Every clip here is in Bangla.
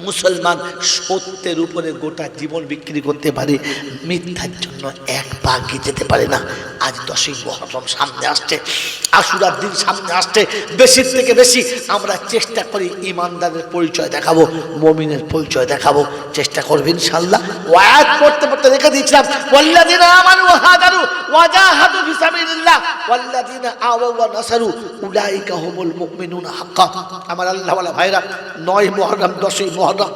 মুসলমান সত্যের উপরে গোটা জীবন বিক্রি করতে পারে, মিথ্যার জন্য এক পা এগিয়ে যেতে পারে না। আজ 10ই মুহররম সামনে আসছে, আশুরার দিন সামনে আসছে, বেশির থেকে বেশি আমরা চেষ্টা করি ইমানদারের পরিচয় দেখাবো, মুমিনের পরিচয় দেখাবো। চেষ্টা করবেন ইনশাআল্লাহ। ওয়ায়াত পড়তে পড়তে রেখে দিয়েছিলাম, ওয়াল্লাযিনা আমানু ওয়া হাজারু ওয়া জাহাদু ফি সাবিলিল্লাহ ওয়াল্লাযিনা আওয়াউ ওয়া নাসারু উলাইকা হুমুল মুমিনুনা হাক্কা। আমার আল্লাহ ওয়ালা ভাইরা, 9 মুহররম 10ই মুহররম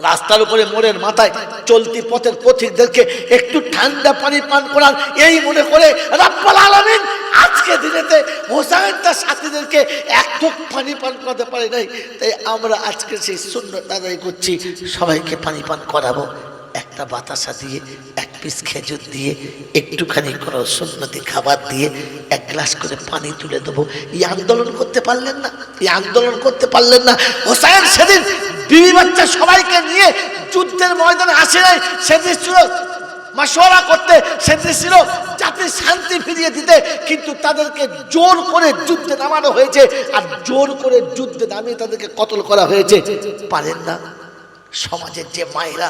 রাস্তার উপরে মোড়ের মাথায় চলতি পথের পথিকদেরকে একটু ঠান্ডা পানি পান করার এই মনে করে রব্বুল আলামিন আজকে দিনেতে হোসাইন তার সাথীদেরকে এক ঢোক পানি পান করাতে পারে নাই। তাই আমরা আজকে সেই সুন্নত আদায় করছি, সবাইকে পানি পান করাবো। একটা বাতাসা দিয়ে, এক পিস খেজুর দিয়ে, একটুখানি কোনো সুন্নতি খাবার দিয়ে, এক গ্লাস করে পানি তুলে দেবো। এই আন্দোলন করতে পারলেন না, এই আন্দোলন করতে পারলেন না। হোসাইন সেদিন বিবি বাচ্চা সবাইকে নিয়ে যুদ্ধের ময়দানে আসে নাই, সেদিন ছিল মাশওয়ারা করতে, সেদিন ছিল জাতির শান্তি ফিরিয়ে দিতে। কিন্তু তাদেরকে জোর করে যুদ্ধে নামানো হয়েছে, আর জোর করে যুদ্ধে নামিয়ে তাদেরকে কতল করা হয়েছে। পারেন না। সমাজের যে মায়েরা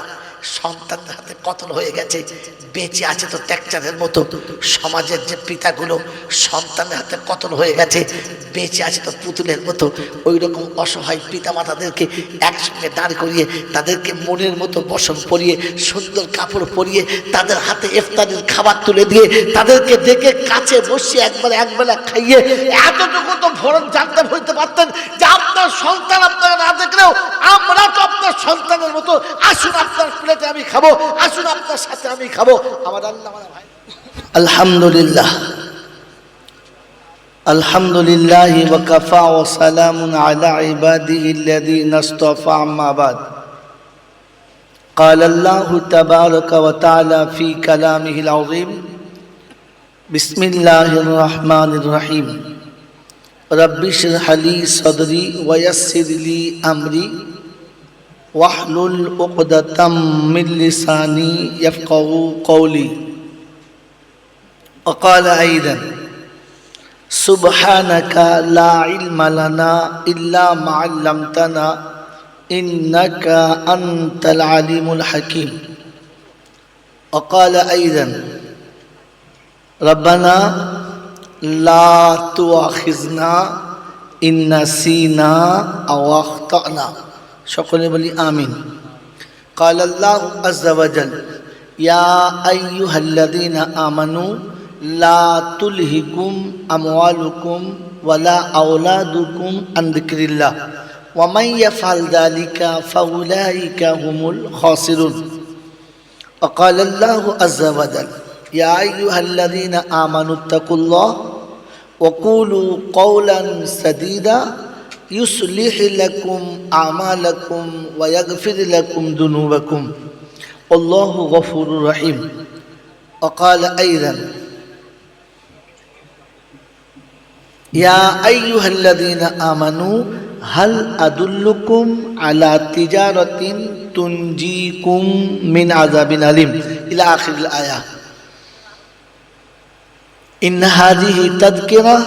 সন্তানদের হাতে কতল হয়ে গেছে, বেঁচে আছে তো ট্যাকচারের মতো। সমাজের যে পিতাগুলো সন্তানের হাতে কতল হয়ে গেছে, বেঁচে আছে তো পুতুলের মতো। ওই রকম অসহায় পিতা মাতাদেরকে একসঙ্গে দাঁড় করিয়ে, তাদেরকে মনের মতো বসন পরিয়ে, সুন্দর কাপড় পরিয়ে, তাদের হাতে ইফতারের খাবার তুলে দিয়ে, তাদেরকে ডেকে কাছে বসিয়ে একবেলা খাইয়ে, এতটুকু তো ভরণ জানতে হইতে পারতেন যে আপনার সন্তান আপনারা না দেখলেও আমরা তো আপনার সন্তানের মতো। আসুন আপনার প্লেটে আমি খাবো, আসুন আপনার সাথে আমি খাবো। আমার আল্লাহ ভাই, আলহামদুলিল্লাহ আলহামদুলিল্লাহ ওয়া কাফা ওয়া সালামুন আলা ইবাদিহিল্লাযীনা ইসতাফা, আম্মা বাদ। قال الله تبارك وتعالى في كلامه العظيم بسم الله الرحمن الرحيم رب اشرح لي صدري ويسر لي أمري واحلل عقدة من لساني يفقهوا قولي. وقال أيضا سبحانك لا علم لنا إلا ما علمتنا إنك أنت العليم الحكيم. وقال أيضا ربنا لا تؤاخذنا إن نسينا أو أخطأنا. সকলে বলি আমিন। قال الله عز وجل يا أيها الذين آمنوا لا تلهكم أموالكم ولا أولادكم عن ذكر الله ومن يفعل ذلك فأولئك هم الخاسرون. وقال الله عز وجل يا أيها الذين آمنوا اتقوا الله وقولوا قولا سديدا يصلح لكم أعمالكم ويغفر لكم ذنوبكم والله غفور رحيم. وقال أيضا يا أيها الذين آمنوا هل أدلكم على تجارة تنجيكم من عذاب أليم إلى آخر الآية. إن هذه تذكرة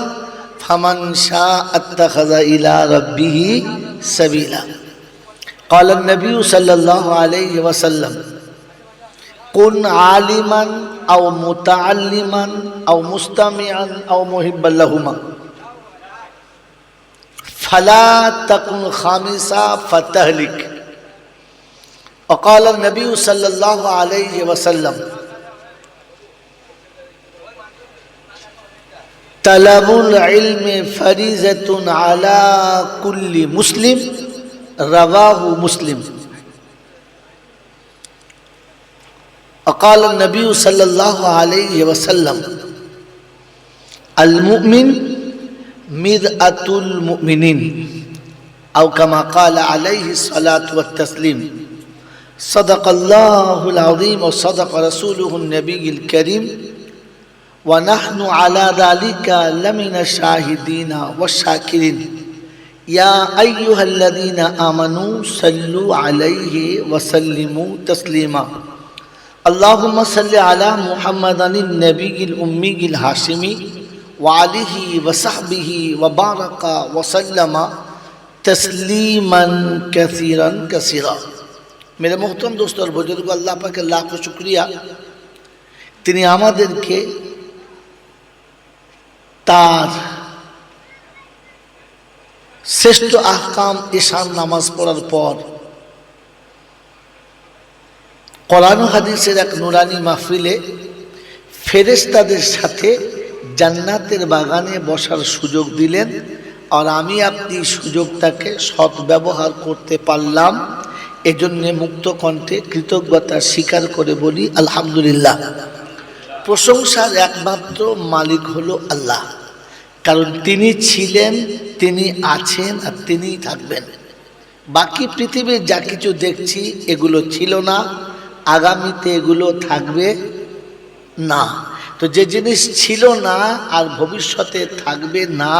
فمن شاء اتخذ إلى ربه سبيلا. قال النبي صلى الله عليه وسلم كن عالما أو متعلما أو مستمعا أو محبا لهما فلا تكن خامسا فتهلك. وقال النبي صلى الله عليه وسلم طلب العلم فريضة على كل مسلم رواه مسلم. وقال النبي صلى الله عليه وسلم المؤمن مرآة المؤمنين أو كما قال عليه الصلاة والتسليم. صدق الله العظيم وصدق رسوله النبي الكريم ونحن على ذلك لمن الشاهدين والشاكرين. يا أيها الذين آمنوا صلوا عليه وسلموا تسليما. اللهم صل على محمد النبي الأمي الهاشمي وعليه وصحبه وبارك وسلم तस्लीमन कसीरन कसीरा। मेरे मोहतरम दोस्तों और बुजुर्ग, अल्लाह पाक के लाखों शुक्रिया, তিনি আমাদেরকে তার শ্রেষ্ঠ আহকাম ঈশান নামাজ পড়ার পর কোরআন ও হাদিসের এক নুরানি মাহফিলে ফেরেশতাদের সাথে জান্নাতের বাগানে বসার সুযোগ দিলেন। আর আমি আপনি সুযোগটাকে সদ্ব্যবহার করতে পারলাম, এজন্য মুক্ত কণ্ঠে কৃতজ্ঞতা স্বীকার করে বলি আলহামদুলিল্লাহ। প্রশংসার একমাত্র মালিক হলো আল্লাহ, কারণ তিনি ছিলেন, তিনি আছেন আর তিনিই থাকবেন। বাকি পৃথিবীর যা কিছু দেখছি এগুলো ছিল না, আগামীতে এগুলো থাকবে না। তো যে জিনিস ছিল না আর ভবিষ্যতে থাকবে না,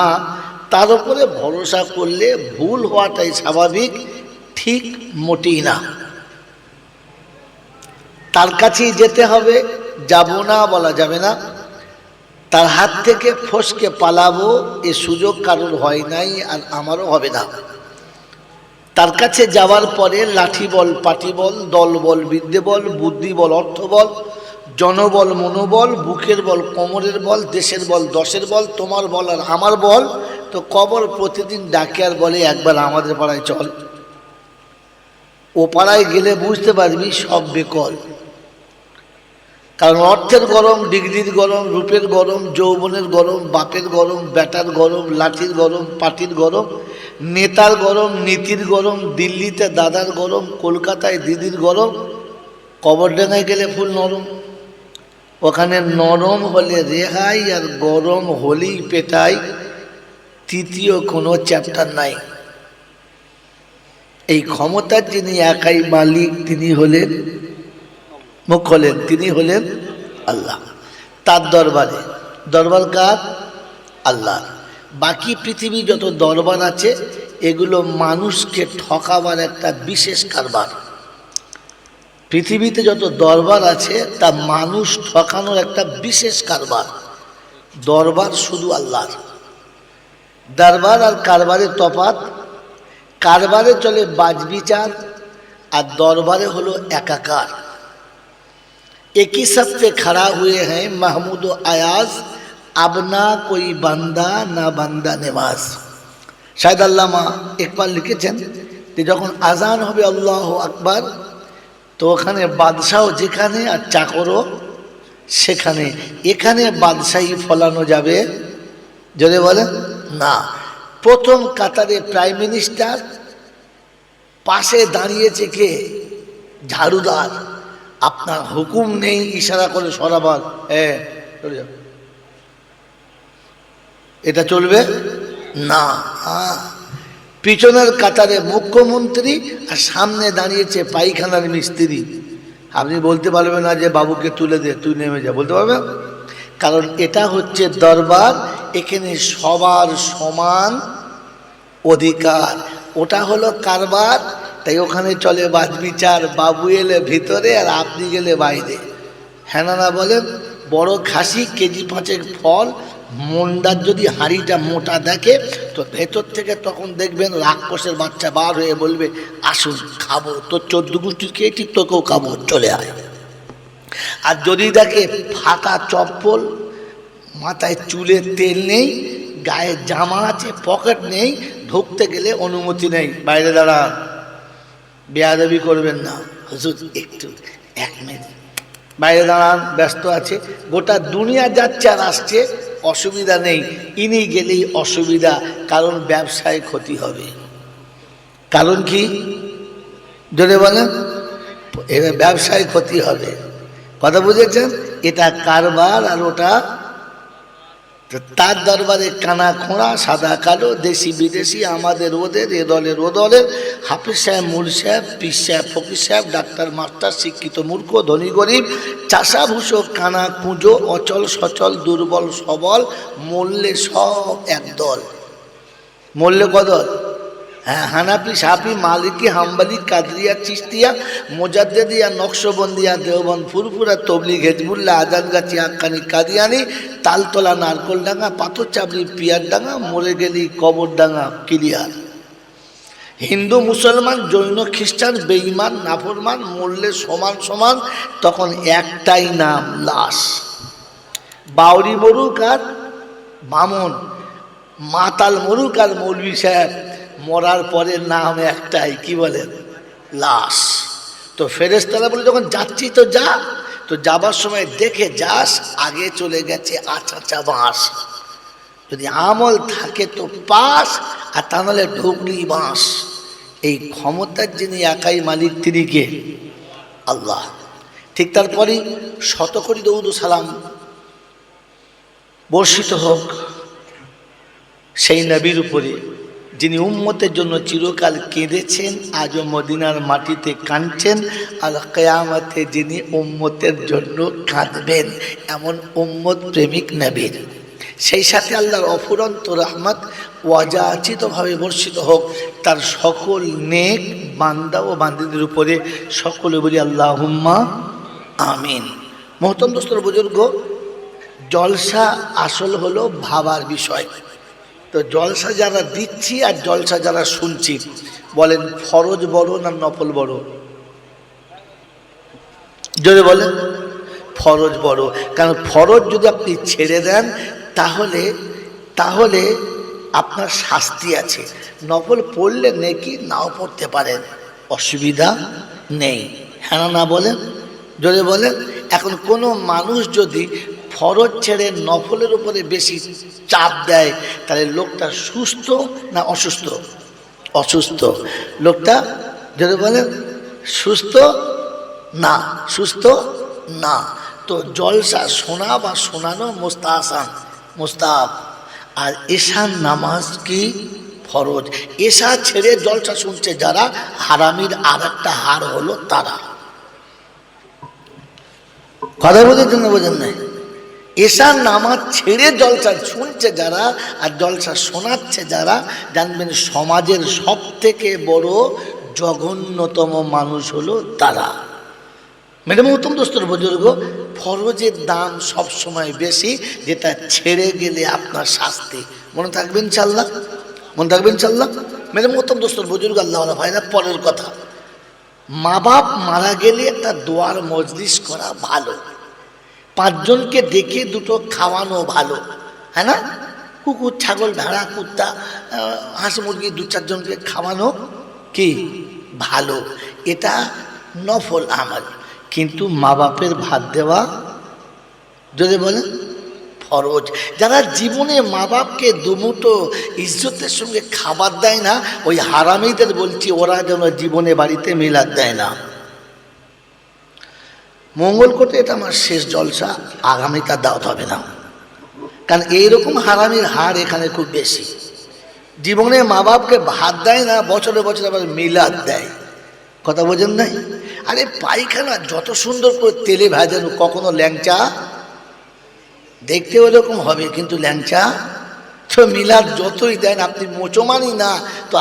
তার উপরে ভরসা করলে ভুল হওয়াটাই স্বাভাবিক, ঠিক মোটেই না। তার কাছেই যেতে হবে, যাব না বলা যাবে না। তার হাত থেকে ফসকে পালাবো এ সুযোগ কারোর হয় নাই, আর আমারও হবে না। তার কাছে যাওয়ার পরে লাঠি বল, পাটি বল, দল বল, বিদ্যে বল, বুদ্ধি বল, অর্থ বল, জনবল, মনোবল, বুকের বল, কোমরের বল, দেশের বল, দশের বল, তোমার বল আর আমার বল, তো কবর প্রতিদিন ডাকে আর বলে একবার আমাদের পাড়ায় চল। ও পাড়ায় গেলে বুঝতে পারবি সব বেকল। কারণ অর্থের গরম, ডিগ্রির গরম, রূপের গরম, যৌবনের গরম, বাপের গরম, বেটার গরম, লাঠির গরম, পাটির গরম, নেতার গরম, নীতির গরম, দিল্লিতে দাদার গরম, কলকাতায় দিদির গরম। কবরডাঙ্গায় গেলে ফুল নরম, ওখানে নরম হলে রেহাই আর গরম হলেই পেটাই, তৃতীয় কোনো চ্যাপ্টার নাই। এই ক্ষমতার যিনি একাই মালিক তিনি হলেন, মুখ হলেন, তিনি হলেন আল্লাহ। তার দরবারে, দরবার কার? আল্লাহ। বাকি পৃথিবী যত দরবার আছে এগুলো মানুষকে ঠকাবার একটা বিশেষ কারবার। পৃথিবীতে যত দরবার আছে তা মানুষ ঠকানোর একটা বিশেষ কারবার। দরবার শুধু আল্লাহর। দরবার আর কারবারের তফাৎ, কারবারে চলে বাজবিচার আর দরবারে হলো একাকার। एक ही सब पे खड़ा हुए हैं महमूद व अयाज, अब ना कोई बंदा ना बंदा नमाज। शायद अल्लामा एक बार लिखेছেন যে যখন আজান হবে আল্লাহু আকবার, তো ওখানে বাদশাহ যেখানে আর চাকরও সেখানে। এখানে বাদশাহী ফলানো যাবে যদি বলেন না। প্রথম কাতারে প্রাইম মিনিস্টার, পাশে দাঁড়িয়েছে কে? ঝাড়ুদার। আপনার হুকুম নেই, ইশারা করে সরাবার, চলে যাও, এটা চলবে না। পিছনের কাতারে মুখ্যমন্ত্রী আর সামনে দাঁড়িয়েছে পায়খানার মিস্ত্রি। আপনি বলতে পারবেন না যে বাবুকে তুলে দে, তুই নেমে যা, বলতে পারবেন? কারণ এটা হচ্ছে দরবার, এখানে সবার সমান অধিকার। ওটা হলো কারবার, তাই ওখানে চলে বাজবিচার। বাবু এলে ভিতরে আর আপনি গেলে বাইরে। হ্যাঁ না বলেন? বড় খাসি কেজি 5 ফল, মন্ডার যদি হাঁড়িটা মোটা দেখে তো ভেতর থেকে তখন দেখবেন রাক্ষসের বাচ্চা বার হয়ে বলবে আসুন খাবো, তো 14 গোষ্ঠী খেয়ে ঠিক তোকেও খাবো, চলে আয়। আর যদি দেখে ফাটা চপ্পল, মাথায় চুলের তেল নেই, গায়ে জামা আছে, পকেট নেই, ঢুকতে গেলে অনুমতি নেই, বাইরে দাঁড়ান, বেয়াদবি করবেন না, হুজুর একটু 1 মিনিট বাইরে দাঁড়ান, ব্যস্ত আছে। গোটা দুনিয়া যাচ্ছে আর আসছে, অসুবিধা নেই। ইনি গেলেই অসুবিধা, কারণ ব্যবসায় ক্ষতি হবে। কারণ কি যদি বলেন? এবার ব্যবসায় ক্ষতি হবে। কথা বুঝেছেন? এটা কারবার আর ওটা। তার দরবারে কানা খোঁড়া, সাদা কালো, দেশি বিদেশি, আমাদের ওদের, এ দলের ও দলের, হাফিজ সাহেব, মুল সাহেব, পীর সাহেব, ফকির সাহেব, ডাক্তার মাস্টার, শিক্ষিত মূর্খ, ধনী গরিব, চাষা ভুষো, কানা কুঁজো, অচল সচল, দুর্বল সবল, মূল্যে সব একদল। মূল্যে কদল? হ্যাঁ, হানাফি, সাফি, মালিকি, হাম্বলি, কাদরিয়া, চিশতিয়া, মোজাদ্দেদিয়া, নকশবন্দিয়া, দেওবন্দ, ফুরফুরা, তবলিগ, হেজবুল্লাহ, আজানগাছি, আক্কানি, কাদিয়ানি, তালতলা, নারকলডাঙ্গা, পাথর চাবড়ি, পিয়ারডাঙ্গা, মরে গেলি কবরডাঙ্গা, ক্লিয়ার। হিন্দু মুসলমান জৈন খ্রিস্টান বেঈমান নাফরমান মরলে সমান সমান, তখন একটাই নাম লাশ। বাউরি মরুক আর বামন, মাতাল মরুক আর মৌলভী সাহেব, মরার পরে নাম একটাই, কি বলেন? লাশ। তো ফেরেশতারা বলে যখন যাচ্ছি তো যা, তো যাবার সময় দেখে যাস আগে চলে গেছে আচাচা বাঁশ, যদি আমল থাকে তো পাস, আর তা নাহলে ঢুকলি বাঁশ। এই ক্ষমতার যিনি একাই মালিক তিনি কে? আল্লাহ। ঠিক তারপরেই শতকোটি দরুদ ও সালাম বর্ষিত হোক সেই নবীর উপরে যিনি উম্মতের জন্য চিরকাল কেঁদেছেন, আজও মদিনার মাটিতে কাঁদছেন, আর কিয়ামতে যিনি উম্মতের জন্য কাঁদবেন, এমন উম্মত প্রেমিক নবীর। সেই সাথে আল্লাহর অফুরন্ত রহমত ওয়াজাচিতভাবে বর্ষিত হোক তার সকল নেক বান্দা ও বান্দিদের উপরে। সকলে বলি আল্লাহুম্মা আমিন। মোহতরম দোস্তর বুজুর্গ, জলসা আসল হলো ভাবার বিষয়। তো জলসা যারা দিচ্ছি আর জলসা যারা শুনছি, বলেন ফরজ বড় না নফল বড়? যদি বলেন ফরজ বড়, কারণ ফরজ যদি আপনি ছেড়ে দেন তাহলে তাহলে আপনার শাস্তি আছে। নফল পড়লে নেকি নাও পড়তে পারেন, অসুবিধা নেই। হ্যাঁ না বলেন? যদি বলেন। এখন কোনো মানুষ যদি ফরজ ছেড়ে নফলের উপরে বেশি চাপ দেয়, তাহলে লোকটা সুস্থ না অসুস্থ? অসুস্থ। লোকটা যদি বলেন সুস্থ না, সুস্থ না। তো জলসা শোনা বা শোনানো মুস্তাহসান, মুস্তাহাব। আর এশার নামাজ কি ফরজ। এশা ছেড়ে জলসা শুনছে যারা, হারামির আর একটা হার হলো তারা। কথা বোঝার জন্য বোঝেন নাই? এশার নামাজ ছেড়ে জলসা শুনছে যারা আর জলসা শোনাচ্ছে যারা, জানবেন সমাজের সব থেকে বড় জঘন্যতম মানুষ হলো তারা। ম্যাডাম উত্তম দোস্তর বুজুর্গ, ফরজের দাম সব সময় বেশি, যেটা ছেড়ে গেলে আপনার শাস্তি। মনে থাকবেন ইনশাআল্লাহ, মনে থাকবেন ইনশাআল্লাহ। ম্যাডাম উত্তম দোস্তর বুজুর্গ, আল্লাহ ভাইরা, পরের কথা, মা বাপ মারা গেলে একটা দোয়ার মজলিস করা ভালো, পাঁচজনকে ডেকে দুটো খাওয়ানো ভালো, হ্যাঁ না? কুকুর ছাগল ভেড়া কুত্তা হাঁস মুরগি দু চারজনকে খাওয়ানো কি ভালো, এটা নফল আমল। কিন্তু মা বাপের ভাত দেওয়া যদি বলেন ফরজ। যারা জীবনে মা বাপকে দুমুটো ইজ্জতের সঙ্গে খাবার দেয় না, ওই হারামিদের বলছি ওরা যেন জীবনে বাড়িতে মিলাদ দেয় না। মঙ্গলকোটে এটা আমার শেষ জলসা, আগামীকাল দাওয়াত হবে না, কারণ এইরকম হারামির হার এখানে খুব বেশি। জীবনে মা বাপকে ভাত দেয় না, বছরে বছরে আবার মিলাদ দেয়। কথা বোঝেন নাই? আরে পায়খানা যত সুন্দর করে তেলে ভাজানো, কখনো ল্যাংচা দেখতে ওরকম হবে, কিন্তু ল্যাংচা তো মিলাদ যতই দেন আপনি মোচমানি না তো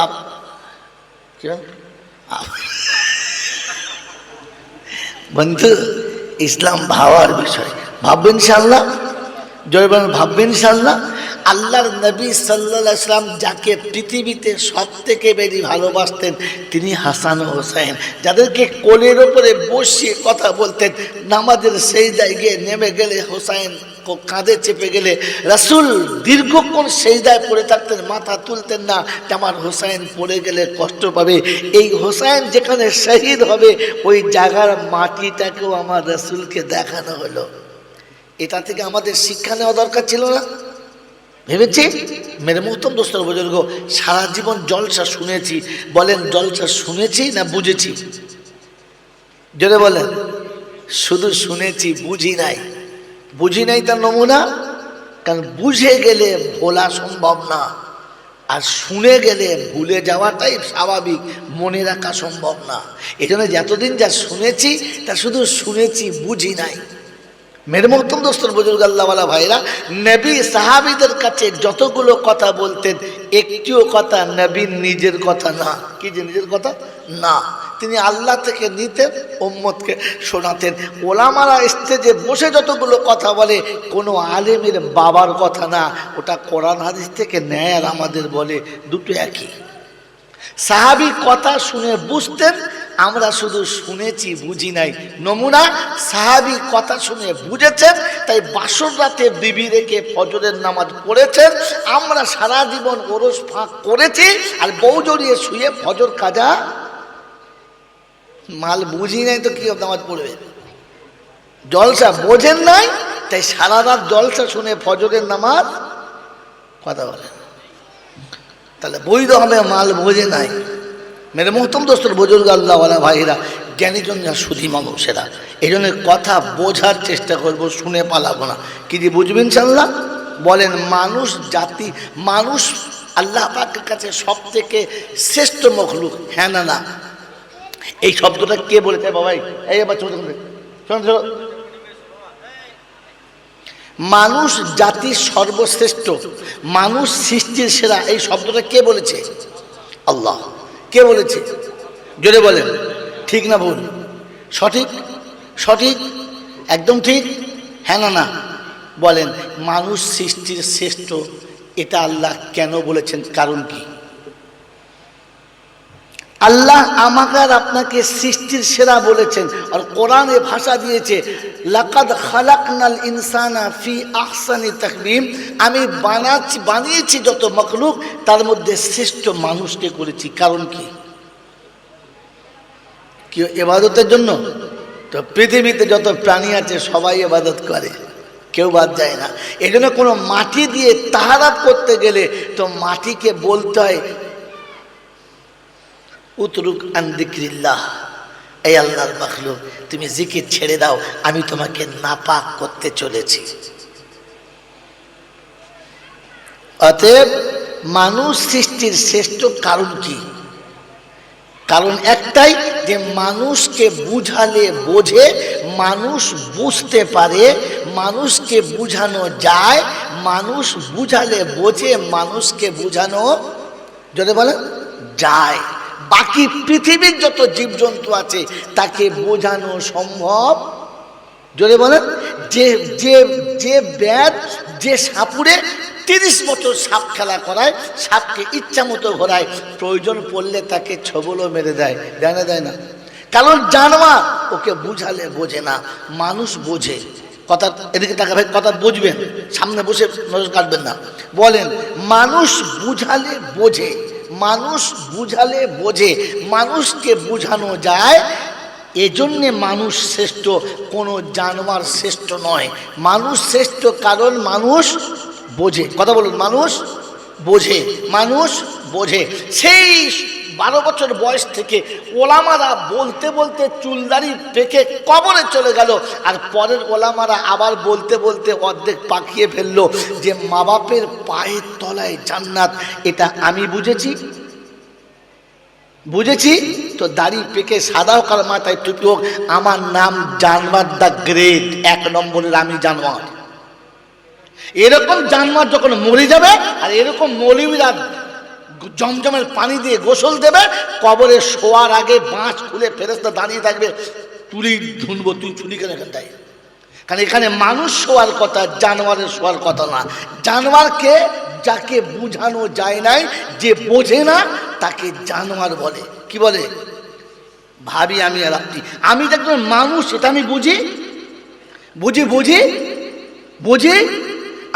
বন্ধু, ইসলাম ভাবার বিষয়। ভাববেন ইনশাআল্লাহ, জয় বাংলা, ভাববেন ইনশাআল্লাহ। আল্লাহর নবী সাল্লাল্লাহু আলাইহি সাল্লাম যাকে পৃথিবীতে সব থেকে বেশি ভালোবাসতেন তিনি হাসান ও হোসেন, যাদেরকে কোলের ওপরে বসিয়ে কথা বলতেন। নামাজের সেজদায় গিয়ে নেমে গেলে হোসেন কাঁধে চেপে গেলে রাসূল দীর্ঘক্ষণ সেজদায় পড়ে থাকতেন, মাথা তুলতেন না, আমার হোসেন পড়ে গেলে কষ্ট পাবে। এই হোসেন যেখানে শহীদ হবে ওই জায়গার মাটিটাকেও আমার রাসূলকে দেখানো হলো। এটা থেকে আমাদের শিক্ষা নেওয়া দরকার ছিল না? ভেবেছি মেরে মুহতম দোস্তর বুজুর্গ, সারা জীবন জলসা শুনেছি, বলেন জলসা শুনেছি না বুঝেছি? জোরে বলেন। শুধু শুনেছি, বুঝি নাই। বুঝি নাই তার নমুনা, কারণ বুঝে গেলে ভোলা সম্ভব না, আর শুনে গেলে ভুলে যাওয়াটাই স্বাভাবিক, মনে রাখা সম্ভব না। এই জন্য যতদিন যা শুনেছি তা শুধু শুনেছি, বুঝি নাই। মেরে মোহতম দোস্তর বুজুর্গ, আল্লাহওয়ালা ভাইরা, নবী সাহাবীদের কাছে যতগুলো কথা বলতেন একটিও কথা নবীর নিজের কথা না। কি যে নিজের কথা না, তিনি আল্লাহ থেকে নিতেন, উম্মতকে শোনাতেন। ওলামারা স্টেজে বসে যতগুলো কথা বলে কোনো আলেমের বাবার কথা না, ওটা কোরআন হাদিস থেকে নেয় আর আমাদের বলে, দুটো একই। সাহাবী কথা শুনে বুঝতেন, আমরা শুধু শুনেছি বুঝি নাই। নমুনা, সাহাবী কথা শুনে বুঝেছেন, তাই বাসর রাতে বিবি রেখে ফজরের নামাজ পড়েছেন। আমরা সারা জীবন ওরস ফাঁক করেছি আর বউ জড়িয়ে শুয়ে ফজর কাজা মাল বুঝি নাই তো কি নামাজ পড়বে? জলসা বোঝেন নাই, তাই সারা রাত জলসা শুনে ফজরের নামাজ কথা বলেন, তাহলে বৈধ হবে? মাল বোঝে নাই। মেরে মোহতম দোস্তর বুজুর্গ আল্লাহওয়ালা ভাইরা, জ্ঞানীজন যা সুধী মানুষেরা, এই জন্য কথা বোঝার চেষ্টা করব, শুনে পালাবো না। কি যে বুঝবেন ইনশাআল্লাহ? বলেন, মানুষ জাতি, মানুষ আল্লাহ পাকের কাছে সব থেকে শ্রেষ্ঠ মখলুক, হ্যাঁ না না? এই শব্দটা কে বলেছে বাবাই? এই এবার মানুষ জাতির সর্বশ্রেষ্ঠ, মানুষ সৃষ্টির সেরা, এই শব্দটা কে বলেছে? আল্লাহ। কে বলেছে? জোরে বলেন, ঠিক না ভুল? সঠিক? সঠিক, একদম ঠিক, হ্যাঁ না না? বলেন, মানুষ সৃষ্টির শ্রেষ্ঠ, এটা আল্লাহ কেন বলেছেন? কারণ কি? আল্লাহ আমাকে আর আপনাকে সৃষ্টির সেরা বলেছেন, আর কোরআনে ভাষা দিয়েছে, লাকাদ খালাকনাল ইনসানা ফি আহসানি তাকবীম। আমি বানিয়েছি যত মখলুক, তার মধ্যে শ্রেষ্ঠ মানুষকে করেছি। কারণ কি? কি ইবাদতের জন্য? তো পৃথিবীতে যত প্রাণী আছে সবাই ইবাদত করে, কেউ বাদ যায় না। এই জন্য কোনো মাটি দিয়ে তাহারাত করতে গেলে তো মাটিকে বলতে হয়, উতরুক আন যিকরিল্লাহ, এই আল্লাহর মাখলুক, তুমি জিকির ছেড়ে দাও, আমি তোমাকে নাপাক করতে চলেছি। অতএব মানুষ সৃষ্টির শ্রেষ্ঠ কারণ কি? কারণ একটাই, যে মানুষকে বুঝালে বোঝে, মানুষ বুঝতে পারে, মানুষকে বুঝানো যায়, মানুষ বুঝালে বোঝে, মানুষকে বুঝানো যদি বলেন যায়। বাকি পৃথিবীর যত জীবজন্তু আছে তাকে বোঝানো সম্ভব, যদি বলেন যে যে যে ব্যাধ, যে সাপুরে 30 বছর সাপ খেলা করায়, সাপকে ইচ্ছা মতো ঘোরায়, প্রয়োজন পড়লে তাকে ছবলও মেরে দেয়, দেয় না? দেয় না? কারণ জানোয়ার ওকে বুঝালে বোঝে না, মানুষ বোঝে। কথা এদিকে টাকা ভাই, কথা বুঝবেন, সামনে বসে নজর কাটবেন না। বলেন, মানুষ বুঝালে বোঝে, মানুষ বুঝালে বোঝে, মানুষকে বুঝানো যায়, এজন্যে মানুষ শ্রেষ্ঠ, কোনো জানোয়ার শ্রেষ্ঠ নয়। মানুষ শ্রেষ্ঠ কারণ মানুষ বোঝে। কথা বলুন, মানুষ বোঝে, মানুষ বোঝে। সেই 12 বছর বয়স থেকে ওলামারা বলতে বলতে চুলদারি পেকে কবরে চলে গেল, আর পরের ওলামারা আবার বলতে বলতে অর্ধেক পাকিয়ে ফেললো, যে মা বাপের পায়ের তলায় জান্নাত, এটা আমি বুঝেছি। বুঝেছি তো দাড়ি পেকে সাদা হোক আর মাথায় টুপি হোক, আমার নাম জানোয়ার দ্য গ্রেট, 1 নম্বরের আমি জানোয়ার। এরকম জানোয়ার যখন মরে যাবে, আর এরকম মৌলবীরা জমজমের পানি দিয়ে গোসল দেবে, কবরে শোয়ার আগে বাঁশ খুলে ফেরেশতা দাঁড়িয়ে থাকবে, তুলি ধুনবো, তুই চুলি কেন এখানটায়? কারণ এখানে মানুষ শোয়ার কথা, জানোয়ারের শোয়ার কথা না। জানোয়ারকে যাকে বুঝানো যায় নাই, যে বোঝে না, তাকে জানোয়ার বলে। কি বলে? ভাবি আমি আর আপনি, আমি একজন মানুষ, এটা আমি বুঝি বুঝি বুঝি বুঝি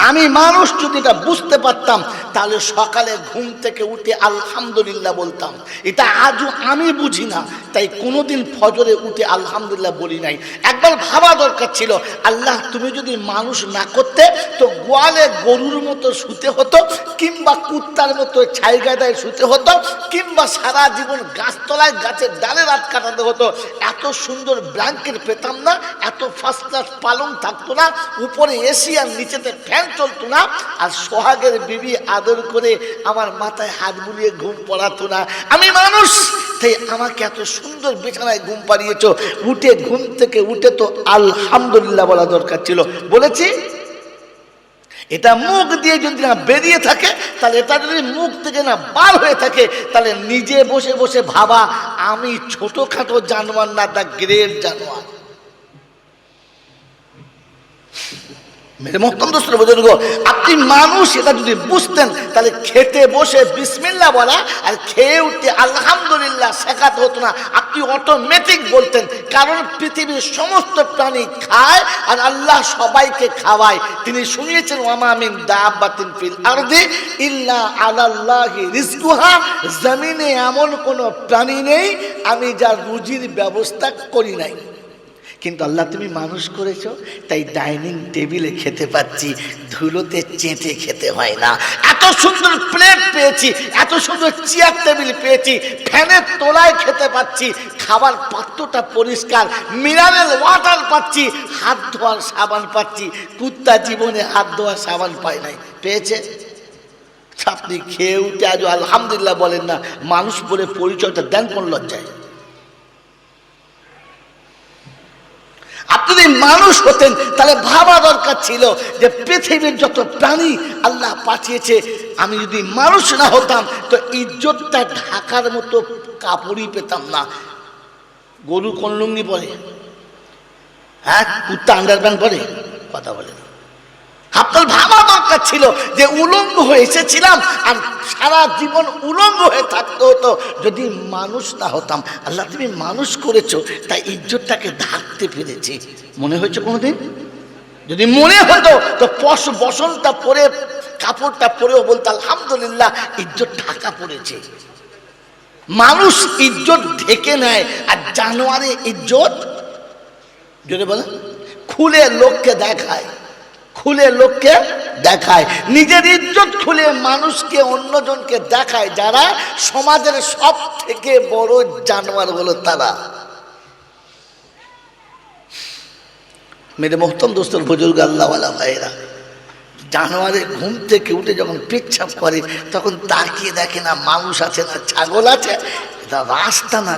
আমি মানুষ। যদি এটা বুঝতে পারতাম, তাহলে সকালে ঘুম থেকে উঠে আলহামদুলিল্লাহ বলতাম। এটা আজও আমি বুঝি না, তাই কোনোদিন ফজরে উঠে আলহামদুলিল্লাহ বলি নাই। একবার ভাবা দরকার ছিল, আল্লাহ তুমি যদি মানুষ না করতে, তো গোয়ালে গরুর মতো শুতে হতো, কিংবা কুত্তার মতো ছাইগাদায় শুতে হতো, কিংবা সারা জীবন গাছতলায় গাছের ডালে রাত কাটাতে হতো। এত সুন্দর ব্ল্যাঙ্কেট পেতাম না, এত ফার্স্ট ক্লাস পালং থাকতো না, উপরে এসি আর নিচেতে ফ্যান চলতো না, আর সোহাগের বিবি আদর করে আমার মাথায় হাত বুলিয়ে ঘুম পড়াতো না। আমি মানুষ, তাই আমাকে এত সুন্দর বিছানায় ঘুম পাড়িয়েছ। উঠে ঘুম থেকে উঠে তো আলহামদুলিল্লাহ বলা দরকার ছিল, বলেছি? এটা মুখ দিয়ে যদি না বেরিয়ে থাকে, তাহলে এটা যদি মুখ থেকে না বার হয়ে থাকে, তাহলে নিজে বসে বসে ভাবা, আমি ছোটখাটো জানোয়ার না, দা গ্রেট জানোয়ার। মেরে মোহতরম দোস্ত বুজুর্গ, আপনি মানুষ এটা যদি বুঝতেন তাহলে খেতে বসে বিসমিল্লাহ বলা আর খেয়ে উঠতে আলহামদুলিল্লাহ শেখাতে হতো না, আপনি অটোমেটিক বলতেন। কারণ পৃথিবীর সমস্ত প্রাণী খায় আর আল্লাহ সবাইকে খাওয়ায়। তিনি শুনিয়েছেন ওয়ামা মিন দাব্বাতিন ফিল আরদি ইল্লা আলাল্লাহি রিজকুহা, জমিনে এমন কোনো প্রাণী নেই আমি যার রুজির ব্যবস্থা করি নাই। কিন্তু আল্লাহ তুমি মানুষ করেছো তাই ডাইনিং টেবিলে খেতে পাচ্ছি, ধুলোতে চেটে খেতে হয় না। এত সুন্দর প্লেট পেয়েছি, এত সুন্দর চেয়ার টেবিল পেয়েছি, ফ্যানের তলায় খেতে পাচ্ছি, খাবার পাত্রটা পরিষ্কার, মিনারেল ওয়াটার পাচ্ছি, হাত ধোয়ার সাবান পাচ্ছি। কুত্তা জীবনে হাত ধোয়ার সাবান পায় নাই, পেয়েছে? আপনি খেয়ে উঠে আজ আলহামদুলিল্লাহ বলেন না, মানুষ বলে পরিচয়টা দেন কোন লজ্জায়? আপনি যদি মানুষ হতেন তাহলে ভাবা দরকার ছিল যে পৃথিবীর যত প্রাণী আল্লাহ পাঠিয়েছে, আমি যদি মানুষ না হতাম তো ইজ্জতটা ঢাকার মতো কাপড়ই পেতাম না। গরু কোন লুঙ্গি পরে? হ্যাঁ, কুত্তা আন্ডারপ্যান্ট পরে? কথা বলে না। আপনার ভাবা দরকার ছিল যে উলঙ্গ হয়ে এসেছিলাম আর সারা জীবন উলঙ্গ হয়ে থাকতে হতো যদি মানুষ না হতাম। আল্লাহ তুমি মানুষ করেছো তাই ইজ্জতটাকে ঢাকতে পেরেছি। মনে হয়েছে কোনোদিন? যদি মনে হতো তো বসনটা পরে কাপড়টা পরেও বলতো আলহামদুলিল্লাহ ইজ্জত ঢাকা পড়েছে। মানুষ ইজ্জত ঢেকে নেয় আর জানোয়ারে ইজ্জত যদি বলে খুলে লোককে দেখায়, খুলে লোককে দেখায়, নিজের ইজ্জত খুলে মানুষকে অন্যজনকে দেখায়। যারা সমাজের সব থেকে বড় জানোয়ার হলো তারা। মেরে মোহতরম দোস্তর বুজুর্গ আল্লাহওয়ালা ভাইরা, জানোয়ারের ঘুম থেকে উঠে যখন পেচ্ছাপ করে তখন তাকিয়ে দেখে না মানুষ আছে না ছাগল আছে, এটা রাস্তা না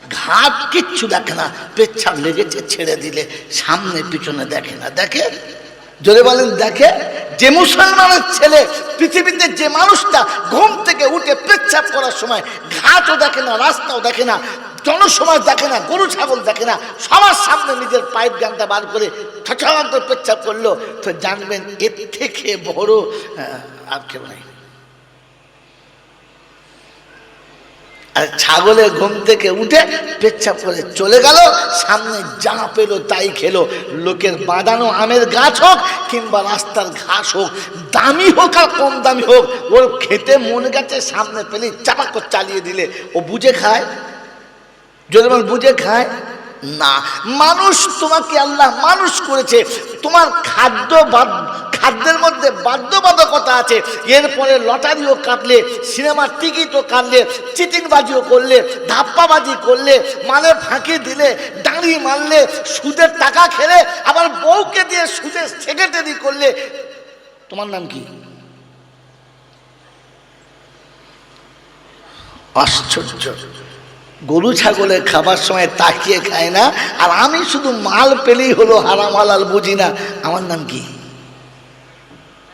ঘাট কিচ্ছু দেখে না, পেচ্ছাপ লেগেছে ছেড়ে দিলে সামনে পিছনে দেখে না। দেখে? জোরে বলেন দেখে? যে মুসলমানের ছেলে পৃথিবীতে যে মানুষটা ঘুম থেকে উঠে পেচ্ছাপ করার সময় ঘাটও দেখে না, রাস্তাও দেখে না, জনসমাজ দেখে না, গরু ছাগল দেখে না, সবার সামনে নিজের পাইপ গানটা বার করে ঠঠান্ত পেচ্ছাপ করলো, তো জানবেন এর থেকে বড় আর কেউ নাই। আর ছাগলের ঘুম থেকে উঠে পেচ্ছাপ করে চলে গেল, সামনে যা পেলো তাই খেলো। লোকের বাঁধানো আমের গাছ হোক কিংবা রাস্তার ঘাস হোক, দামি হোক আর কম দামি হোক, ওর খেতে মনে গেছে সামনে পেলে চাপা করে চালিয়ে দিলে ও বুঝে খায়? যদি বুঝে খায় না। মানুষ তোমাকে আল্লাহ মানুষ করেছে, তোমার খাদ্যের মধ্যে বাধ্যবাধকতা আছে। এরপরে লটারিও কাটলে, সিনেমার টিকিটও কাটলে, চিটিংবাজিও করলে, ধাপ্পাবাজি করলে, মালে ফাঁকি দিলে, দাঁড়ি মারলে, সুদের টাকা খেলে, আবার বউকে দিয়ে সুদের সেক্রেটারি করলে, তোমার নাম কি? আশ্চর্য। গরু ছাগলের খাবার সময় তাকিয়ে খায় না, আর আমি শুধু মাল পেলেই হলো, হারাম হালাল বুঝি না, আমার নাম কি?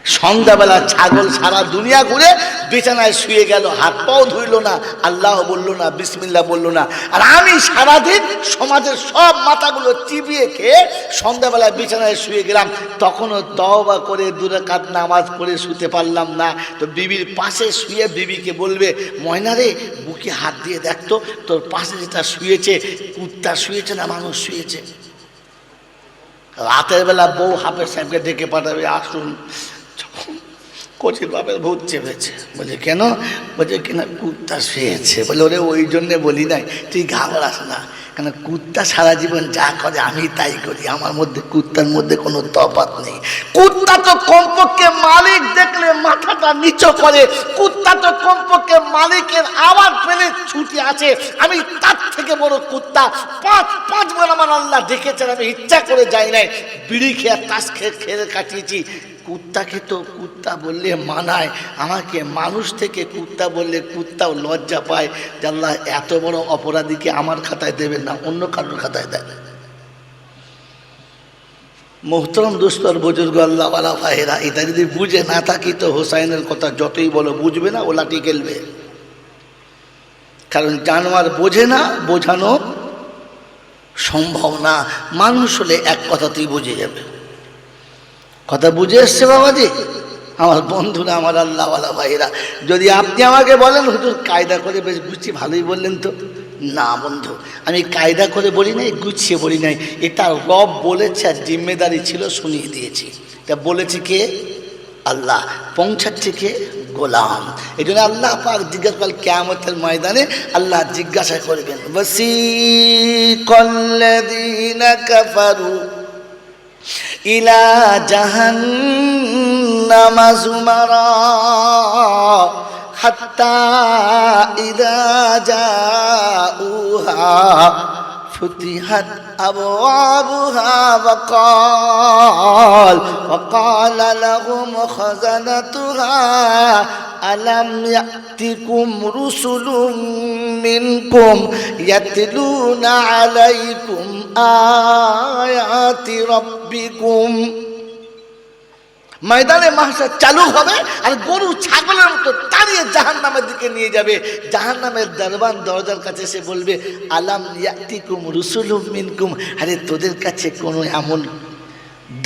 সন্ধ্যাবেলা ছাগল সারা দুনিয়া ঘুরে বিছানায় শুয়ে গেল, হাত পাও ধুইল না, আল্লাহ বললো না, বিসমিল্লাহ বললো না। আর আমি সারাদিন সমাজের সব মাথাগুলো চিবিয়ে খেয়ে সন্ধ্যাবেলায় বিছানায় শুয়ে গেলাম, তখনও তওবা করে 2 রাকাত নামাজ পড়ে শুতে পারলাম না। তো বিবির পাশে শুয়ে বিবিকে বলবে, ময়না রে বুকে হাত দিয়ে দেখতো তোর পাশে যেটা শুয়েছে কুত্তা শুয়েছে না মানুষ শুয়েছে। রাতের বেলা বউ হাফেজ সাহেবকে ডেকে পাঠাবে, আসুন কচির বাপের ভূত চেপেছে। বলে কেন? বলছে কিনা কুত্তা শুয়েছে। বলে ওরে ওই জন্যে বলি নাই, তুই ঘাবড়াস না, কেন কুত্তা সারা জীবন যা করে আমি তাই করি, আমার মধ্যে কুত্তার মধ্যে কোনো তফাৎ নেই। কুত্তা তো কমপক্ষে মালিক দেখলে মাথাটা নিচু করে, কুত্তা তো কমপক্ষে মালিকের আওয়াজ পেলে ছুটি আছে। আমি তার থেকে বড় কুত্তা 5বার আমার আল্লাহ দেখেছেন, আমি ইচ্ছা করে যাই নাই, বিড়ি খেয়ে তাস খেয়ে কাটিয়েছি। কুত্তাকে তো কুত্তা বললে মানায়, আমাকে মানুষ থেকে কুত্তা বললে কুত্তাও লজ্জা পায় যে আল্লাহ এত বড় অপরাধীকে আমার খাতায় দেবেন না, অন্য কারোর খাতায় দেন। মোহতরম দোস্তর বুজুর্গ আল্লাহওয়ালা ভাইরা, এটা যদি বুঝে না থাকি তো হোসাইনের কথা যতই বলো বুঝবে না, ও লাঠি খেলবে। কারণ জানোয়ার বোঝে না, বোঝানো সম্ভব না। মানুষ হলে এক কথাতেই বুঝে যাবে। কথা বুঝে এসছে বাবাজি? আমার বন্ধুরা, আমার আল্লাহওয়ালা ভাইরা, যদি আপনি আমাকে বলেন হুজুর কায়দা করে বেশ গুছিয়ে ভালোই বললেন তো, না বন্ধু, আমি কায়দা করে বলি নাই, গুছিয়ে বলি নাই, এটা রব বলেছে আর জিম্মেদারি ছিল শুনিয়ে দিয়েছি। তা বলেছে কে? আল্লাহ। পৌঁছাচ্ছে কে? গোলাম। এই জন্য আল্লাহ পাক জিজ্ঞাসা করল কিয়ামতের ময়দানে, আল্লাহ জিজ্ঞাসা করবেন ওয়াসিকাল্লাযীনা কাফারু ইলা জাহান্নামা যুমারা হাত্তা ইযা জাউহা ফুতিহাত আবওয়াবুহা ওয়াকালা লাহুম খাযানাতুহা আলাম ইয়াতিকুম রুসুলুম মিনকুম ইয়াতলুনা আলাইকুম আয়াতি রাব্বিকুম। ময়দানে মাহশার চালু হবে আর গরু ছাগলের মতো তাড়িয়ে জাহান্নামের দিকে নিয়ে যাবে। জাহান্নামের দরবান দরজার কাছে এসে বলবে আলাম ইয়াতিকুম রুসুলুম মিনকুম, আরে তোদের কাছে কোনো এমন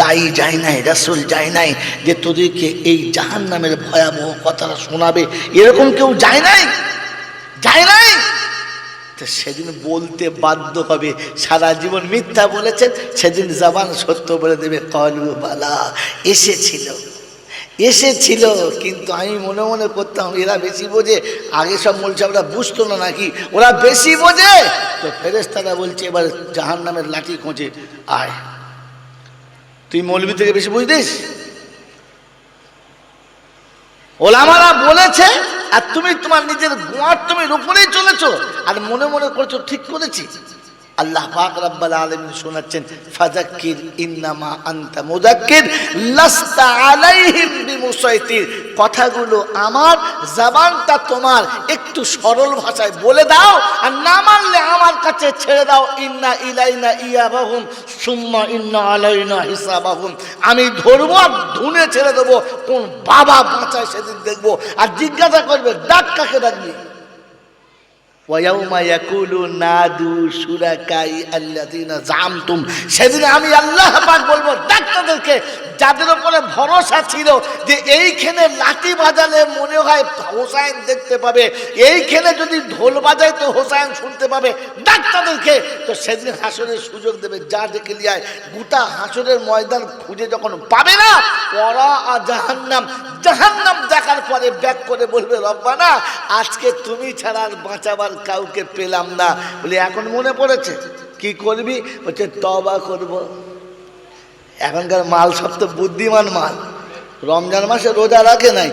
দায়ী যায় নাই, রাসূল যায় নাই যে তোদেরকে এই জাহান্নামের ভয়াবহ কথাটা শোনাবে? এরকম কেউ যায় নাই, যায় নাই। তো সেদিন বলতে বাধ্য হবে, সারা জীবন মিথ্যা বলেছেন, সেদিন জবান সত্য বলে দেবে কলু বালা, এসেছিল এসেছিল। কিন্তু আমি মনে মনে করতাম এরা বেশি বোঝে, আগে সব মৌলসাবরা বুঝতো না নাকি, ওরা বেশি বোঝে। তো ফেরেশতারা বলছে এবার জাহান্নামের লাঠি খোঁজে আয়। তুই মৌলবি থেকে বেশি বুঝতিস? ওলামারা বলেছে আর তুমি তোমার নিজের গোয়ার তুমি উপরেই চলেছো আর মনে মনে করছো ঠিক করেছি। আল্লাহ পাক রব্বুল আলামিন শোনাচ্ছেন ফাযাক্কির ইন্নামা আনতা মুযাক্কির লাস্তা আলাইহিম বিমুসাইতির। কথাগুলো আমার, জবানটা তোমার, একটু সরল ভাষায় বলে দাও আর না মানলে আমার কাছে ছেড়ে দাও। ইন্না ইলাইনা ইয়াবাহুম সুম্মা ইন্না আলাইনা হিসাবাহুম। আমি ধরবো আর ধুনে ছেড়ে দেবো, কোন বাবা বাঁচায় সেদিন দেখবো। আর জিজ্ঞাসা করবে ডাক কাকে ডাকবি? ওয়ায়াউমা ইয়াকুলু নাদু শুরাকাই আল্লাযীনা জামতুম। সেদিন আমি আল্লাহ পাক বলবো ডাক্তারদেরকে, যাদের উপরে ভরসা ছিল যে এইখানে লাঠি বাজালে মনে হয় হোসাইন দেখতে পাবে, এইখানে যদি ঢোল বাজায় তো হোসাইন শুনতে পাবে, ডাক্তারদেরকে। তো সেদিন হাসরের সুযোগ দেবে, যা ডেকে লিয়ায়। গোটা হাসরের ময়দান খুঁজে যখন পাবে না, ওরা জাহান্নাম, জাহান্নাম দেখার পরে ব্যাক করে বলবে রব্বানা আজকে তুমি ছাড়া আর বাঁচাবার কাউকে পেলাম না। বলে এখন মনে পড়েছে, কি করবি? বলছে তওবা করব। এখনকার মাল সব তো বুদ্ধিমান মাল, রমজান মাসে রোজা রাখে নাই,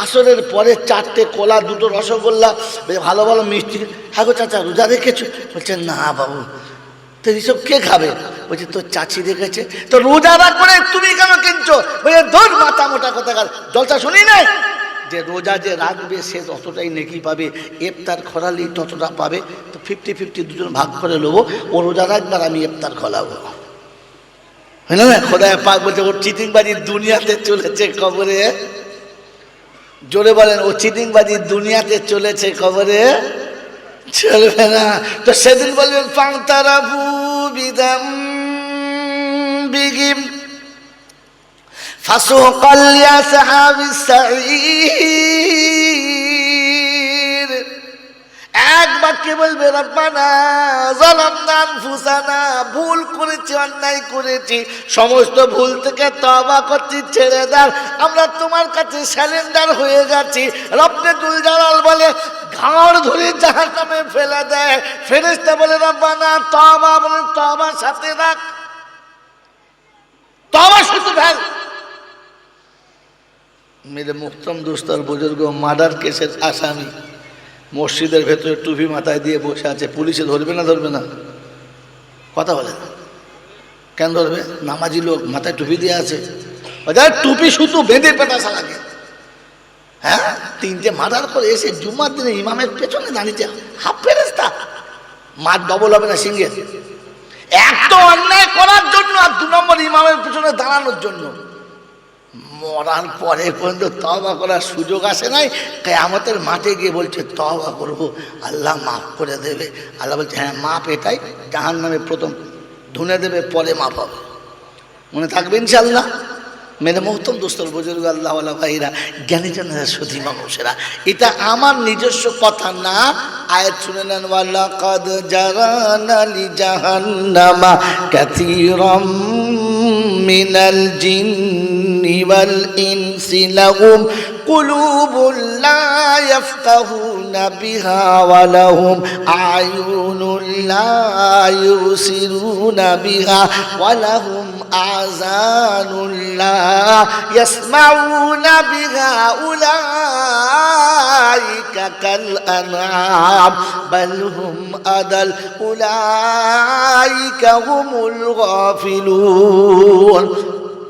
আসরের পরে 4টে কলা 2টো রসগোল্লা ভালো ভালো মিষ্টি। হ্যাঁ গো চাচা রোজা রেখেছো? বলছে না বাবু। তো এইসব কে খাবে? বলছে তোর চাচি রেখেছে। তো রোজা রাখ করে তুমি কেন কিনছো? বলছে ধর মাথা মোটা কথা, জলসা শুনি নাই যে রোজা যে রাখবে সে ততটাই নেকি পাবে, ইফতার খোলালেই ততটা পাবে। তো 50-50 দুজন ভাগ করে নেবো, ও রোজা রাখবে আর আমি ইফতার খোলাবো। হলো না? খোদায় পাক বলছে ওর চিটিংবাজি দুনিয়াতে চলেছে কবরে। জোরে বলেন, ও চিটিংবাজি দুনিয়াতে চলেছে কবরে চলবে না। তো সেদিন বলবেন ফাংতারাবু বিদাম বিগিম ফাসুকাল লিআসহাবিস সাঈর। এক বাক্যে বলবে রব্বানা যালামনা আনফুসানা, ভুল করেছি, অন্যায় করেছি, সমস্ত ভুল থেকে তওবা করছি, ছেড়ে দাও, আমরা তোমার কাছে সারেন্ডার হয়ে গেছি। রব্বে দুল জালাল বলে ঘাড় ধরে জাহান্নামে ফেলে দেয়। ফেরেশতা বলে রব্বানা তওবা, বলে তওবার সাথে রাখ, তওবা শুধু ফেল। মেরে মুহতরম দোস্ত আর বুজুর্গ, মার্ডার কেসের আসামি মসজিদের ভেতরে টুপি মাথায় দিয়ে বসে আছে, পুলিশে ধরবে না? ধরবে না? কথা বলে না কেন ধরবে? নামাজি লোক, মাথায় টুপি দিয়ে আছে, টুপি শুধু বেঁধে পেটাশা লাগে। হ্যাঁ, 3টে মার্ডার করে এসে জুম্মার দিনে ইমামের পেছনে দাঁড়িয়েছে, হাফ ফেরেশতা। মার ডবল হবে না সিঙ্গেল? এক তো অন্যায় করার জন্য, আর 2 নম্বর ইমামের পেছনে দাঁড়ানোর জন্য। মরার পরে পর্যন্ত তওবা করার সুযোগ আসে নাই, কিয়ামতের মাঠে গিয়ে বলছে তওবা করবো, আল্লাহ মাফ করে দেবে। আল্লাহ বলছে হ্যাঁ মাপ এটাই, জাহান্নামে প্রথম ধুনে দেবে, পরে মাপ হবে। মনে থাকবে ইনশাআল্লাহ? মেরে মোহতম দোস্তর বুজুর্গ আল্লাহওয়ালা ভাইরা জ্ঞানীজনেরা সতী মানুষেরা, এটা আমার নিজস্ব কথা না। আয়াত শুনে নেন, ওয়ালাকাদ জারানা লিজাহান্নামা কাসীরাম মিনাল জিন্নি ওয়াল ইনসি লাহুম কুলুবুন লা ইয়াফকাহুনা বিহা ওয়া লাহুম আয়ুনুন লা ইউসিরুনা বিহা ওয়া লাহুম আযানুন লা ইয়াসমাউনা বিহা উলাইকা কাল আনআম বাল হুম আদাল উলাইকা হুমুল গাফিলুন।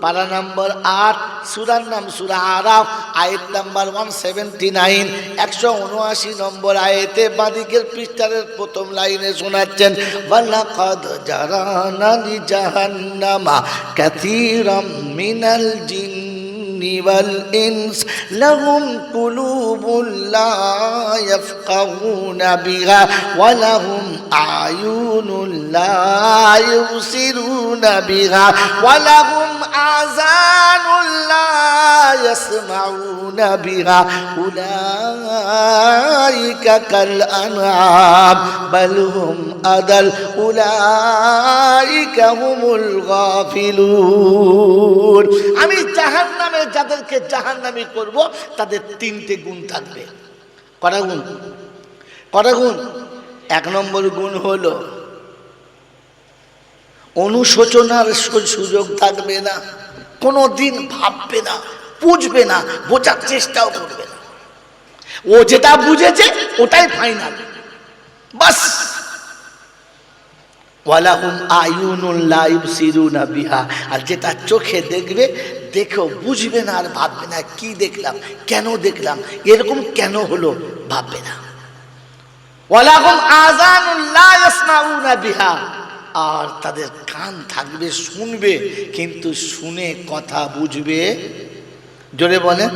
পারা নম্বর 8, সূরার নাম সূরা আরাফ, আয়াত নাম্বার 179, 179 নম্বর আয়াতে বাদিকের পৃষ্ঠার প্রথম লাইনে শোনাচ্ছেন, ওয়ালাকাদ জারানা লিজাহান্নামা কাসীরাম মিনাল জিন্নি ওয়াল ইনস লাহুম কুলুবুন লা ইয়াফকাহুনা বিহা ওয়া লাহুম আয়ুনুন লা ইউসিরুনা বিহা ওয়া লাহুম আযানুন লা ইয়াসমাউনা বিহা উলাইকা কাল আনআম বাল হুম আদাল উলাইকা হুমুল গাফিলুন। আমি জাহান্নামে যাদেরকে জাহান্নামী করব তাদের 3টে গুণ থাকবে। কটা গুণ? কটা গুণ? 1 নম্বর গুণ হলো অনুশোচনার সুযোগ থাকবে না, কোনো দিন ভাববে না, বুঝবে না, বোঝার চেষ্টাও করবে না। ও যেটা বুঝেছে ওটাই ফাইনাল, বাস। ওয়ালাহুম আয়ুনুন লা ইউবসিরুনা বিহা, আর যেটা চোখে দেখবে, দেখো বুঝবে না আর ভাববে না, কি দেখলাম, কেন দেখলাম, এরকম কেন হলো, ভাববে না। ওয়ালাহুম আযানুন লা ইয়াসমাউনা বিহা, আর তাদের কান থাকবে, শুনবে, কিন্তু শুনে কথা বুঝবে। জোরে বলেন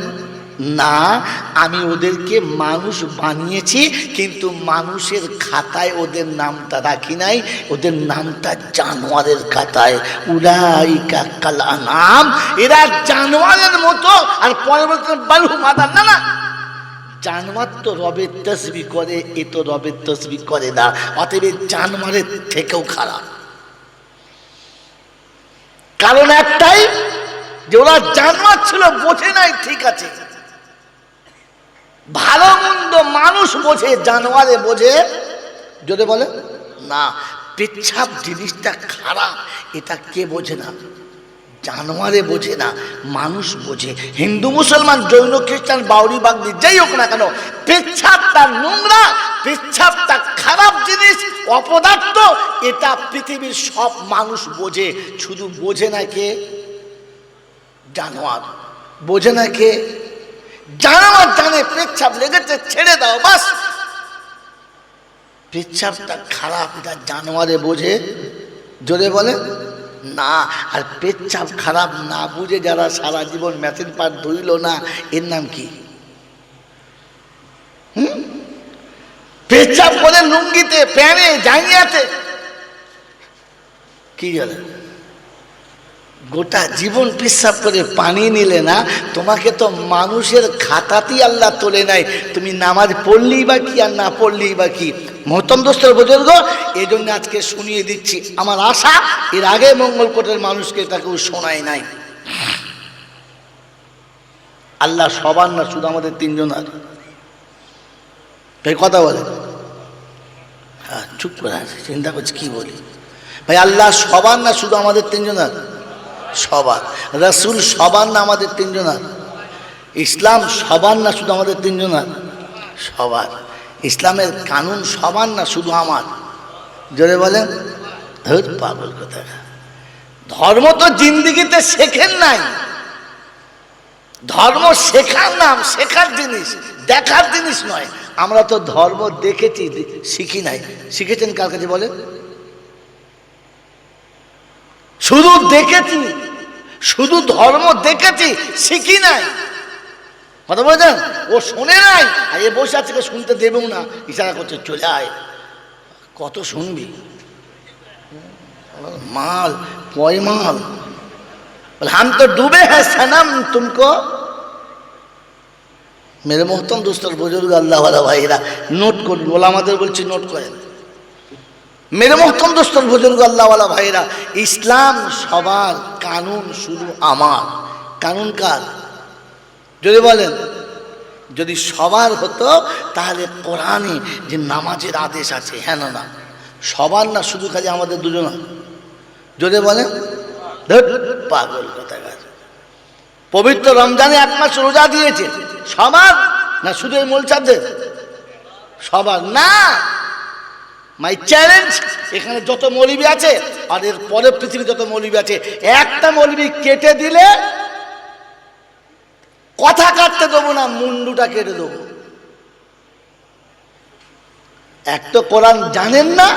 না। আমি ওদেরকে মানুষ বানিয়েছি, কিন্তু মানুষের খাতায় ওদের নামটা রাখি নাই, ওদের নামটা জানোয়ারের খাতায়। উলাইকা কাল আনআম, এরা জানোয়ারের মতো। আর পরবর্তী বালহুম আদাল, না না, জানোয়ার তো রবের তসবিহ করে, এ তো রবের তসবিহ করে না, অতএব জানোয়ারের থেকেও খারাপ। কারণ একটাই, যে ওরা জানোয়ার ছিল, বোঝে নাই, ঠিক আছে। ভালো মন্দ মানুষ বোঝে, জানোয়ারে বোঝে? যদি বলে না, পেচ্ছাপ জিনিসটা খারাপ, এটা কে বোঝে না? জানোয়ারে বোঝে না, মানুষ বোঝে। হিন্দু মুসলমান জৈন খ্রিস্টান বাউরি বাগদি যাই হোক না কেন, পেচ্ছাপটা নোংরা, পেচ্ছাপটা খারাপ জিনিস, অপদার্থ, এটা পৃথিবীর সব মানুষ বোঝে। শুধু বোঝে না কে? জানোয়ার। বোঝে না কে? জানোয়ার জানে পেচ্ছাপ লেগেছে, ছেড়ে দাও, বাস। পেচ্ছাপটা খারাপ, এটা জানোয়ারে বোঝে? জোরে বলে না। আর পেচ্ছাপ খারাপ না বুঝে যারা সারা জীবন মেশিন পাট ধুইল না, এর নাম কি? পেচ্ছাপ করে লুঙ্গিতে, প্যানে, জাঙ্গিয়াতে, কি জানে, গোটা জীবন পেচ্ছাপ করে পানি নিলে না, তোমাকে তো মানুষের খাতাতেই আল্লাহ তোলে নাই। তুমি নামাজ পড়লেই বা কি, আর না পড়লেই বা কি। মহতম দোস্তর বুজুর্গ, এই জন্য আজকে শুনিয়ে দিচ্ছি। আমার আশা এর আগে মঙ্গলকোটের মানুষকে তাকেও শোনায় নাই। আল্লাহ সবার না, শুধু আমাদের 3 জনের। ভাই কথা বলে, হ্যাঁ চুপ করে আছে, চিন্তা করছি কি বলি। ভাই আল্লাহ সবার না, শুধু আমাদের 3 জনের? সবার। রাসূল সবার না, আমাদের 3 জনের? ইসলাম সবার না, শুধু আমাদের 3 জনের? সবার। ইসলামের কানুন সবার না, শুধু আমার? জোরে বলেন। ধর পাগল কথা। ধর্ম তো জিন্দিগিতে শেখেন নাই। ধর্ম শেখার নাম, শেখার জিনিস, দেখার জিনিস নয়। আমরা তো ধর্ম দেখেছি, শিখি নাই। শিখেছেন কার কাছে বলেন? শুধু দেখেছি, শুধু ধর্ম দেখেছি, শিখি নাই। কথা বলছেন? ও শোনে নাই, আর এ বসে আছে, শুনতে দেবেও না, ইশারা করছে চলে আয়। কত শুনবি? মাল, পয় মাল। बोले हम तो डूबे हैं सनम तुमको। मेरे मोहतरम दोस्तों बुजुर्ग अल्लाह वाला भाईरा নোট করুন, ওলামাদের বলছি নোট করেন। मेरे मोहतरम दोस्तों बुजुर्ग अल्लाह वाला भाईरा, इस्लाम সবার, কানুন শুধু আমার। কানুন কার? যদি বলেন যদি সবার হতো তাহলে কোরআনে যে নামাজের আদেশ আছে, হ্যাঁ না না সবার না, শুধু খালি আমাদের দুজন। যদি বলেন পাগল কোথাকার। পবিত্র রমজানে 1 মাস রোজা দিয়েছে, সবার না শুধু এই মোলচাদের? সবার না। মাই চ্যালেঞ্জ, এখানে যত মৌলবি আছে আর এর পরে পৃথিবী যত মৌলবি আছে, একটা মৌলবি কেটে দিলে কথা কাটতে দেবো না, মুন্ডুটা কেটে দেবো। এক তো কোরআন জানেন না,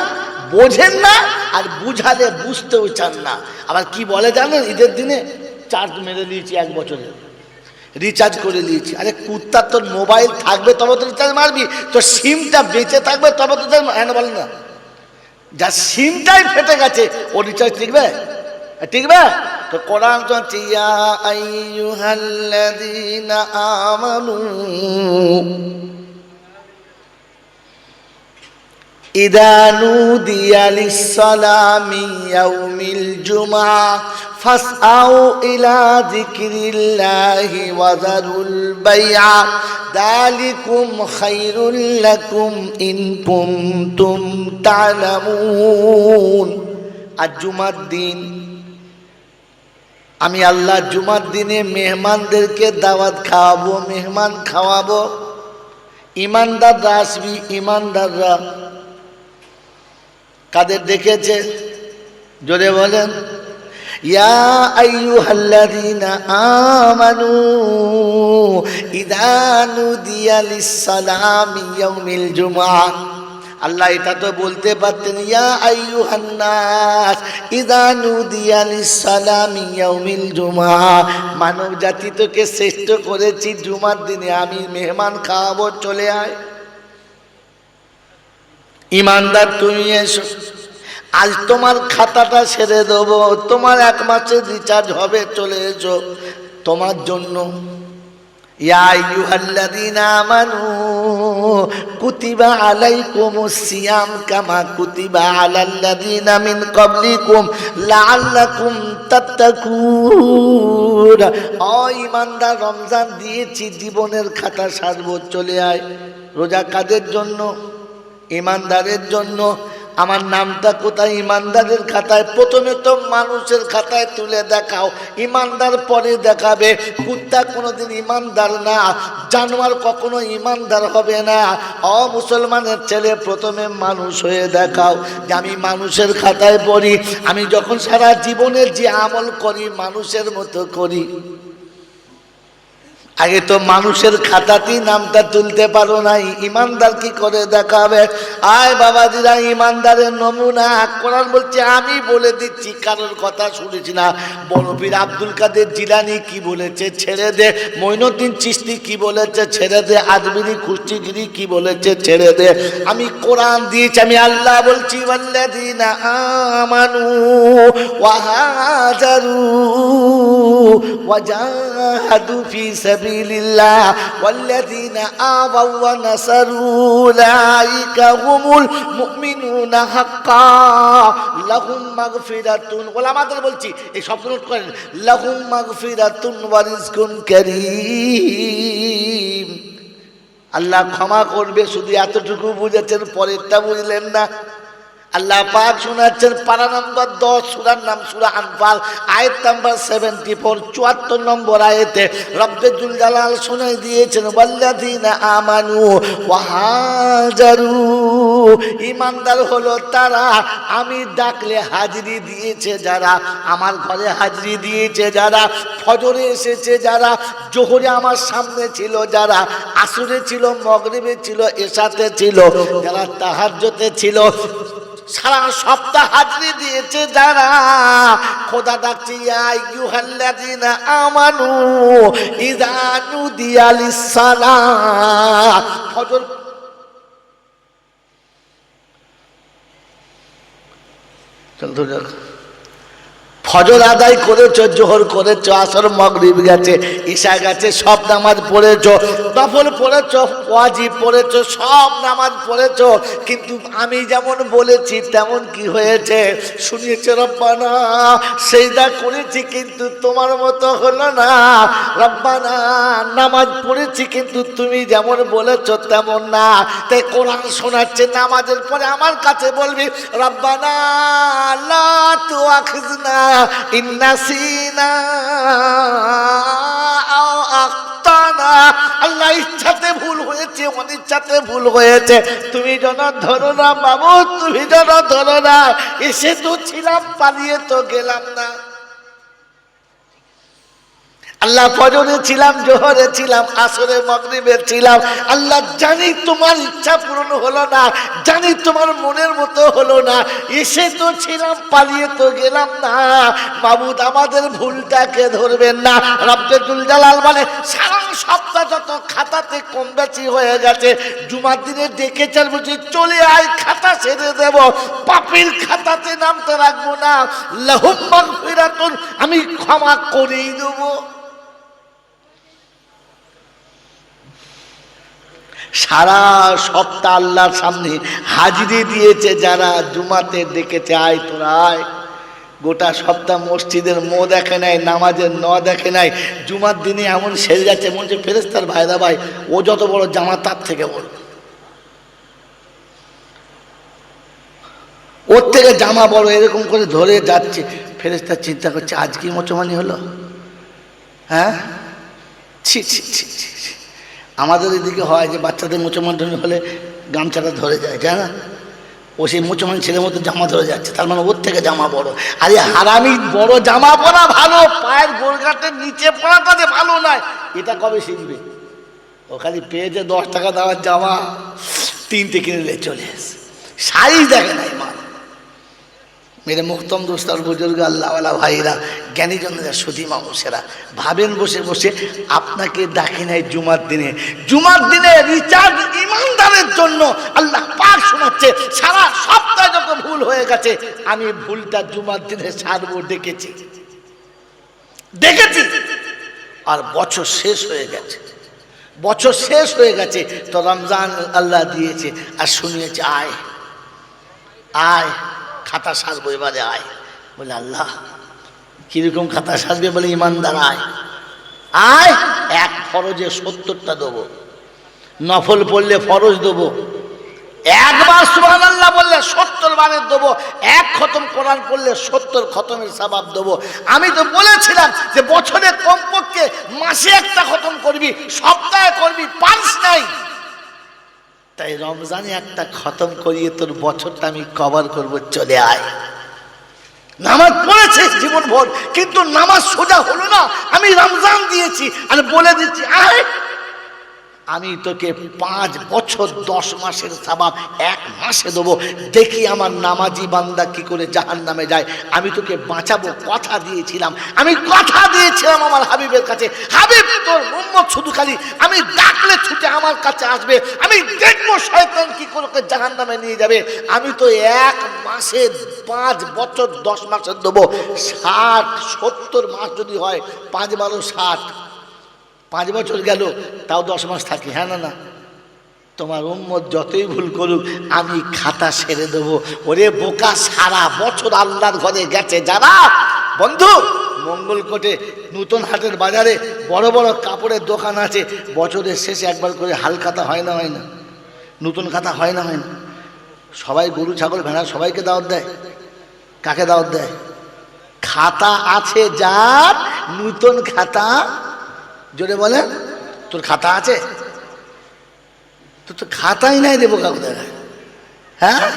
বোঝেন না, আর বুঝালে বুঝতেও চান না। আবার কি বলে জানেন, ঈদের দিনে চার্জ মেরে নিয়েছি 1 বছরে, রিচার্জ করে নিয়েছি। আরে কুত্তার তোর মোবাইল থাকবে তবে তো রিচার্জ মারবি, তোর সিমটা বেঁচে থাকবে তবে তো হ্যাঁ বলেন না। যার সিমটাই ফেটে গেছে ও রিচার্জ টিকবে? টিকবে তো? কোরআন তো ইয়া আইয়ুহাল্লাযীনা আমানু ইযা নুদিয়া লিস-সালাতি মিন ইয়াউমিল জুমআহ ফাসআউ ইলা যিকরিল্লাহি ওয়া যারুল বাই'a যালিকুম খায়রুল লাকুম ইন কুনতুম তা'লামুন। আজ জুমার দিন, আমি আল্লাহ জুমার দিনে মেহমানদেরকে দাওয়াত খাওয়াবো, মেহমান খাওয়াবো। ইমানদাররা আসবি, ইমানদাররা কাদের ডেকেছে জোরে বলেন? ইয়া আইয়ুহাল্লাযীনা আমানু ইযা নুদিয়া লিস-সালাতি ইয়াউমিল জুমআহ। আল্লাহ এটা তো বলতে পারতেন ইয়া আইয়ুহান নাস ইযা নুদিয়া লিস-সালাতি ইয়াউমিল জুমআহ। মানব জাতি তোকে শ্রেষ্ঠ করেছি জুমার দিনে, আমি মেহমান খাওয়াবো, চলে আয়। ইমানদার তুমি এসো, আজ তোমার খাতাটা ছেড়ে দেবো, তোমার 1 মাসের রিচার্জ হবে, চলে এসো তোমার জন্য। ইয়া আইয়ুহাল্লাযীনা আমানু কুতিবা আলাইকুমুস সিয়াম কামা কুতিবা আলাল্লাযীনা মিন ক্বাবলিকুম লাআল্লাকুম তাত্তাকুন। ও ঈমানদার, রমজান দিয়েছি, জীবনের খাতা সারবো, চলে আয়। রোজা কাদের জন্য? ঈমানদারের জন্য। আমার নামটা কোথায়? ঈমানদারের খাতায়। প্রথমে তো মানুষের খাতায় তুলে দেখাও, ঈমানদার পরে দেখাবে। কুত্তা কোনোদিন ঈমানদার না, জানোয়ার কখনো ঈমানদার হবে না। মুসলমানের ছেলে প্রথমে মানুষ হয়ে দেখাও যে আমি মানুষের খাতায় পড়ি। আমি যখন সারা জীবনের যে আমল করি মানুষের মতো করি। আগে তো মানুষের খাতাতেই নামটা তুলতে পারো নাই, ঈমানদার কি করে দেখাবে? আয় বাবাজিরা, ঈমানদারের নমুনা কোরআন বলছে, আমি বলে দিচ্ছি, কারোর কথা শুনেছি না। বড় পীর আব্দুল কাদের জিলানী কি বলেছে, ছেড়ে দে। মঈনুদ্দিন চিশতি কি বলেছে, ছেড়ে দে। আজমিরি কুষ্টিগিরি কি বলেছে, ছেড়ে দে। আমি কোরআন দিয়েছি, আমি আল্লাহ বলছি ওয়াল্লাযীনা আমানু ওয়া হাজারু ওয়া জাহাদু ফি সাবিলিল্লাহ ওয়াল্লাযীনা আওয়াউ ওয়া নাসারু উলাইকা হুমুল মুমিনুনা হাক্কান লাহুম মাগফিরাতুন। ওলামাদের বলছি, এই শব্দ নোট করেন, লাহুম মাগফিরাতুন ওয়া রিজকুন কারীম। আল্লাহ ক্ষমা করবে, শুধু এতটুকু বুঝেছেন, পরেরটা বুঝলেন না। আল্লাহ পাক শোনাচ্ছেন পারা নম্বর 10, সূরার নাম সূরা আনফাল, আয়াত নাম্বার 74, 74 নম্বর আয়াতে রব্বে জুল জালাল শোনাই দিয়েছেন ওয়াল্লাযীনা আমানু ওয়া হাজারু। ঈমানদার হলো তারা আমি ডাকলে হাজিরি দিয়েছে যারা, আমার ঘরে হাজিরি দিয়েছে যারা, ফজরে এসেছে যারা, জোহরে আমার সামনে ছিল যারা, আসরে ছিল, মাগরিবে ছিল, এশাতে ছিল যারা, তাহাজ্জুদে ছিল, সারা সপ্তাহ হাজিরি দিয়েছে যারা। খোদা ডাকছে ইয়া আইয়ুহাল্লাযীনা আমানু ইযা নুদিয়া লিস-সালাত। ফজর ফজর আদায় করেছো, জোহর করেছো, আসর মাগরিব গেছে, ঈশা গেছে, সব নামাজ পড়েছো, নফল পড়েছো, ওয়াজিব পড়েছো, সব নামাজ পড়েছো, কিন্তু আমি যেমন বলেছি তেমন কি হয়েছে শুনিয়েছে? রব্বানা, সেজদা করেছি কিন্তু তোমার মতো হলো না। রব্বানা, নামাজ পড়েছি কিন্তু তুমি যেমন বলেছো তেমন না। তাই কোরআন শোনাচ্ছে, নামাজের পরে আমার কাছে বলবি রব্বানা লা তুআখিযনা ইন নাসিনা আও আখতানা। আল্লাহ, ইচ্ছাতে ভুল হয়েছে, অনিচ্ছাতে ভুল হয়েছে, তুমি যেন ধরো না বাবু, তুমি যেন ধরো না। এসে তো ছিলাম, পালিয়ে তো গেলাম না। আল্লাহ, ফজরে ছিলাম, জোহরে ছিলাম, আসরে মাগরিবে ছিলাম। আল্লাহ, জানি তোমার ইচ্ছা পূরণ হলো না, জানি তোমার মনের মতো হলো না, এসে তো ছিলাম, পালিয়ে তো গেলাম না। মাবুদ, আমাদের ভুলটাকে ধরবেন না। রব্বে জুল জালাল মানে সারা সপ্তাহ যত খাতাতে কম বেশি হয়ে গেছে, জুমার দিনে ডেকে চাল বলছি চলে আয়, খাতা ছেড়ে দেব, পাপের খাতাতে নামতে রাখবো না। লাহুম মাগফিরাতুন, আমি ক্ষমা করেই দেবো। সারা সপ্তাহ আল্লাহর সামনে হাজিরি দিয়েছে যারা, জুমাতে ডেকেছে আয় তোরা আয়, গোটা সপ্তাহ মসজিদের মো দেখে নাই, নামাজের ন দেখে নাই, জুমার দিনে এমন সেরে যাচ্ছে মনে হচ্ছে ফেরেশতার ভাইরা ভাই, ও যত বড় জামা তার থেকে বড়, ওর থেকে জামা বড়, এরকম করে ধরে যাচ্ছে। ফেরেশতা চিন্তা করছে আজ কি মোচমানি হলো, হ্যাঁ? ছি ছি ছি ছি। আমাদের এদিকে হয় যে বাচ্চাদের মোচমানি হলে গামছাটা ধরে যায়, জানা? ও সেই মুসলমান ছেলের মতো জামা ধরে যাচ্ছে, তার মানে ওর থেকে জামা বড়। আরে হারামি, বড় জামা পরা ভালো, পায়ের গোলঘাটের নিচে পড়াটা যে ভালো নয়, এটা কবে শিখবে? ও খালি পেয়েছে 10 টাকা দেওয়ার জামা, 3টে কিনে নিয়ে চলে এসে, সাইজ দেখে নাই মা। মেরে মুখতম দোস্তার বুজুর্গ আল্লাহওয়ালা ভাইরা, জ্ঞানীজনেরা, সুধী মানুষেরা, ভাবেন বসে বসে আপনাকে ডাকি নাই জুমার দিনে। জুমার দিনে রিচার্জ ইমানদারের জন্য আল্লাহ পাক শোনাচ্ছে, সারা সপ্তাহ যত ভুল হয়ে গেছে আমি ভুলটা জুমার দিনে সারবো, ডেকেছি দেখেছি। আর বছর শেষ হয়ে গেছে, বছর শেষ হয়ে গেছে, তো রমজান আল্লাহ দিয়েছে আর শুনিয়েছে আয় আয় খাতা সাজবো, এবারে আয়। বলে আল্লাহ কিরকম খাতা সাজবে? বলে ইমানদার আয় আয়, এক ফরজে 70টা দেবো, নফল পড়লে ফরজ দেবো, একবার সুবহানাল্লাহ বললে 70 বারের দেবো, এক খতম কোরআন পড়লে 70 খতমের সওয়াব দেবো। আমি তো বলেছিলাম যে বছরে কমপক্ষে মাসে একটা খতম করবি, সপ্তাহে করবি, পারিস নাই, তাই রমজানে একটা খতম করিয়ে তোর বছরটা আমি কভার করব, চলে আয়। নামাজ পড়েছিস জীবন ভর, কিন্তু নামাজ সোজা হলো না, আমি রমজান দিয়েছি আর বলে দিচ্ছি আয়, আমি তোকে 5 বছর 10 মাসের সওয়াব 1 মাসে দেবো, দেখি আমার নামাজি বান্দা কি করে জাহান্নামে যায়। আমি তোকে বাঁচাবো, কথা দিয়েছিলাম, আমি কথা দিয়েছিলাম আমার হাবিবের কাছে, হাবিব তোর উম্মত শুধু খালি আমি ডাকলে ছুটে আমার কাছে আসবে, আমি দেখবো শয়তান কি করে জাহান্নামে নিয়ে যাবে। আমি তো 1 মাসে 5 বছর 10 মাসের দেবো, 60-70 মাস যদি হয়, 5 × 12 60, 5 বছর গেল, তাও 10 মাস থাকি। হ্যাঁ না না, তোমার উম্মত যতই ভুল করুক আমি খাতা সেরে দেবো। ওরে বোকা, সারা বছর আল্লাহর ঘরে গেছে যারা, বন্ধু মঙ্গলকোটে নতুন হাটের বাজারে বড় বড় কাপড়ের দোকান আছে, বছরের শেষে একবার করে হাল খাতা হয় না, হয় না? নতুন খাতা হয় না, হয় না? সবাই গরু ছাগল ভেড়া সবাইকে দাওয়াত দেয়। কাকে দাওয়াত দেয়? খাতা আছে যার, নতুন খাতা, জোরে বলেন, তোর খাতা আছে? তোর তো খাতাই নাই, দেবো কাউকে দেখায়? হ্যাঁ,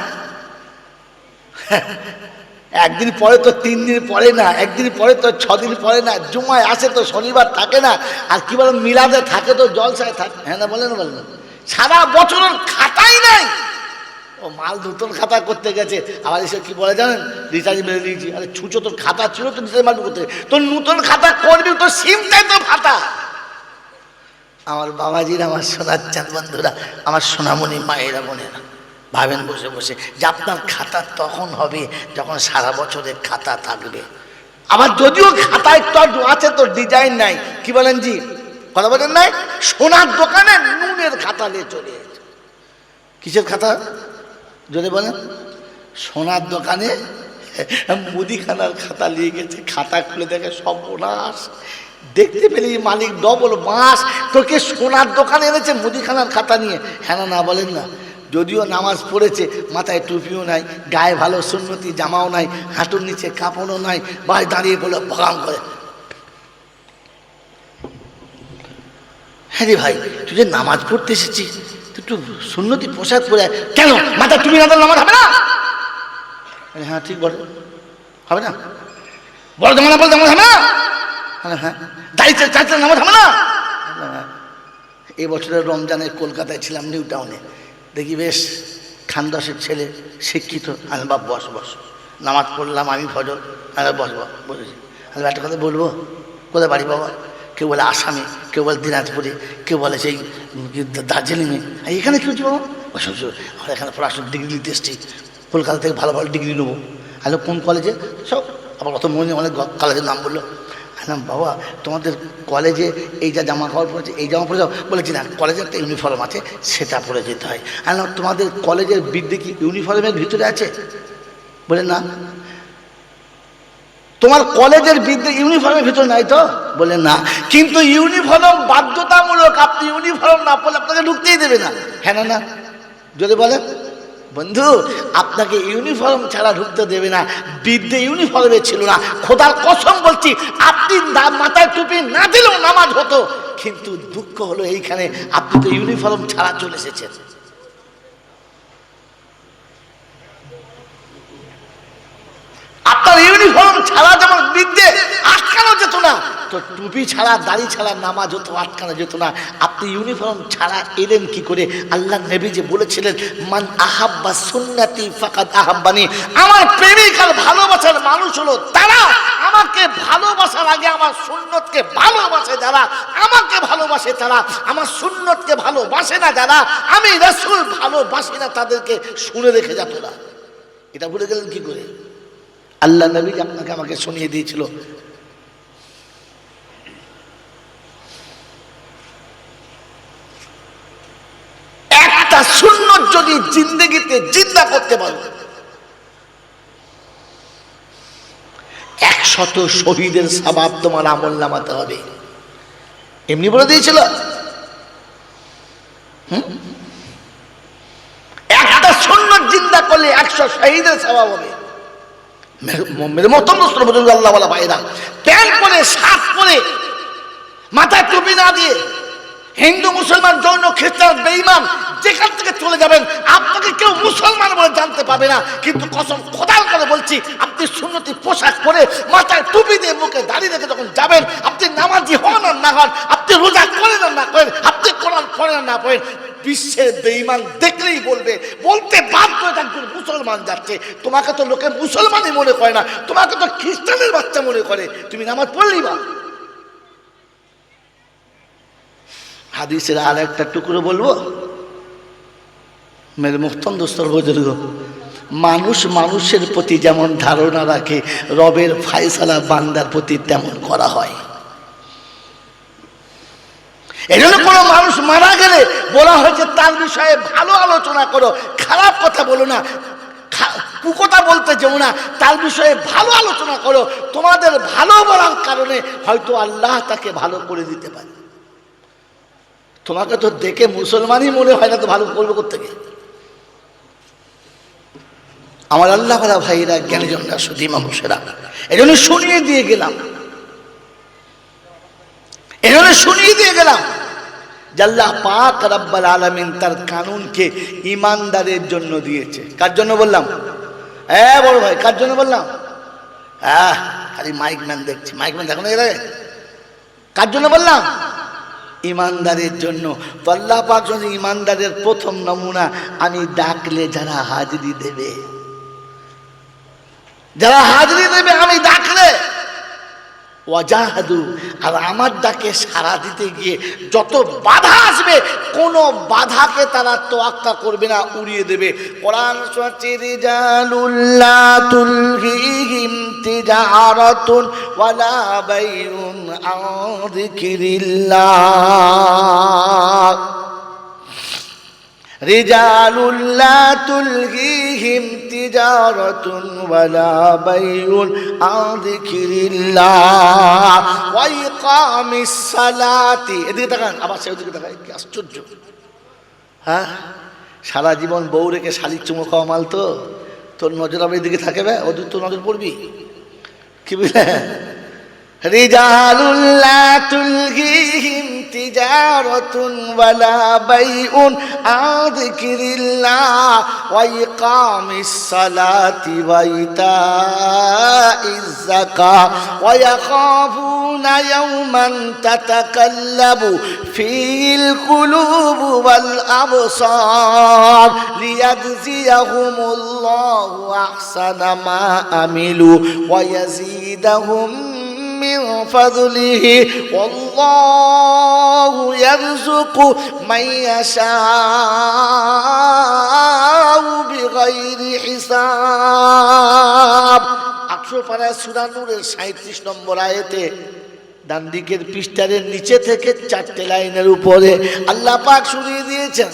একদিন পরে তো 3 দিন পরে না, একদিন পরে তো 6 দিন পরে না, জুমায় আসে তো শনিবার থাকে না, আর কি বলেন মিলাদে থাকে তো জলসায় থাকে। হ্যাঁ না বলেন, বলেন, সারা বছর খাতাই নাই। ও মাল নতুন খাতা করতে গেছে, আবার এসে কি বলে জানেন, রিচার্জ মেরে দিয়েছি। আরে ছুঁচো, তোর খাতা ছিল তো রিচার্জ মারবি করতে, তোর নতুন খাতা করবি, তোর সিমটাই তো খাতা। আমার বাবাজির, আমার সোনার চাঁদ বন্ধুরা, আমার সোনামণি মায়েরা বোনেরা, ভাবেন বসে বসে যে আপনার খাতা তখন হবে যখন সারা বছরের খাতা থাকবে। আবার যদিও খাতায় তো আছে, তো ডিজাইন নাই, কি বলেন জি, কথা বলেন নাই, সোনার দোকানে নুনের খাতা নিয়ে চলে এসেছে। কিসের খাতা যদি বলেন? সোনার দোকানে মুদিখানার খাতা নিয়ে গেছে। খাতা খুলে দেখে সর্বনাশ, দেখতে পেলি মালিক ডবল মাস, তোকে সোনার দোকানে এনেছে মুদিখানার খাতা নিয়ে। হ্যাঁ না বলেন না? যদিও নামাজ পড়েছে, মাথায় টুপিও নাই, গায়ে ভালো সুন্নতি জামাও নাই, হাঁটুর নিচে কাপড়ও নাই, ভাই দাঁড়িয়ে পড়লো ভগাম করে, হ্যাঁ রে ভাই তুই যে নামাজ পড়তে এসেছিস, তুই একটু সুন্নতি পোশাক পরে, কেন মাথায় টুপি না নামাজ হবে না? হ্যাঁ ঠিক বলে, হবে না? বড় জামা না বলতে নামাজ হবে না? হ্যাঁ দাঁড়িয়ে চাইতে নামাজ হবে না? এই বছরের রমজানে কলকাতায় ছিলাম, নিউ টাউনে, দেখি বেশ খানদাসের ছেলে, শিক্ষিত। আমি বাপ বস বস, নামাজ পড়লাম আমি ফজর, বসবো বসেছি। আমি একটা কথা বলবো, কোথায় বাড়ি বাবা? কেউ বলে আসামে, কেউ বলে দিনাজপুরে, কেউ বলে সেই দার্জিলিংয়ে। এখানে কি হচ্ছে বাবা? আমরা এখানে পড়াশোনার ডিগ্রি নিতে এসছি, কলকাতা থেকে ভালো ভালো ডিগ্রি নেবো। হ্যালো কোন কলেজে? সব আবার অত মনে অনেক কলেজের নাম বললো। হ্যাঁ বাবা তোমাদের কলেজে এই যা জামা কাপড় পড়েছে, এই জামা পরে যাও? বলেছি না, কলেজের একটা ইউনিফর্ম আছে, সেটা পরে যেতে হয়। হ্যাঁ তোমাদের কলেজের বিদ্যে কি ইউনিফর্মের ভিতরে আছে? বলে না। তোমার কলেজের বিদ্যে ইউনিফর্মের ভিতরে নাই তো? বলে না। কিন্তু ইউনিফর্ম বাধ্যতামূলক, আপনি ইউনিফর্ম না পড়লে আপনাকে ঢুকতেই দেবে না। হ্যাঁ না যদি বলেন বন্ধু আপনাকে ইউনিফর্ম ছাড়া ঢুকতে দেবে না, বিদ্যে ইউনিফর্মে ছিল না। খোদার কসম বলছি, আপনি মাথায় টুপি না দিলেও নামাজ হতো। কিন্তু দুঃখ হলো এইখানে, আপনি তো ইউনিফর্ম ছাড়া চলে এসেছেন। আপনার ইউনিফর্ম ছাড়া যেমন বিদ্যে আটকানো যেত না, তো টুপি ছাড়া দাড়ি ছাড়া নামাজ হতো আটকানো যেত না। আপনি ইউনিফর্ম ছাড়া এলেন কি করে? আল্লাহ নবী যে বলেছিলেন, মান আহাব্বা সুন্নতি ফাকাদ আহাব্বানি, আমার প্রেমিক আর ভালোবাসার মানুষ হলো তারা আমাকে ভালোবাসার আগে আমার সুন্নতকে ভালোবাসে। যারা আমাকে ভালোবাসে তারা আমার সুন্নতকে ভালোবাসে না। যারা আমি রাসূল ভালোবাসি না তাদেরকে শুনে রেখে যেত না। এটা ভুলে গেলেন কি করে? আল্লাহ নবী আপনাকে আমাকে শুনিয়ে দিয়েছিল। একটা সুন্নত যদি জিন্দেগিতে জিন্দা করতে পারো, 100 শহীদের সওয়াব তোমার আমল নামাতে হবে। এমনি বলে দিয়েছিল। একটা সুন্নত জিন্দা করলে 100 শহীদের সওয়াব হবে। মেরে মতন আল্লাহ ওয়ালা ভাইরা, প্যান্ট পরে শার্ট পরে মাথায় টুপি না দিয়ে হিন্দু মুসলমান জৈন খ্রিস্টান বেঈমান যেখান থেকে চলে যাবেন, আপনাকে কেউ মুসলমান বলে জানতে পাবে না। কিন্তু কসম খোদার করে বলছি, আপনি সুন্নতি পোশাক পরে মাথায় টুপি দিয়ে মুখে দাঁড়িয়ে রেখে যখন যাবেন, আপনি নামাজি হন আর না হন, আপনি রোজা করেন আর না করেন, আপনি কোরআন পড়েন আর না পড়েন, বিশ্বের বেঈমান দেখলেই বলতে বাধ্য একজন মুসলমান যাচ্ছে। তোমাকে তো লোকে মুসলমানই মনে করে না, তোমাকে তো খ্রিস্টানের বাচ্চা মনে করে। তুমি নামাজ পড়লি বা? হাদিসের আর একটা টুকরো বলবো, মেরে মুহতারাম দোস্তর বুজুর্গ, মানুষ মানুষের প্রতি যেমন ধারণা রাখে, রবের ফায়সালা বান্দার প্রতি তেমন করা হয়। এজন্য কোনো মানুষ মারা গেলে বলা হয়েছে তার বিষয়ে ভালো আলোচনা করো, খারাপ কথা বলো না, কুকথা বলতে যেও না, তার বিষয়ে ভালো আলোচনা করো। তোমাদের ভালো বলার কারণে হয়তো আল্লাহ তাকে ভালো করে দিতে পারে। তোমাকে তো দেখে মুসলমানই মনে হয় না, তো ভালো করবে কোত্থেকে? আমার আল্লাহ ভালা ভাইরা, জ্ঞানীজনরা, সুধী মানুষেরা, এজন্য শুনিয়ে দিয়ে গেলাম, যে আল্লাহ পাক রব্বুল আলামিন তার কানুনকে ঈমানদারের জন্য দিয়েছে। কার জন্য বললাম? বড় ভাই, কার জন্য বললাম? খালি মাইকম্যান দেখছি, মাইকম্যান দেখো না, কার জন্য বললাম? ঈমানদারের জন্য। তো আল্লাহ পাক যদি ঈমানদারের প্রথম নমুনা, আমি ডাকলে যারা হাজিরি দেবে, আমি ডাকলে ওয়াজাহাদু, আর আমার ডাকে সাড়া দিতে গিয়ে যত বাধা আসবে, কোন বাধাকে তারা তোয়াক্কা করবে না, উড়িয়ে দেবে। কোরআন সূরা রিজালুল্লাহ তুলহিহিম তিজারাতুন ওয়ালা বাইউন আন যিকরিল্লাহ রিজালুন লা তুলহিহিম তিজারাতুন ওয়ালা বাইউন আন যিকরিল্লাহ ওয়া ইকামিস সালাতি। এদিকে তাকান, আবার সেদিকে তাকান, কি আশ্চর্য! হ্যাঁ, সারা জীবন বউ রেখে শালির চুমো খাওয়া মাল তো, তোর নজর আবার এদিকে থাকবে, ওদের তো নজর পড়বি। কি বুঝলে? রিজালুন লা তুলহিহিম তিজারাতুন ওয়ালা বাইউন আন যিকরিল্লাহ ওয়া ইকামিস সালাতি ওয়া ইতাইজ যাকাত ওয়া ইয়াখাফুনা ইয়াওমান তাতাকাল্লাবু ফীহিল কুলুবু ওয়াল আবসার লিয়াজজিয়াহুমুল্লাহু আহসানা মা আমিলু ওয়া ইয়াজিদাহুম من فضله والله يرزق من يشاء بغير حساب। 800 পারায় সূরা নূরের 37 নম্বর আয়াতে ডান দিকের পৃষ্ঠারের নিচে থেকে 4টে লাইনের উপরে আল্লাহ পাক শুনিয়ে দিয়েছেন,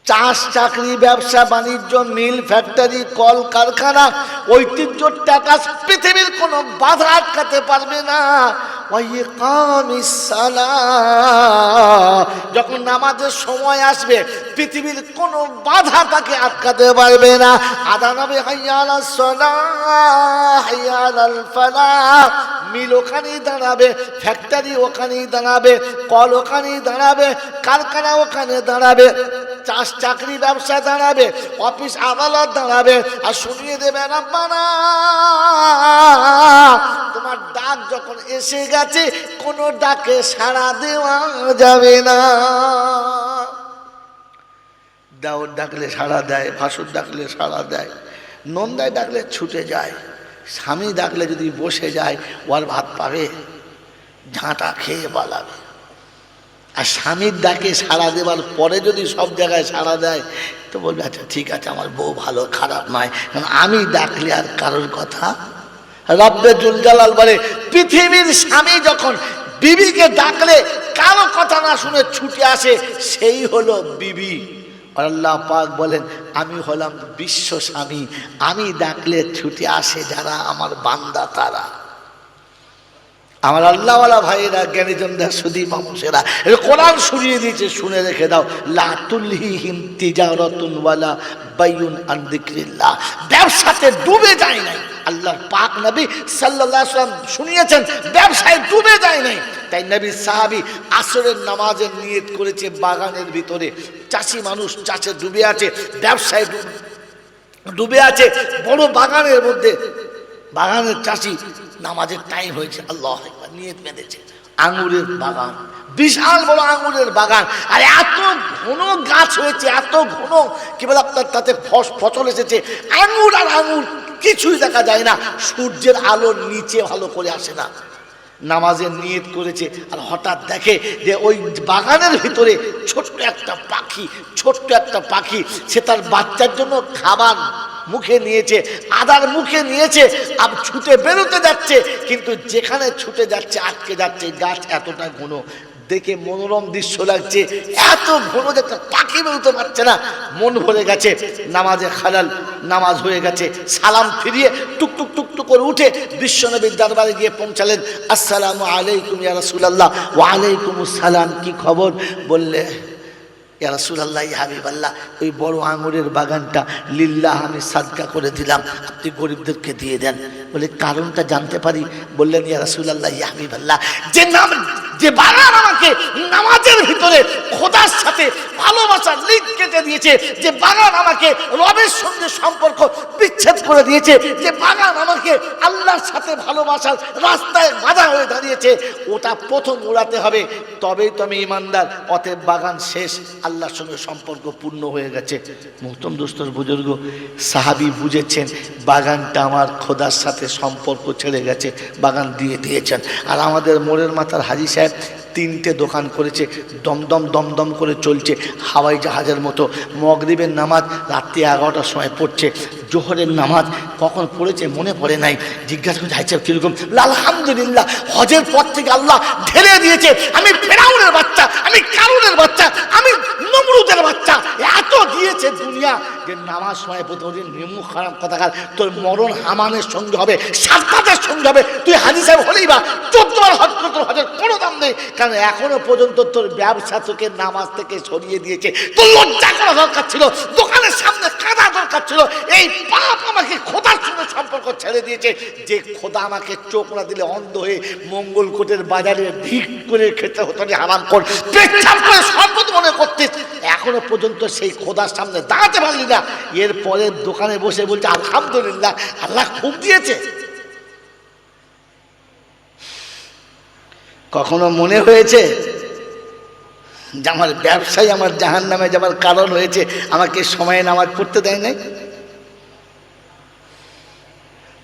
চাষ, চাকরি, ব্যবসা বাণিজ্য, মিল, ফ্যাক্টরি, কল কারখানা, ঐতিহ্যর টাকা পৃথিবীর কোনো বাধা আটকাতে পারবে না। যখন নামাজের সময় আসবে পৃথিবীর কোনো বাধা তাকে আটকাতে পারবে না। আদান হবে হাইয়া আলাস সালাহ হাইয়া আলাল ফালাহ, মিল ওখানেই দাঁড়াবে, ফ্যাক্টরি ওখানেই দাঁড়াবে, কল ওখানেই দাঁড়াবে, কারখানা ওখানে দাঁড়াবে, চাষ, চাকরি, ব্যবসা দাঁড়াবে, অফিস আদালত দাঁড়াবে, আর শুনিয়ে দেবে রাব্বানা তোমার ডাক যখন এসে গেছে কোনো ডাকে সাড়া দেওয়া যাবে না। দাউদ ডাকলে সাড়া দেয়, ভাসুর ডাকলে সাড়া দেয়, নন্দায় ডাকলে ছুটে যায়, স্বামী ডাকলে যদি বসে যায় ওর ভাত পাবে, ঝাঁটা খেয়ে পালাবে। আর স্বামীর ডাকে সাড়া দেওয়ার পরে যদি সব জায়গায় সাড়া দেয় তো বলবে আচ্ছা ঠিক আছে আমার বউ ভালো, খারাপ নয়, কারণ আমি ডাকলে আর কারোর কথা। রব্বে জুল জালাল বলে পৃথিবীর স্বামী যখন বিবিকে ডাকলে কারো কথা না শুনে ছুটে আসে সেই হলো বিবি। আর আল্লাহ পাক বলেন আমি হলাম বিশ্ব স্বামী, আমি ডাকলে ছুটে আসে যারা আমার বান্দা তারা। আমার আল্লাহওয়ালা ভাইয়েরা, জ্ঞানীজনরা, সুদী মানুষেরা, কোরআন শুনিয়ে দিয়েছে, শুনে রেখে দাও। লা তুলহিহিম তিজারাতুন ওয়ালা বাইউন আন যিকরিল্লাহ, ব্যবসাতে ডুবে যায় নাই। আল্লাহর পাক নবী সাল্লাল্লাহু আলাইহি ওয়াসাল্লাম শুনিয়েছেন ব্যবসায় ডুবে যায় নাই। তাই নবী সাহাবী আসরের নামাজের নিয়ত করেছে বাগানের ভিতরে, চাষি মানুষ চাষে ডুবে আছে, ব্যবসায় ডুবে আছে, বড় বাগানের মধ্যে, বাগানের চাষি নামাজের টাইম হয়েছে, আল্লাহ একবার নিয়ত বেঁধেছে, আঙুরের বাগান, বিশাল বড় আঙুরের বাগান, আর এত ঘন গাছ হয়েছে, এত ঘন কি বলে আপনার তাতে ফসল এসেছে, আঙুর আর আঙুর কিছুই দেখা যায় না, সূর্যের আলো নিচে ভালো করে আসে না। নামাজের নিয়ত করেছে আর হঠাৎ দেখে যে ওই বাগানের ভিতরে ছোট্ট একটা পাখি, সে তার বাচ্চার জন্য খাবার মুখে নিয়েছে, আদার মুখে নিয়েছে, আর ছুটে বেরোতে যাচ্ছে, কিন্তু যেখানে ছুটে যাচ্ছে আটকে যাচ্ছে। গাছ এতটা ঘন, দেখে মনোরম দৃশ্য লাগছে, এত ঘন যে একটা পাখি বেরোতে পারছে না, মন ভরে গেছে। নামাজে খালাল, নামাজ হয়ে গেছে, সালাম ফিরিয়ে টুকটুক টুকটুক করে উঠে বিশ্বনবীর দরবারে গিয়ে পৌঁছালেন। আসসালামু আলাইকুম ইয়া রাসূলুল্লাহ। ওয়া আলাইকুমুস সালাম, কি খবর? বললে ইয়া রাসূলুল্লাহ, ইয়া হাবিবাল্লাহ, ওই বড় আঙুরের বাগানটা লিল্লাহ আমি সাদকা করে দিলাম, আপনি গরিবদেরকে দিয়ে দেন। বলে কারণটা জানতে পারি? বললেন ইয়া রাসূলুল্লাহ, ইয়া হাবিবাল্লাহ, যে বাগান আমাকে নামাজের ভিতরে খোদার সাথে ভালোবাসার লিঙ্ক কেটে দিয়েছে, যে বাগান আমাকে রবের সঙ্গে সম্পর্ক বিচ্ছেদ করে দিয়েছে, যে বাগান আমাকে আল্লাহর সাথে ভালোবাসার রাস্তায় বাধা হয়ে দাঁড়িয়েছে, ওটা প্রথম উড়াতে হবে, তবেই তো আমি ইমানদার। অতএব বাগান শেষ, আল্লাহর সঙ্গে সম্পর্ক পূর্ণ হয়ে গেছে। মোহতরম দোস্তর বুজুর্গ, সাহাবী বুঝেছেন বাগানটা আমার খোদার সাথে সম্পর্ক ছেড়ে গেছে, বাগান দিয়ে দিয়েছেন। আর আমাদের মোড়ের মাথার হাজী সাহেব 3টে দোকান করেছে, দমদম দমদম করে চলছে, হাওয়াই জাহাজের মতো। মাগরিবের নামাজ রাত্রি 11টার সময় পড়ছে, জোহরের নামাজ কখন পড়েছে মনে পড়ে নাই, জিজ্ঞাসা করছে আচ্ছা কিরকম, আলহামদুলিল্লাহ হজের পর থেকে আল্লাহ ঢেলে দিয়েছে, আমি ফেরাউনের বাচ্চা, আমি কারুনের বাচ্চা, আমি নমরুদের বাচ্চা, এত দিয়েছে দুনিয়া যে নামাজ সময় প্রতিদিন নিমুখ খারাপ কথাকার তোর মরণ হামানের সঙ্গে হবে, সাদ্দাতের সঙ্গে হবে, তুই হাজি সাহেব হলেই বা 14 বার হজ করতে হজের কোনো দাম নেই, কারণ এখনো পর্যন্ত তোর ব্যবসা তোকে নামাজ থেকে সরিয়ে দিয়েছে। তোর লজ্জা করা দরকার ছিল, দোকানের সামনে কাঁদা দরকার ছিল, এই পাপ আমাকে খোদার সঙ্গে সম্পর্ক ছেড়ে দিয়েছে, যে খোদা আমাকে চোখ না দিলে অন্ধ হয়ে মঙ্গলকোটের বাজারে ভিক করে খেতে হতো হারাম কর পেচ্ছাপ করে সম্পদ মনে করতিস, এখনো পর্যন্ত সেই খোদার সামনে দাঁড়াতে পারলি না, এরপরে দোকানে বসে বলছে আলহামদুলিল্লাহ আল্লাহ খুব দিয়েছে। কখনো মনে হয়েছে যে আমার ব্যবসায় আমার জাহান্নামে যাবার কারণ হয়েছে, আমাকে সময়ে নামাজ পড়তে দেয় নাই?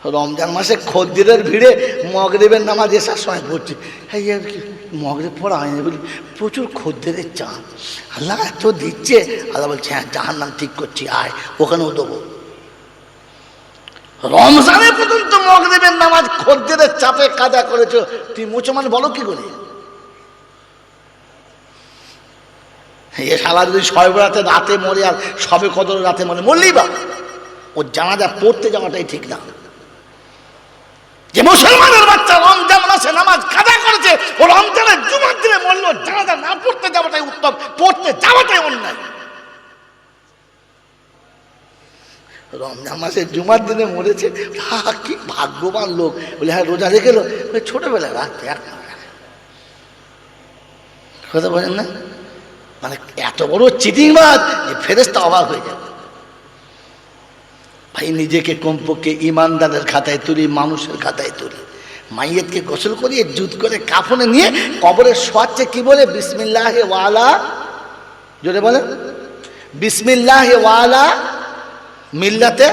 রমজান মাসে খদ্দিরের ভিড়ে মগরিবের নামাজ এসার সময় পড়ছে, হ্যাঁ কি মগরিব পড়া হয়নি বলি, প্রচুর খদ্দিরের চান, আল্লাহ এত দিচ্ছে, আল্লাহ বলছে হ্যাঁ জাহান্নাম ঠিক করছি আয় ওখানেও দেবো। রমজানে পর্যন্ত মগরিবের নামাজ খদ্দিরের চাপে কাজা করেছো, তুই মুসলমান বলো কি করে? এ শালা যদি শবে বরাতে রাতে মরে আর সবে কদর রাতে মরে মরলেই বা ও জানাজা পড়তে যাওয়াটাই ঠিক না। যে মুসলমানের বাচ্চা রমজান মাসে নামাজ কাজা করেছে, ও রমজানের জুমার দিনে মরলো, জানাজা না পড়তে যাওয়াটাই উত্তম, পড়তে যাওয়াটাই অন্যায়। রমজান মাসে জুমার দিনে মরেছে, কি ভাগ্যবান লোক, বলে হ্যাঁ রোজা রেখেলো, ছোটবেলায় রাখতে কথা বলেন না, মানে এত বড় চিটিংবাজ যে ফেরেশতা অবাক হয়ে যাবে। ভাই নিজেকে কমপক্ষে ইমানদারের খাতায় তুলি, মানুষের খাতায় তুলি। মাইয়েতকে গোসল করিয়ে জুত করে কাফনে নিয়ে কবরে শোয়াচ্ছে, কি বলে বিসমিল্লাহে ওয়ালা, জোরে বলেন বিসমিল্লাহে ওয়ালা মিল্লাতে।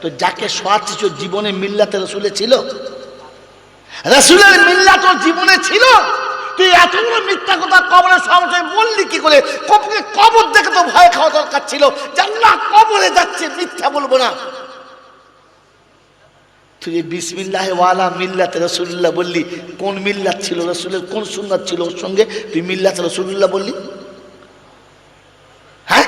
তো যাকে শোয়াচ্ছিস জীবনে মিল্লাতে রসুলে ছিল? রসুলের মিল্লাত জীবনে ছিল? তুই এতগুলো মিথ্যা কথা কবরে সমস্যায় বললি কি করে? কবর দেখে তো ভয় খাওয়া দরকার ছিল, আল্লাহ কবরে যাচ্ছে মিথ্যা বলবো না। তুই বিসমিল্লাহ ওয়ালা মিল্লাতে রসুল্লাহ বললি, কোন মিল্লাত ছিল? রসুলের কোন সুন্নাত ছিল ওর সঙ্গে তুই মিল্লাতে রসুল্লাহ বললি? হ্যাঁ,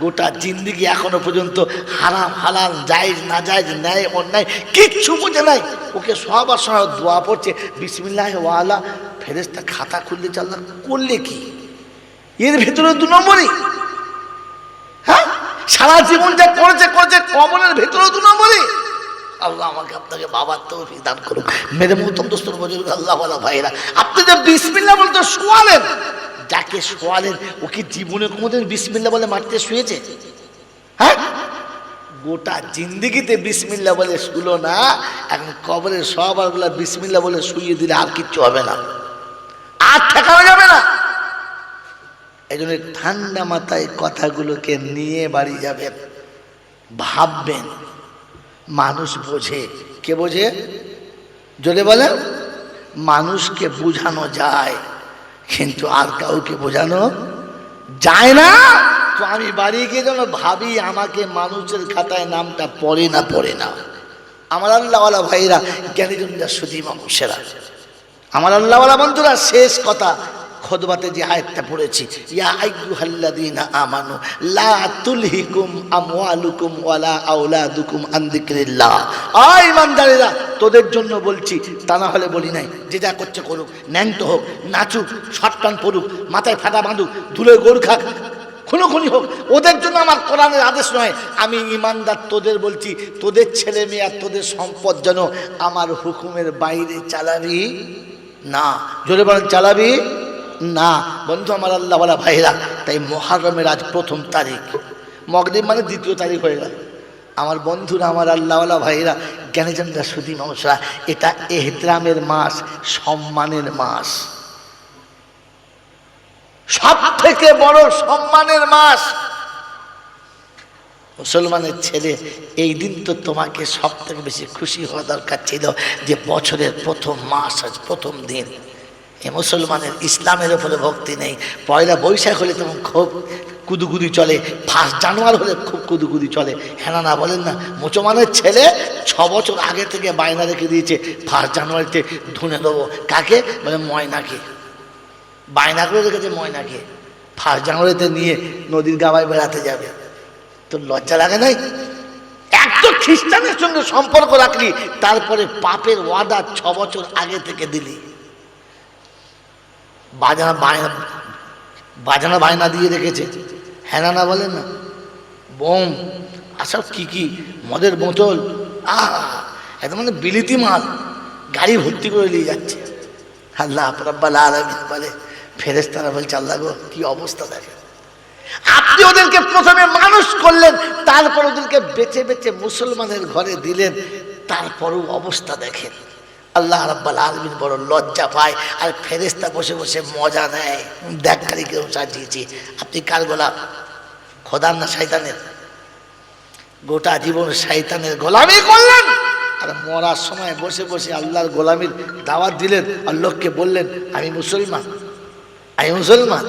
গোটা জিন্দিগি এখনো পর্যন্ত হারাম হালাল জায়েজ না জায়েজ ন্যায় অন্যায় কিচ্ছু বুঝে নাই, ওকে সবার সময় দোয়া পড়ছে বিসমিল্লাহ ওয়ালা, ফেরেশতা খাতা খুললে চাল্লা করলে কি এর ভেতরে 2 নম্বরই। হ্যাঁ, সারা জীবন যা করেছে করেছে, কবরের ভেতরে 2 নম্বরই। আল্লাহ আমাকে আপনাকে বাবার তৌফিক দান করুক। মেরে মুহতম দোস্তর বুজুর্গ আল্লাহ ওয়ালা ভাইরা, আপনি যে বিসমিল্লাহ বলতে শোয়ালেন, যাকে শোয়ালেন ও কি জীবনে কোনোদিন বিসমিল্লাহ বলে মারতে শুয়েছে? হ্যাঁ, গোটা জিন্দিগিতে বিসমিল্লাহ বলে শুলো না, এখন কবরে সবার গুলা বিসমিল্লাহ বলে শুইয়ে দিলে আর কিচ্ছু হবে না, আর ঠেকানো যাবে না। এই জন্য ঠান্ডা মাথায় কথাগুলোকে নিয়ে বাড়ি যাবেন, ভাববেন। মানুষ বোঝে, কে বোঝে? যদি বলেন মানুষকে বোঝানো যায়, কিন্তু আর কাউকে বোঝানো যায় না। তো আমি বাড়ি গিয়ে যেন ভাবি আমাকে মানুষের খাতায় নামটা পড়ে না পড়ে না। আমার আল্লাহওয়ালা ভাইরা, জ্ঞানীজনরা, সুধী মানুষেরা, আমার আল্লাহওয়ালা বন্ধুরা, শেষ কথা খুতবাতে যে আয়াতটা পড়েছি, ইয়া আইয়ুহাল্লাযীনা আমানু লা তুলহিকুম আমওয়ালুকুম ওয়ালা আওলাদুকুম আন যিকরিল্লাহ। আয় ঈমানদারেরা, তোদের জন্য বলছি, তা না হলে বলি নাই। যে যা করছে করুক, ন্যাংট হোক, নাচুক, শটকান পড়ুক, মাথায় ফাটা বাঁধুক, ধুলোয় গোড় খাক, খুনোখুনি হোক, ওদের জন্য আমার কোরআনের আদেশ নয়। আমি ঈমানদার তোদের বলছি, তোদের ছেলে মেয়ে আর তোদের সম্পদ যেন আমার হুকুমের বাইরে চালাবি না। জোরে বলেন চালাবি না। বন্ধু আমার আল্লাহওয়ালা ভাইরা, তাই মুহররমের আজ 1ম তারিখ, মগরিব মানে 2য় তারিখ হয়ে গেল। আমার বন্ধুরা, আমার আল্লাহওয়ালা ভাইরা, জ্ঞানীজনরা, সুধী মানুষরা, এটা এহতরামের মাস, সম্মানের মাস, সব থেকে বড় সম্মানের মাস। মুসলমানের ছেলে, এই দিন তো তোমাকে সব থেকে বেশি খুশি হওয়া দরকার ছিল যে বছরের 1ম মাস, আজ 1ম দিন। এ মুসলমানের ইসলামের উপরে ভক্তি নেই। 1লা বৈশাখ হলে তখন খুব কুদুকুদি চলে, 1 জানুয়ারি হলে খুব কুদুকুদি চলে। হ্যাঁ না বলেন না? মুসলমানের ছেলে 6 বছর আগে থেকে বায়না রেখে দিয়েছে 1 জানুয়ারিতে ধুনে দেবো। কাকে? বলে ময়নাকে। বায়না করে রেখেছে ময়নাকে 1 জানুয়ারিতে নিয়ে নদীর গাবায় বেড়াতে যাবে। তোর লজ্জা লাগে নাই? এক তো খ্রিস্টানের সঙ্গে সম্পর্ক রাখলি, তারপরে পাপের ওয়াদা 6 বছর আগে থেকে দিলি। বাজানা বায়না দিয়ে রেখেছে। হ্যাঁ না বলেন না? বোম আসব কি মদের বোতল, একদম মানে বিলিতি মাল গাড়ি ভর্তি করে নিয়ে যাচ্ছে। আল্লাহ রাব্বুল আলামিন বলে, ফেরেশতারা বলছে আল্লাহ গো কি অবস্থা দেখে। আপনি ওদেরকে প্রথমে মানুষ করলেন, তারপর ওদেরকে বেছে বেছে মুসলমানের ঘরে দিলেন, তারপরও অবস্থা দেখেন। আল্লাহ রাব্বুল আলামিন বড় লজ্জা পায়, আর ফেরেশতা বসে বসে মজা নেয়। দেখ খালি কেউ সাজিয়েছি। আপনি কার গোলাম? খোদার না শয়তানের? গোটা জীবন শয়তানের গোলামি করলেন, আর মরার সময় বসে বসে আল্লাহর গোলামির দাওয়াত দিলেন, আর লোককে বললেন আমি মুসলমান, আমি মুসলমান।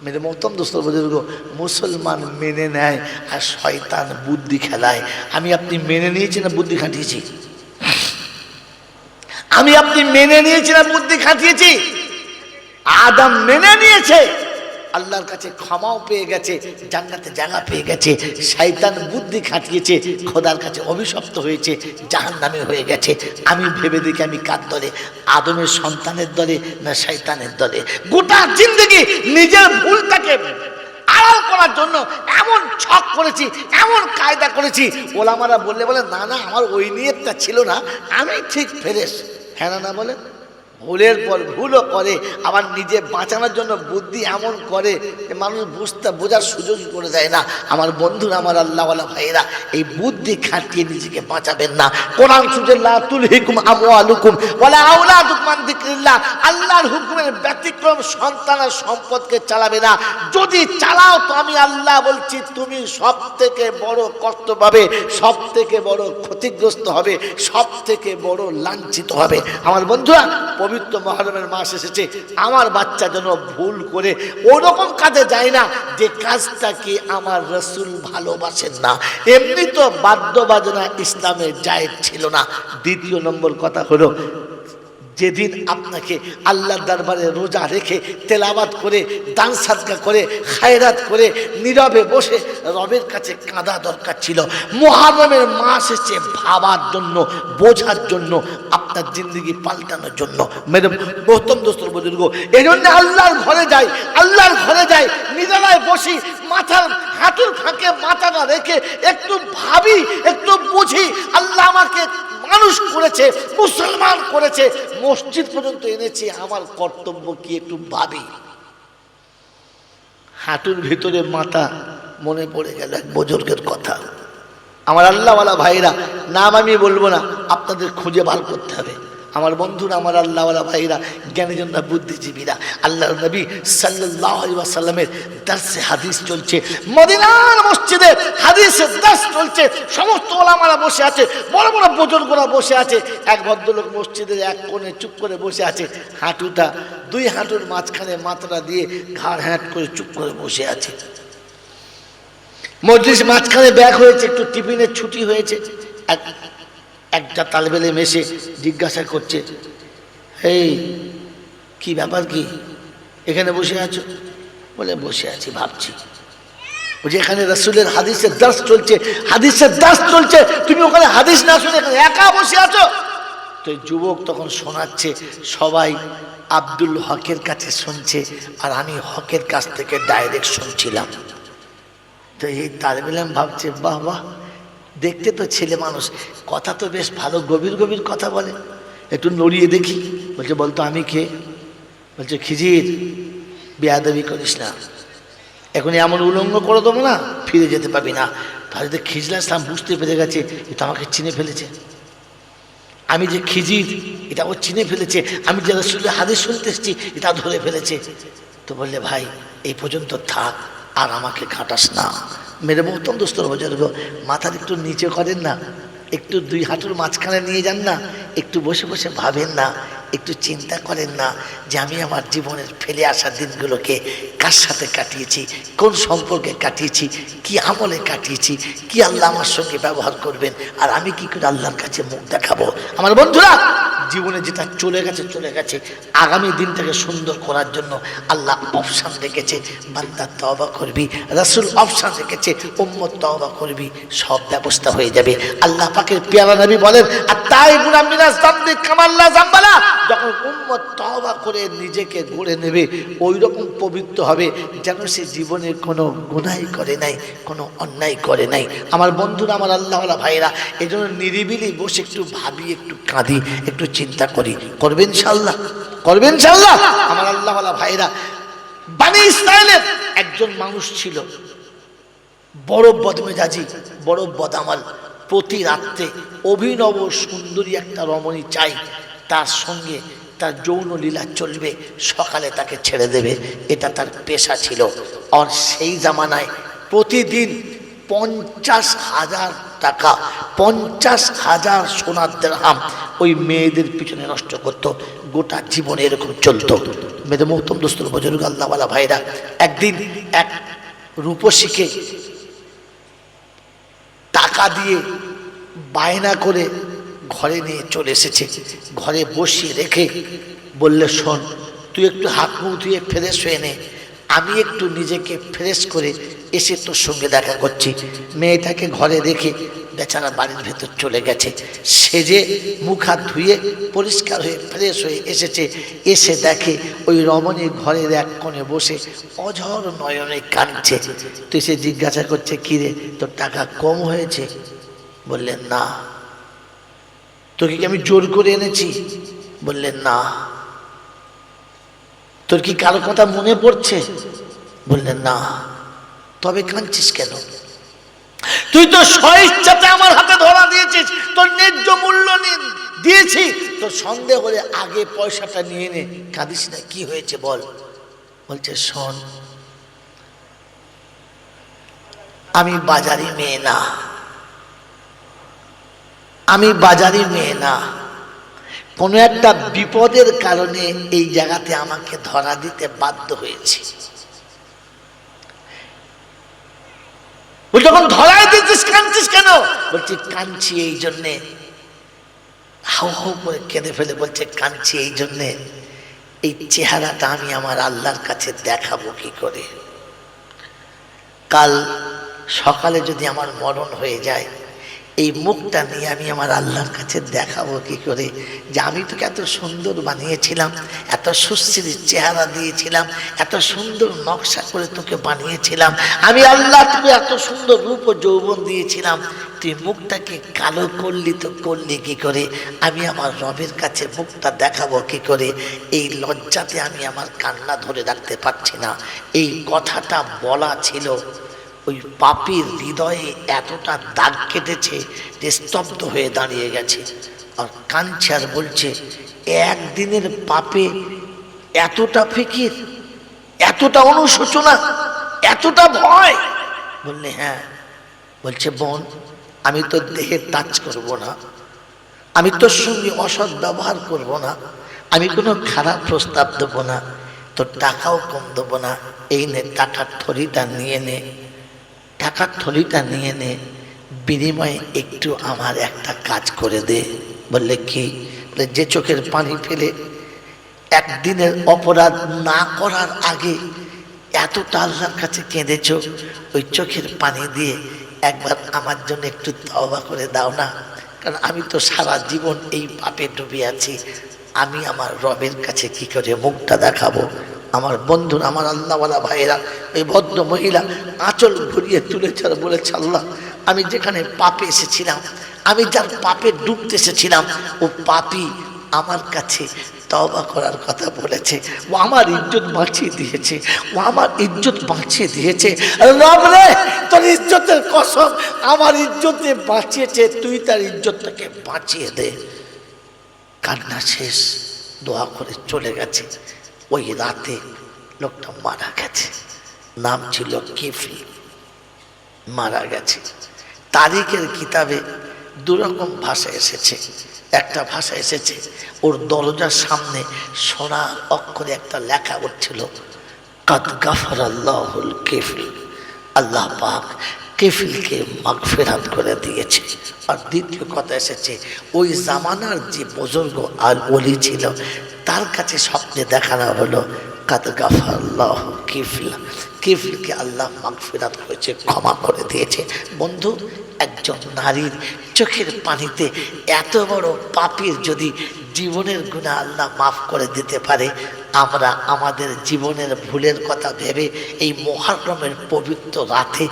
মেরে মহতম দোস্ত বুজুর্গ, মুসলমান মেনে নেয় আর শয়তান বুদ্ধি খেলায়। আমি আপনি মেনে নিয়েছি না বুদ্ধি খাটিয়েছি? আমি আপনি মেনে নিয়েছি না বুদ্ধি খাটিয়েছি? আদম মেনে নিয়েছে, আল্লাহর কাছে ক্ষমাও পেয়ে গেছে, জান্নাতে জায়গা পেয়ে গেছে। শয়তান বুদ্ধি খাটিয়েছে, খোদার কাছে অভিশপ্ত হয়েছে, জাহান্নামে হয়ে গেছে। আমি ভেবে দেখি আমি কার দলে? আদমের সন্তানের দলে না শয়তানের দলে? গোটা জিন্দগি নিজের ভুলটাকে আড়াল করার জন্য এমন ছক করেছি, এমন কায়দা করেছি। ওলামারা বললে বলে না না আমার ওই নিয়তটা ছিল না, আমি ঠিক ফেরেশ। হ্যাঁ না বলে? ভুলের পর ভুলও করে, আবার নিজে বাঁচানোর জন্য বুদ্ধি এমন করে যে মানুষ বোঝার সুযোগ করে দেয় না। আমার বন্ধুরা, আমার আল্লাহওয়ালা ভাইয়েরা, এই বুদ্ধি খাটিয়ে নিজেকে বাঁচাবেন না। কোরআন সূরা লা তুলহিকুম আমওয়ালুকুম ওয়ালা আওলাদুকুম আন যিকরিল্লাহ, আল্লাহর হুকুমের ব্যতিক্রম সন্তান আর সম্পদকে চালাবে না। যদি চালাও তো আমি আল্লাহ বলছি তুমি সব থেকে বড় কষ্ট পাবে, সব থেকে বড় ক্ষতিগ্রস্ত হবে, সব থেকে বড় লাঞ্ছিত হবে। আমার বন্ধুরা, পবিত্র মুহররমের মাস এসেছে, আমার বাচ্চা যেন ভুল করে ওরকম কাজে যায় না যে কাজটাকে আমার রাসূল ভালোবাসেন না। এমনি তো বাদ্য বাজনা ইসলামে জায়েজ ছিল না। দ্বিতীয় নম্বর কথা হলো, যেদিন আপনাকে আল্লাহর দরবারে রোজা রেখে তেলাওয়াত করে দান সাদকা করে খায়রাত করে নীরবে বসে রবের কাছে কাঁদা দরকার ছিল। মুহররমের মাস এসে ভাবার জন্য, বোঝার জন্য, আপনার জিন্দগি পাল্টানোর জন্য। মেরে গৌতম দোস্তর বুজুর্গ, এই জন্য আল্লাহর ঘরে যাই, আল্লাহর ঘরে যাই, নিরালায় বসি, মাথার হাঁটুর ফাঁকে মাথাটা রেখে একটু ভাবি, একটু বুঝি। আল্লাহ আমাকে মানুষ করেছে, মুসলমান করেছে, মসজিদ পর্যন্ত এনেছে, আমার কর্তব্য কি একটু ভাবি। হাঁটুর ভিতরে মাথা, মনে পড়ে গেল এক বুজুর্গের কথা। আমার আল্লাহওয়ালা ভাইরা, নাম আমি বলবো না, আপনাদের খুঁজে বার করতে হবে। আমার বন্ধুরা, আমার আল্লাহওয়ালা ভাইরা, জ্ঞানীজনরা, বুদ্ধিজীবীরা, আল্লাহর নবী সাল্লাল্লাহু আলাইহি ওয়াসাল্লামের দার্সে হাদিস চলছে, মদিনার মসজিদে হাদিসের দার্স চলছে। সমস্ত ওলামারা বসে আছে, বড় বড় বুজুর্গরা বসে আছে। এক ভদ্রলোক মসজিদের এক কোণে চুপ করে বসে আছে, হাঁটুটা 2 হাঁটুর মাঝখানে মাথাটা দিয়ে ঘাড় হ্যাঁট করে চুপ করে বসে আছে। মজলিস মাঝখানে ব্যাক হয়েছে, একটু টিফিনের ছুটি হয়েছে। একটা তালেবে ইলম এসে জিজ্ঞাসা করছে, এই কি ব্যাপার, কি এখানে বসে আছো? বলে বসে আছি, ভাবছি। বলছে এখানে রাসূলের হাদিসের দার্স চলছে, হাদিসের দার্স চলছে, তুমি ওখানে হাদিস না শুনে এখানে একা বসে আছো? তো যুবক তখন শোনাচ্ছে, সবাই আব্দুল হকের কাছে শুনছে, আর আমি হকের কাছ থেকে ডাইরেক্ট শুনছিলাম। তো এই তালেবে ইলম ভাবছে, বাহ বাহ, দেখতে তো ছেলে মানুষ, কথা তো বেশ ভালো, গভীর গভীর কথা বলে, একটু নড়িয়ে দেখি। বলছে বলতো আমি কে? বলছে খিজির, বেয়াদবি করিস না, এখন এমন উলঙ্গ করে দেবো না, ফিরে যেতে পাবি না। তাহলে তো খিজলা ইসলাম বুঝতে পেরে গেছে, এটা আমাকে চিনে ফেলেছে, আমি যে খিজির এটা ও চিনে ফেলেছে, আমি যে রাসূলের হাদিস শুনতে এসেছি এটা ধরে ফেলেছে। তো বললে ভাই এই পর্যন্ত থাক, আর আমাকে ঘাটাস না। মেরে মহতম দোস্তর বুজুর্গ, মাথার একটু নিচে করেন না, একটু 2 হাঁটুর মাঝখানে নিয়ে যান না, একটু বসে বসে ভাবেন না, একটু চিন্তা করেন না যে আমি আমার জীবনের ফেলে আসা দিনগুলোকে কার সাথে কাটিয়েছি, কোন সম্পর্কে কাটিয়েছি, কি আমলে কাটিয়েছি, কি আল্লাহ আমার সঙ্গে ব্যবহার করবেন, আর আমি কি করে আল্লাহর কাছে মুখ দেখাবো। আমার বন্ধুরা, জীবনে যেটা চলে গেছে চলে গেছে, আগামী দিনটাকে সুন্দর করার জন্য আল্লাহ অপশান রেখেছে, বান্দা তওবা করবি, রাসূল অপশান রেখেছে, উম্মত তওবা করবি, সব ব্যবস্থা হয়ে যাবে। আল্লাহ পাকের পেয়ারা নবী বলেন, আত-তাইবুনা মিনাজ যামবি কামাল্লা যামবালা, যখন উম্মত তওবা করে নিজেকে গড়ে নেবে ওই রকম পবিত্র হবে যেন সে জীবনে কোনো গুনাহই করে নাই, কোনো অন্যায় করে নাই। আমার বন্ধুরা, আমার আল্লাহওয়ালা ভাইরা, এই জন্য নিরিবিলি বসে একটু ভাবি, একটু কাঁদি, একটু চিন্তা করি। করবেন ইনশাআল্লাহ, করবেন ইনশাআল্লাহ। আমার আল্লাহওয়ালা ভাইরা, বনি ইসরায়েলের একজন মানুষ ছিল, বড় বদমেজাজি, বড় বদামাল। প্রতি রাত্রে অভিনব সুন্দরী একটা রমণী চাই, তার সঙ্গে তার যৌন লীলা চলবে, সকালে তাকে ছেড়ে দেবে, এটা তার পেশা ছিল। আর সেই জামানায় প্রতিদিন 50,000 টাকা, 50,000 সোনার দিরহাম ওই মেয়েদের পিছনে নষ্ট করতো। গোটা জীবনে এরকম চলতো। মেয়েদের মোহতম দোস্তর বুজুর্গ আল্লাহওয়ালা ভাইরা, একদিন এক রূপসীকে টাকা দিয়ে বায়না করে ঘরে নিয়ে চলে এসেছে। ঘরে বসিয়ে রেখে বললে, শোন, তুই একটু হাত মুখ ধুয়ে ফ্রেশ হয়ে নে, আমি একটু নিজেকে ফ্রেশ করে এসে তোর সঙ্গে দেখা করছি। মেয়েটাকে ঘরে রেখে বেচারা বাড়ির ভেতর চলে গেছে। সেজে মুখ হাত ধুয়ে পরিষ্কার হয়ে ফ্রেশ হয়ে এসেছে। এসে দেখে ওই রমণী ঘরের এক কোণে বসে অঝর নয়নে কাঁদছে। তো সে জিজ্ঞাসা করছে, কিরে, তোর টাকা কম হয়েছে? বললেন, না। তোকে কি আমি জোর করে এনেছি? বললেন, না। তোর কি কারো কথা মনে পড়ছে? বললেন, না। তবে কাঁদছিস কেন? তুই তো স্বইচ্ছাতে আমার হাতে ধরা দিয়েছিস, তোর ন্যায্য মূল্য দিয়েছি, তোর সন্দেহ হলে আগে পয়সাটা নিয়ে নে, কাঁদিস না, কি হয়েছে বল। বলছে, শোন, আমি বাজারি মেয়ে না, আমি বাজারি মেয়ে না, কোনো একটা বিপদের কারণে এই জায়গাতে আমাকে ধরা দিতে বাধ্য হয়েছে। যখন ধরাই দিচ্ছিস কাঁদছিস কেন? বলছি, কাঁদছি এই জন্যে, হাউ হাউ করে কেঁদে ফেলে বলছে, কাঁদছি এই জন্যে, এই চেহারাটা আমি আমার আল্লাহর কাছে দেখাবো কি করে? কাল সকালে যদি আমার মরণ হয়ে যায়, এই মুখটা নিয়ে আমি আমার আল্লাহর কাছে দেখাবো কি করে যে আমি তোকে এত সুন্দর বানিয়েছিলাম, এত সুশ্রী চেহারা দিয়েছিলাম, এত সুন্দর নকশা করে তোকে বানিয়েছিলাম, আমি আল্লাহ তোকে এত সুন্দর রূপ ও যৌবন দিয়েছিলাম, তুই মুখটাকে কালো করলি তো করলি কি করে? আমি আমার রবের কাছে মুখটা দেখাবো কি করে? এই লজ্জাতে আমি আমার কান্না ধরে রাখতে পারছি না। এই কথাটা বলা ছিল, ওই পাপীর হৃদয়ে এতটা দাগ কেটেছে যে স্তব্ধ হয়ে দাঁড়িয়ে গেছে। আর কাঁদছে আর বলছে, একদিনের পাপে এতটা ফিকির, এতটা অনুশোচনা, এতটা ভয়? বললে, হ্যাঁ। বলছে, বোন, আমি তোর দেহে টাচ করব না, আমি তোর সঙ্গে অসৎ ব্যবহার করব না, আমি কোনো খারাপ প্রস্তাব দেবো না, তোর টাকাও কম দেবো না, এই নে টাকার থলিটা নিয়ে নে, টাকার থলিটা নিয়ে নে, বিনিময়ে একটু আমার একটা কাজ করে দে। বললে, কি? যে চোখের পানি ফেলে একদিনের অপরাধ না করার আগে এতটা আল্লাহর কাছে কেঁদেছ, ওই চোখের পানি দিয়ে একবার আমার জন্য একটু তওবা করে দাও না, কারণ আমি তো সারা জীবন এই পাপে ডুবে আছি, আমি আমার রবের কাছে কি করে মুখটা দেখাবো? আমার বন্ধুরা, আমার আল্লাহওয়ালা ভাইয়েরা, এই ভদ্র মহিলা আঁচল ঘুরিয়ে তুলেছে আর বলেছে, আল্লাহ, আমি যেখানে পাপে এসেছিলাম, আমি যার পাপে ডুবতে এসেছিলাম, ও পাপী আমার কাছে তওবা করার কথা বলেছে, ও আমার ইজ্জত বাঁচিয়ে দিয়েছে, ও আমার ইজ্জত বাঁচিয়ে দিয়েছে। রব রে, তোর ইজ্জতের কসম, আমার ইজ্জতে বাঁচিয়েছে, তুই তার ইজ্জতটাকে বাঁচিয়ে দে। কান্না শেষ, দোয়া করে চলে গেছে। ওই রাতে লোকটা মারা গেছে, নাম ছিল কিফলি, মারা গেছে। তারিখের কিতাবে দুরকম ভাষা এসেছে। একটা ভাষা এসেছে ওর দরজার সামনে সোনার অক্ষরে একটা লেখা উঠছিল, কাদ গাফারাল্লাহুল কিফল, আল্লাহ পাক কেফিলকে মাগফিরাত করে দিয়েছে। আর দ্বিতীয় কথা এসেছে, ওই জামানার যে বুজুর্গ আর ওলি ছিল তার কাছে স্বপ্নে দেখানো হলো, কাদ গাফারাল্লাহু কিফল, কিফলকে আল্লাহ মাগফিরাত করেছে, ক্ষমা করে দিয়েছে। বন্ধু, একজন নারীর চোখের পানিতে এত বড় পাপীর যদি জীবনের গুনাহ আল্লাহ মাফ করে দিতে পারে, আমরা আমাদের জীবনের ভুলের কথা ভেবে এই মুহররমের পবিত্র রাতে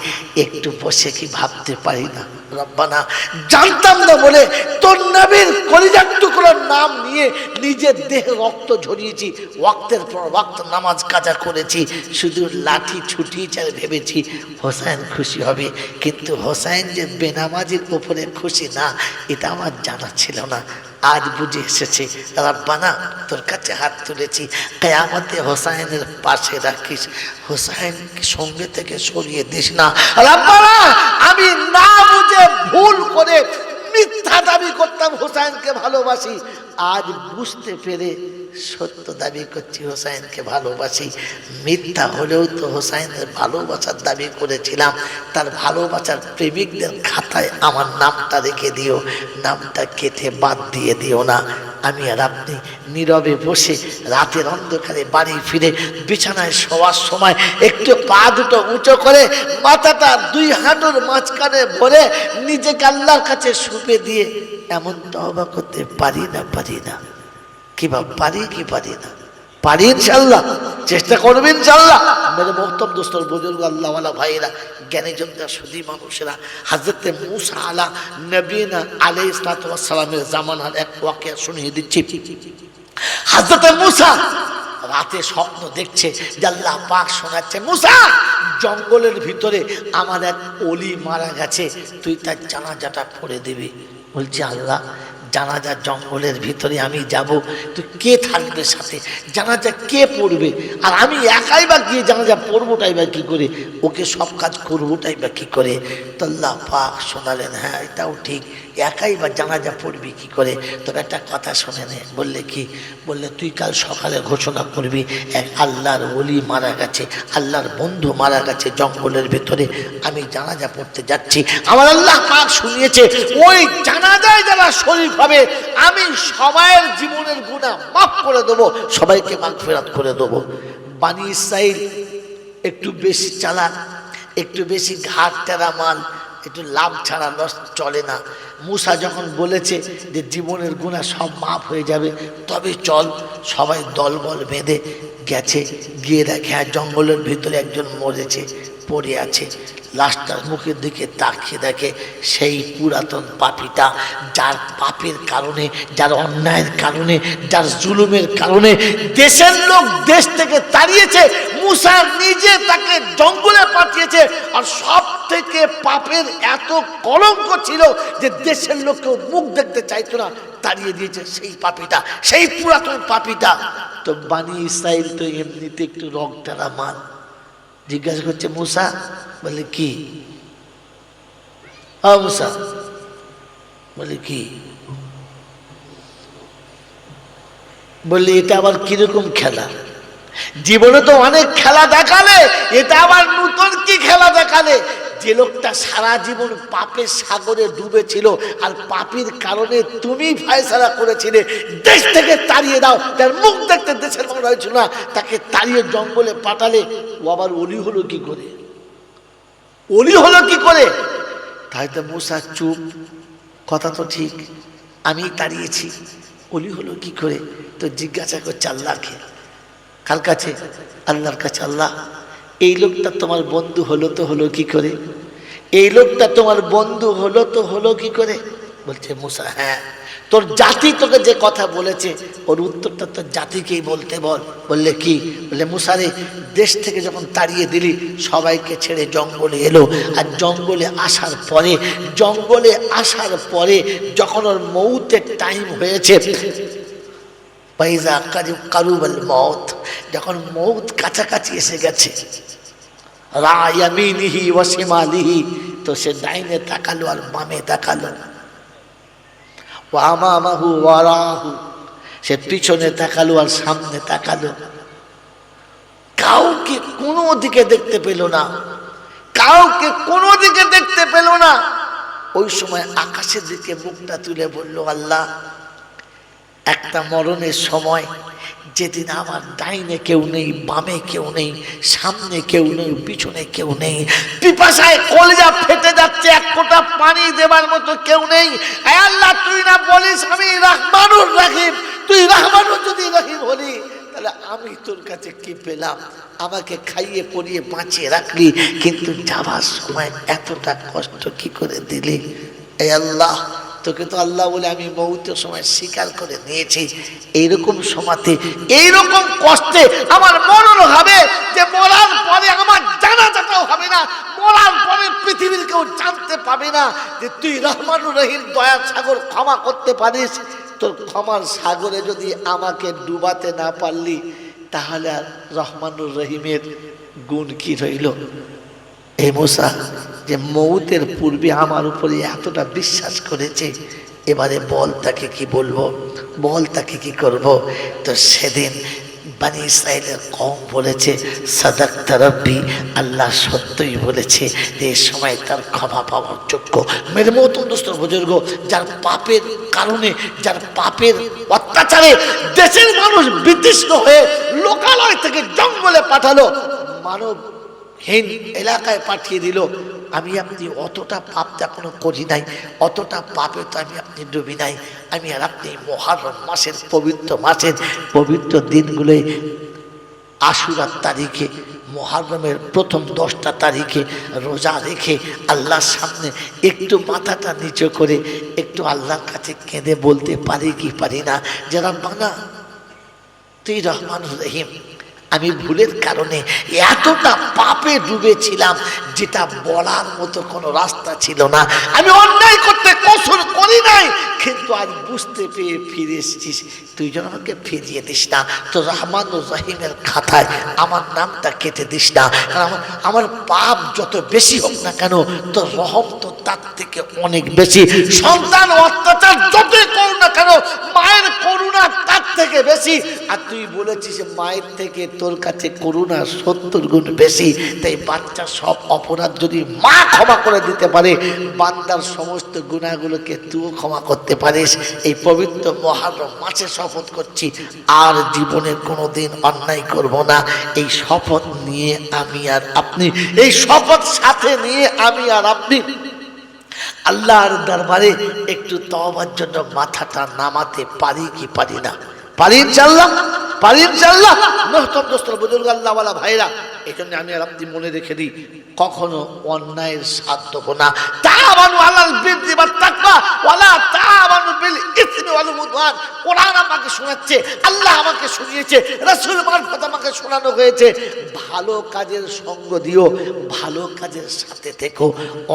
একটু বসে কি ভাবতে পারি না, রব্বানা জানতাম না বলে তোর নবীর কলিজার টুকরোর নাম নিয়ে নিজের দেহে রক্ত ঝরিয়েছি, ওয়াক্তের পর ওয়াক্ত নামাজ কাজা করেছি, শুধু লাঠি ছুটি চালে ভেবেছি হোসেন খুশি হবে, কিন্তু হোসেন যে বেনামাজির উপরে খুশি না এটা আমার জানা ছিল না। আজ বুঝে এসেছে, রব্বানা তোর কাছে হাত তুলেছি, কিয়ামতে হোসেনের পাশে রাখিস, হোসেনকে সঙ্গে থেকে সরিয়ে দিস না। রব্বানা আমি না বুঝে ভুল করে মিথ্যা দাবি করতাম হোসেনকে ভালোবাসি, আজ বুঝতে পেরে সত্য দাবি করছি হোসেনকে ভালোবাসি। মিথ্যা হলেও তো হোসেনের ভালোবাসার দাবি করেছিলাম, তার ভালোবাসার প্রেমিকদের খাতায় আমার নামটা রেখে দিও, নামটা কেটে বাদ দিয়ে দিও না। আমি আর আপনি নীরবে বসে রাতের অন্ধকারে বাড়ি ফিরে বিছানায় শোয়ার সময় একটু পা দুটো উঁচু করে মাথাটা দুই হাঁটুর মাঝখানে ভরে নিজেকে আল্লাহর কাছে শুপে দিয়ে এমন তওবা করতে পারি না, পারি না? কিভাবে পারি কি পারি না? পারি ইনশাল্লাহ, চেষ্টা করবে ইনশাল্লাহ। মেরে মোহতম দোস্তর বুজুর্গ আল্লাহওয়ালা ভাইরা, জ্ঞানী জনতা সুধী মানুষেরা, হযরতে মূসা আলা নবীনা আলাইহিস সালাতু ওয়াস সালামের জামানার এক ওয়াকিয়া শুনিয়ে দিচ্ছি। হযরতে মূসা রাতে স্বপ্ন দেখছে যে আল্লাহ পাক শোনাচ্ছে, মূসা জঙ্গলের ভিতরে আমার এক ওলি মারা গেছে, তুই তার জানাজাটা পড়ে দিবি। বলছে আল্লাহ, জানাজা জঙ্গলের ভিতরে আমি যাব, তো কে থাকবে সাথে, জানাজা কে পড়বে, আর আমি একাই বা গিয়ে জানাজা পড়বোটাই বা কী করে, ওকে সব কাজ করবোটাই বা কী করে? তো আল্লাহ পাক শোনালেন, হ্যাঁ এটাও ঠিক, একাই বা জানাজা পড়বি কী করে, তবে একটা কথা শুনে নে। বললে কি? বললে তুই কাল সকালে ঘোষণা করবি এক আল্লাহর ওলি মারা গেছে, আল্লাহর বন্ধু মারা গেছে জঙ্গলের ভেতরে, আমি জানাজা পড়তে যাচ্ছি। আমার আল্লাহ পাক শুনিয়েছে ওই জানাজায় যারা শরীক হবে আমি সবাইয়ের জীবনের গুনাহ মাফ করে দেবো, সবাইকে মাগফিরাত করে দেবো। বানি ইসরাইল একটু বেশি চালাক, একটু বেশি ঘাট টেরা মাল, একটু লাভ ছাড়া লস চলে না। মূসা যখন বলেছে যে জীবনের গুনাহ সব মাফ হয়ে যাবে, তবে চল, সবাই দলবল বেঁধে গেছে, গিয়ে দেখে আর জঙ্গলের ভিতরে একজন মরেছে, পড়ে আছে। লাশটার মুখের দিকে তাকিয়ে দেখে সেই পুরাতন পাপীটা, যার পাপের কারণে, যার অন্যায়ের কারণে, যার জুলুমের কারণে দেশের লোক দেশ থেকে তাড়িয়েছে, মূসা নিজে তাকে জঙ্গলে পাঠিয়েছে। আর সব থেকে পাপের এত কলঙ্ক ছিল যে দেশের লোক কেউ মুখ দেখতে চাইতো না, তাড়িয়ে দিয়েছে সেই পাপীটা, সেই পুরাতন পাপীটা। তো বানি ইসরাইল তো এমনিতে একটু রংটারা মাল, জিজ্ঞাসা করছে মূসা, বলে কি? হ্যাঁ মূসা, বলে কি? বললি এটা আবার কিরকম খেলা? জীবনে তো অনেক খেলা দেখালে, এটা আবার নতুন কি খেলা দেখালে? যে লোকটা সারা জীবন পাপের সাগরে ডুবেছিল আর পাপের কারণে তুমি ফয়সালা করেছিলে দেশ থেকে তাড়িয়ে দাও, তার মুখ দেখতে দেশের মানুষ হয়েছিল না, তাকে তাড়িয়ে জঙ্গলে পাঠালে, ও আবার ওলি হলো কি করে? ওলি হলো কি করে? তাই তো মূসা চুপ, কথা তো ঠিক, আমি তাড়িয়েছি, ওলি হলো কি করে? তো জিজ্ঞাসা করছে আল্লাহকে, কার কাছে? আল্লাহর কাছে। আল্লাহ, এই লোকটা তোমার বন্ধু হলো তো হলো কি করে? এই লোকটা তোমার বন্ধু হলো তো হলো কি করে? বলছে মূসা, হ্যাঁ তোর জাতি তোকে যে কথা বলেছে ওর উত্তরটা তোর জাতিকেই বলতে বল। বললে কি? বললে মূসা রে, দেশ থেকে যখন তাড়িয়ে দিলি সবাইকে ছেড়ে জঙ্গলে এলো, আর জঙ্গলে আসার পরে যখন ওর মৌতের টাইম হয়েছে, কারুবাল মউত, যখন মউত কাছাকাছি এসে গেছে, রায়ামিনিহি ওয়া শিমালিহি, তো সে ডাইনে তাকালো আর বামে তাকালো। ওয়া আমামাহু ওয়ারাহু, সে পিছনে তাকালো আর সামনে তাকালো, কাউকে কোনো দিকে দেখতে পেল না, কাউকে কোনো দিকে দেখতে পেল না। ওই সময় আকাশের দিকে মুখটা তুলে বলল, আল্লাহ, একটা মরণের সময় যেদিন আমার ডাইনে কেউ নেই, বামে কেউ নেই, সামনে কেউ নেই, পিছনে কেউ নেই, পিপাসায় কলিজা ফেটে যাচ্ছে, এক ফোঁটা পানি দেবার মতো কেউ নেই। আয় আল্লাহ, তুই না বলিস আমি রহমানুর রহিম, তুই রহমানুর যদি রহিম হলি, তাহলে আমি তোর কাছে কি পেলাম? আমাকে খাইয়ে পরিয়ে বাঁচিয়ে রাখলি, কিন্তু যাবার সময় এতটা কষ্ট কি করে দিলি? এই আল্লাহ, তোকে তো আল্লাহ বলে আমি মৌতের সময় স্বীকার করে নিয়েছি। এইরকম সময়তে, এইরকম কষ্টে আমার মরণ হবে যে মরার পরে আমার জানাজাটাও হবে না, মরার পরে পৃথিবীর কেউ জানতে পাবে না যে তুই রহমানুর রহিম, দয়ার সাগর, ক্ষমা করতে পারিস। তোর ক্ষমার সাগরে যদি আমাকে ডুবাতে না পারলি, তাহলে আর রহমানুর রহিমের গুণ কি রইল? এই মুসা যে মৌতের পূর্বে আমার উপরে এতটা বিশ্বাস করেছে, এবারে বল তাকে কি বলবো, বল তাকে কি করব? তো সেদিন বানি ইসরাইলের কওম বলেছে, সাদাকতা রব্বি, আল্লাহ সত্যই বলেছে, এই সময় তার ক্ষমা পাওয়ার যোগ্য। মেরে মতন দোস্ত বুজুর্গ, যার পাপের কারণে, যার পাপের অত্যাচারে দেশের মানুষ বিতৃষ্ণ হয়ে লোকালয় থেকে জঙ্গলে পাঠালো, মানবহীন এলাকায় পাঠিয়ে দিল, আমি আপনি অতটা পাপ তো এখনো করি নাই, অতটা পাপে তো আমি আপনি ডুবি নাই। আমি আর আপনি মুহররম মাসের পবিত্র মাসের পবিত্র দিনগুলোই, আশুরার তারিখে, মুহররমের প্রথম 10টা তারিখে রোজা রেখে আল্লাহর সামনে একটু মাথাটা নিচু করে একটু আল্লাহর কাছে কেঁদে বলতে পারি কি পারি না, যারা বানা তুই রহমানুর রহিম, আমি ভুলের কারণে এতটা পাপে ডুবেছিলাম যেটা বলার মতো কোনো রাস্তা ছিল না। আমি অন্যায় করতে কসুর করি নাই, কিন্তু আজ বুঝতে পেরে ফিরে এসেছিস, তুই যেন আমাকে ফিরিয়ে দিস না, তো রহমানুর রহিমের খাতায় আমার নামটা কেটে দিস না। কারণ আমার পাপ যত বেশি হোক না কেন, তোর রহম তো তার থেকে অনেক বেশি। সন্তান অত্যাচার যতই করুন না কেন, মায়ের করুণা তার থেকে বেশি। আর তুই বলেছিস মায়ের থেকে তোর কাছে করুণা 70 গুণ বেশি। তাই বাচ্চা সব অপরাধ যদি মা ক্ষমা করে দিতে পারে, বান্দার সমস্ত গুনাহগুলোকে তুইও ক্ষমা করতে পারিস। এই পবিত্র মুহররম মাসে শপথ করছি, আর জীবনে কোনোদিন অন্যায় করব না। এই শপথ নিয়ে আমি আর আপনি, এই শপথ সাথে নিয়ে আমি আর আপনি আল্লাহর দরবারে একটু তওবার জন্য মাথাটা নামাতে পারি কি পারি না? পারি ইনশাআল্লাহ, পারি ইনশাআল্লাহ। মোহতরম দোস্ত বুজুর্গ, আল্লাহওয়ালা ভাইরা, এখানে আমি আর আপনি মনে রেখে দিই, কখনো অন্যায়ের সাথ দেবো না। তাআওয়ানু আলাল বিররি ওয়াত তাকওয়া ওয়ালা তাআওয়ানু বিল ইসমি ওয়াল উদওয়ান। কোরআন আমাকে শোনাচ্ছে, আল্লাহ আমাকে শুনিয়েছে, রাসূল মারফত আমাকে শোনানো হয়েছে, ভালো কাজের সঙ্গ দিও, ভালো কাজের সাথে থেকো,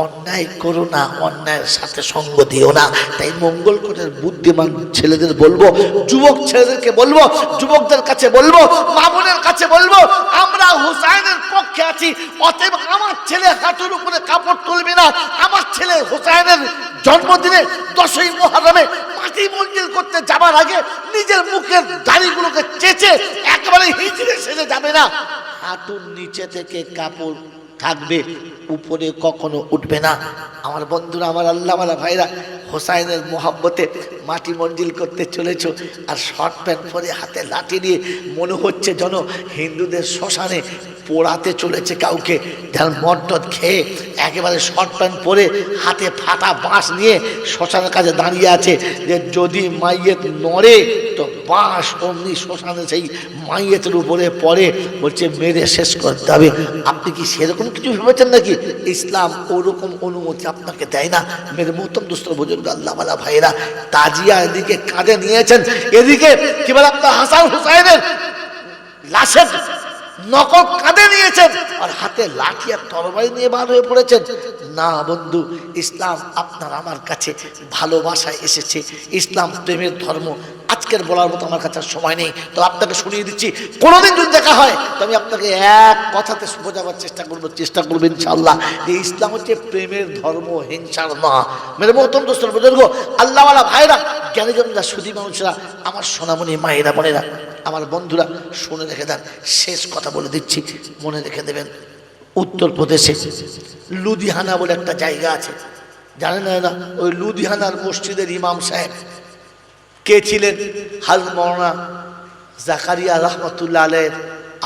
অন্যায় করো না, অন্যায়ের সাথে সঙ্গ দিও না। তাই মঙ্গল কোটের বুদ্ধিমান ছেলেদের বলবো, যুবক ছেলেদেরকে বলবো, যুবকদের কাছে বলবো, মামুনের কাছে বলবো, আমরা হুসাইনের পক্ষে আছি। অতএব আমার ছেলে হাঁটুর উপরে কাপড় তুলবে না। আমার ছেলে হুসাইনের জন্মদিনে 10ই মুহররমে মাটি মঞ্জিল করতে যাবার আগে নিজের মুখের দাড়িগুলোকে চেঁচে একেবারে হিজড়ে সেজে যাবে না। হাঁটুর নিচে থেকে কাপড় থাকবে, উপরে কখনো উঠবে না। আমার বন্ধুরা, আমার আল্লাহওয়ালা ভাইরা, হোসাইনের মোহাব্বতে মাটি মঞ্জিল করতে চলেছ আর শর্ট প্যান্ট পরে হাতে লাঠি নিয়ে মনে হচ্ছে যেন হিন্দুদের শ্মশানে পোড়াতে চলেছে কাউকে। যার মদ খেয়ে একেবারে শর্ট প্যান্ট পরে হাতে ফাটা বাঁশ নিয়ে শ্মশানের কাছে দাঁড়িয়ে আছে, যে যদি মাইয়েত নড়ে তো বাঁশ অমনি শ্মশানে সেই মাইয়েতের উপরে পড়ে, বলছে মেরে শেষ করতে হবে। আপনি কি সেরকম কিছু ভেবেছেন নাকি? ইসলাম ওরকম অনুমতি আপনাকে দেয় না। মেরে মোহতরম দোস্ত বুজুর্গ, আল্লাহওয়ালা ভাইরা, তাজিয়া এদিকে কাঁধে নিয়েছেন, এদিকে কি বলে আপনার হাসান হুসাইনের লাশের নকল কাঁধে নিয়েছেন, আর হাতে লাঠি আর তরবারি নিয়ে বার হয়ে পড়েছেন। না বন্ধু, ইসলাম আপনার আমার কাছে ভালোবাসায় এসেছে, ইসলাম প্রেমের ধর্ম। আজকের বলার মতো আমার কাছে সময় নেই, তো আপনাকে শুনিয়ে দিচ্ছি, কোনোদিন যদি দেখা হয় তো আমি আপনাকে এক কথাতে বোঝাবার চেষ্টা করবো ইনশাআল্লাহ, যে ইসলাম হচ্ছে প্রেমের ধর্ম, হিংসার না। মেরে মোহতরম দোস্ত বুজুর্গ, আল্লাহওয়ালা ভাইরা, জ্ঞানীজনরা, সুধী মানুষরা, আমার সোনামণি মায়েরা, বোনেরা, আমার বন্ধুরা, শুনে রেখে দেন। শেষ কথা বলে দিচ্ছি, মনে রেখে দেবেন। উত্তরপ্রদেশে লুধিয়ানা বলে একটা জায়গা আছে, জানেন না? ওই লুধিয়ানার মসজিদের ইমাম সাহেব কে ছিলেন? হযরত মাওলানা জাকারিয়া রহমতুল্লাহ আলাইহির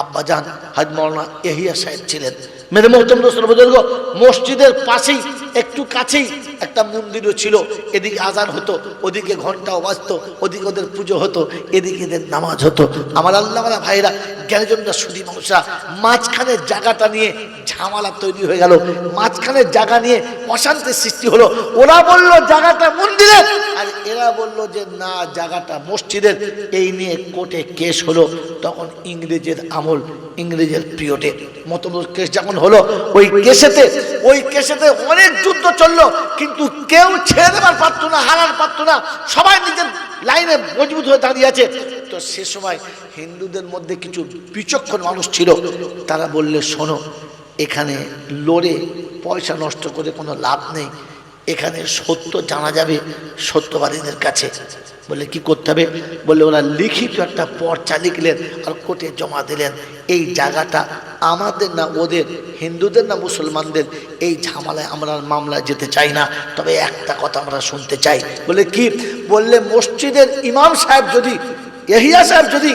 আব্বাজান হযরত মাওলানা ইয়াহিয়া সাহেব ছিলেন। মেরে মোহতরম দোস্ত বুজুর্গ, মসজিদের পাশেই একটু কাছেই একটা মন্দিরও ছিল। এদিকে আজান হতো, ওদিকে ঘন্টাও বাজতো, ওদিকে ওদের পুজো হতো, এদিকে এদের নামাজ হতো। আমার আল্লাহওয়ালা ভাইরা, জ্ঞানীজনরা, সুধী মানুষরা, মাঝখানের জায়গাটা নিয়ে ঝামেলা তৈরি হয়ে গেল, মাঝখানের জায়গা নিয়ে অশান্তির সৃষ্টি হলো। ওরা বলল জায়গাটা মন্দিরের, আর এরা বলল যে না, জায়গাটা মসজিদের। এই নিয়ে কোর্টে কেস হলো। তখন ইংরেজের আমল, ইংরেজের পিরিয়ডে মতলব কেস যখন হলো, ওই কেসেতে অনেক যুদ্ধ চললো, কিন্তু কেউ ছেড়ে দেবার পারতো না, হারার পারতো না। সবাই নিজের লাইনে মজবুত হয়ে দাঁড়িয়ে আছে। তো সে সময় হিন্দুদের মধ্যে কিছু বিচক্ষণ মানুষ ছিল, তারা বললে শোনো, এখানে লড়ে পয়সা নষ্ট করে কোনো লাভ নেই, এখানে সত্য জানা যাবে সত্যবাদীদের কাছে। বলে কি করতে হবে? বলে ওরা লিখিত একটা পর্চা লিখলেন আর কোর্টে জমা দিলেন, এই জায়গাটা আমাদের না ওদের, হিন্দুদের না মুসলমানদের, এই ঝামেলায় আমরা মামলায় যেতে চাই না, তবে একটা কথা আমরা শুনতে চাই। বলে কি? বললে মসজিদের ইমাম সাহেব যদি, ইয়াহিয়া সাহেব যদি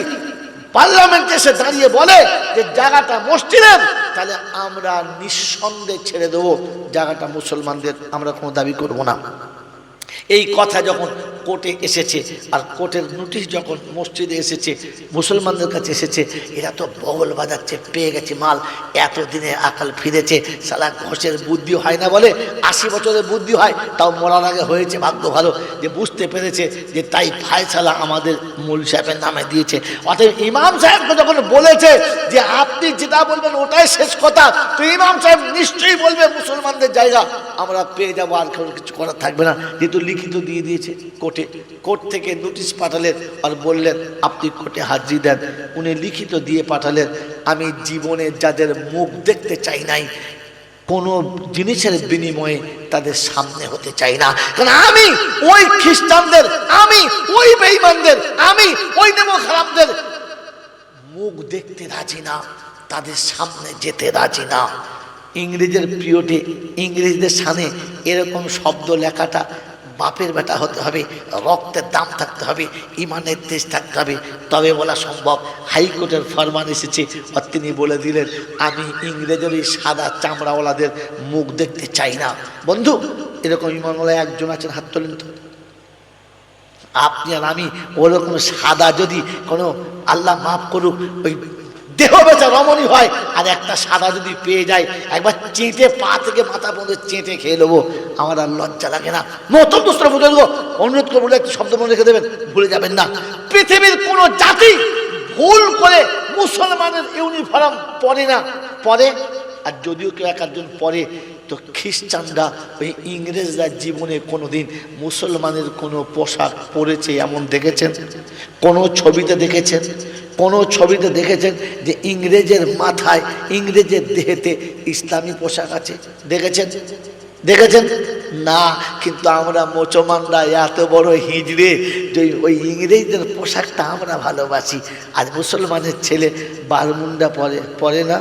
পার্লামেন্টে এসে দাঁড়িয়ে বলে যে জায়গাটা মসজিদের, তাহলে আমরা নিঃসন্দেহে ছেড়ে দেবো, জায়গাটা মুসলমানদের, আমরা কোনো দাবি করব না। এই কথা যখন কোর্টে এসেছে, আর কোর্টের নোটিশ যখন মসজিদে এসেছে, মুসলমানদের কাছে এসেছে, এরা তো বগল বাজাচ্ছে, পেয়ে গেছে মাল, এতদিনে আকাল ফিরেছে। সালা ঘোষের বুদ্ধি হয় না বলে, 80 বছরের বুদ্ধি হয়, তাও মরার আগে হয়েছে, ভাগ্য ভালো যে বুঝতে পেরেছে, যে তাই ফায়সালা আমাদের মূল সাহেবের নামে দিয়েছে। অতএব ইমাম সাহেবকে যখন বলেছে যে আপনি যেটা বলবেন ওটাই শেষ কথা, তো ইমাম সাহেব নিশ্চয়ই বলবে মুসলমানদের জায়গা আমরা পেয়ে যাবো, আর কিছু করার থাকবে না, যেহেতু লিখিত দিয়ে দিয়েছে কোর্টে। কোর্ট থেকে নোটিশ পাঠালেন আর বললেন আপনি কোর্টে হাজিরি দেন। উনি লিখিত দিয়ে পাঠালেন, আমি জীবনে যাদের মুখ দেখতে চাই নাই, কোনো জিনিসের বিনিময়ে তাদের সামনে হতে চাই না, কারণ আমি ওই খ্রিস্টানদের, আমি ওই বেঈমানদের, আমি ওই নেমো খারাপদের মুখ দেখতে রাজি না, তাদের সামনে যেতে রাজি না। ইংরেজের পিরিয়ডে ইংরেজদের সামনে এরকম শব্দ লেখাটা, বাপের বেটা হতে হবে, রক্তের দাম থাকতে হবে, ইমানের তেজ থাকতে হবে, তবে বলা সম্ভব। হাইকোর্টের ফরমান এসেছে, আর তিনি বলে দিলেন আমি ইংরেজের এই সাদা চামড়াওয়ালাদের মুখ দেখতে চাই না। বন্ধু, এরকম ইমানওয়ালা একজন আছেন, হাত তোলেন তো। আপনি আর আমি ওরকম সাদা যদি কোনো, আল্লাহ মাফ করুক, ওই দেহ বেচা রমণী হয়, আর একটা সাদা যদি পেয়ে যায়, একবার চেটে পা থেকে মাথা পর্যন্ত চেটে খেয়ে নেবো, আমার আর লজ্জা লাগে না। মতন দোস্তরা বুঝে অনুরোধ করে বলে একটু শব্দ মনে রেখে দেবেন, ভুলে যাবেন না। পৃথিবীর কোন জাতি ভুল করে মুসলমানের ইউনিফর্ম পরে না, পরে, আর যদিও কেউ এক একজন পরে, তো খ্রিস্টানরা, ওই ইংরেজরা জীবনে কোনোদিন মুসলমানের কোনো পোশাক পরেছে এমন দেখেছেন? কোনো ছবিতে দেখেছেন? কোনো ছবিতে দেখেছেন যে ইংরেজের মাথায়, ইংরেজের দেহেতে ইসলামী পোশাক আছে? দেখেছেন? দেখেছেন না। কিন্তু আমরা মুসলমানরা এত বড় হিজড়ে যে ওই ইংরেজদের পোশাকটা আমরা ভালোবাসি। আজ মুসলমানের ছেলে বারমুন্ডা পরে না,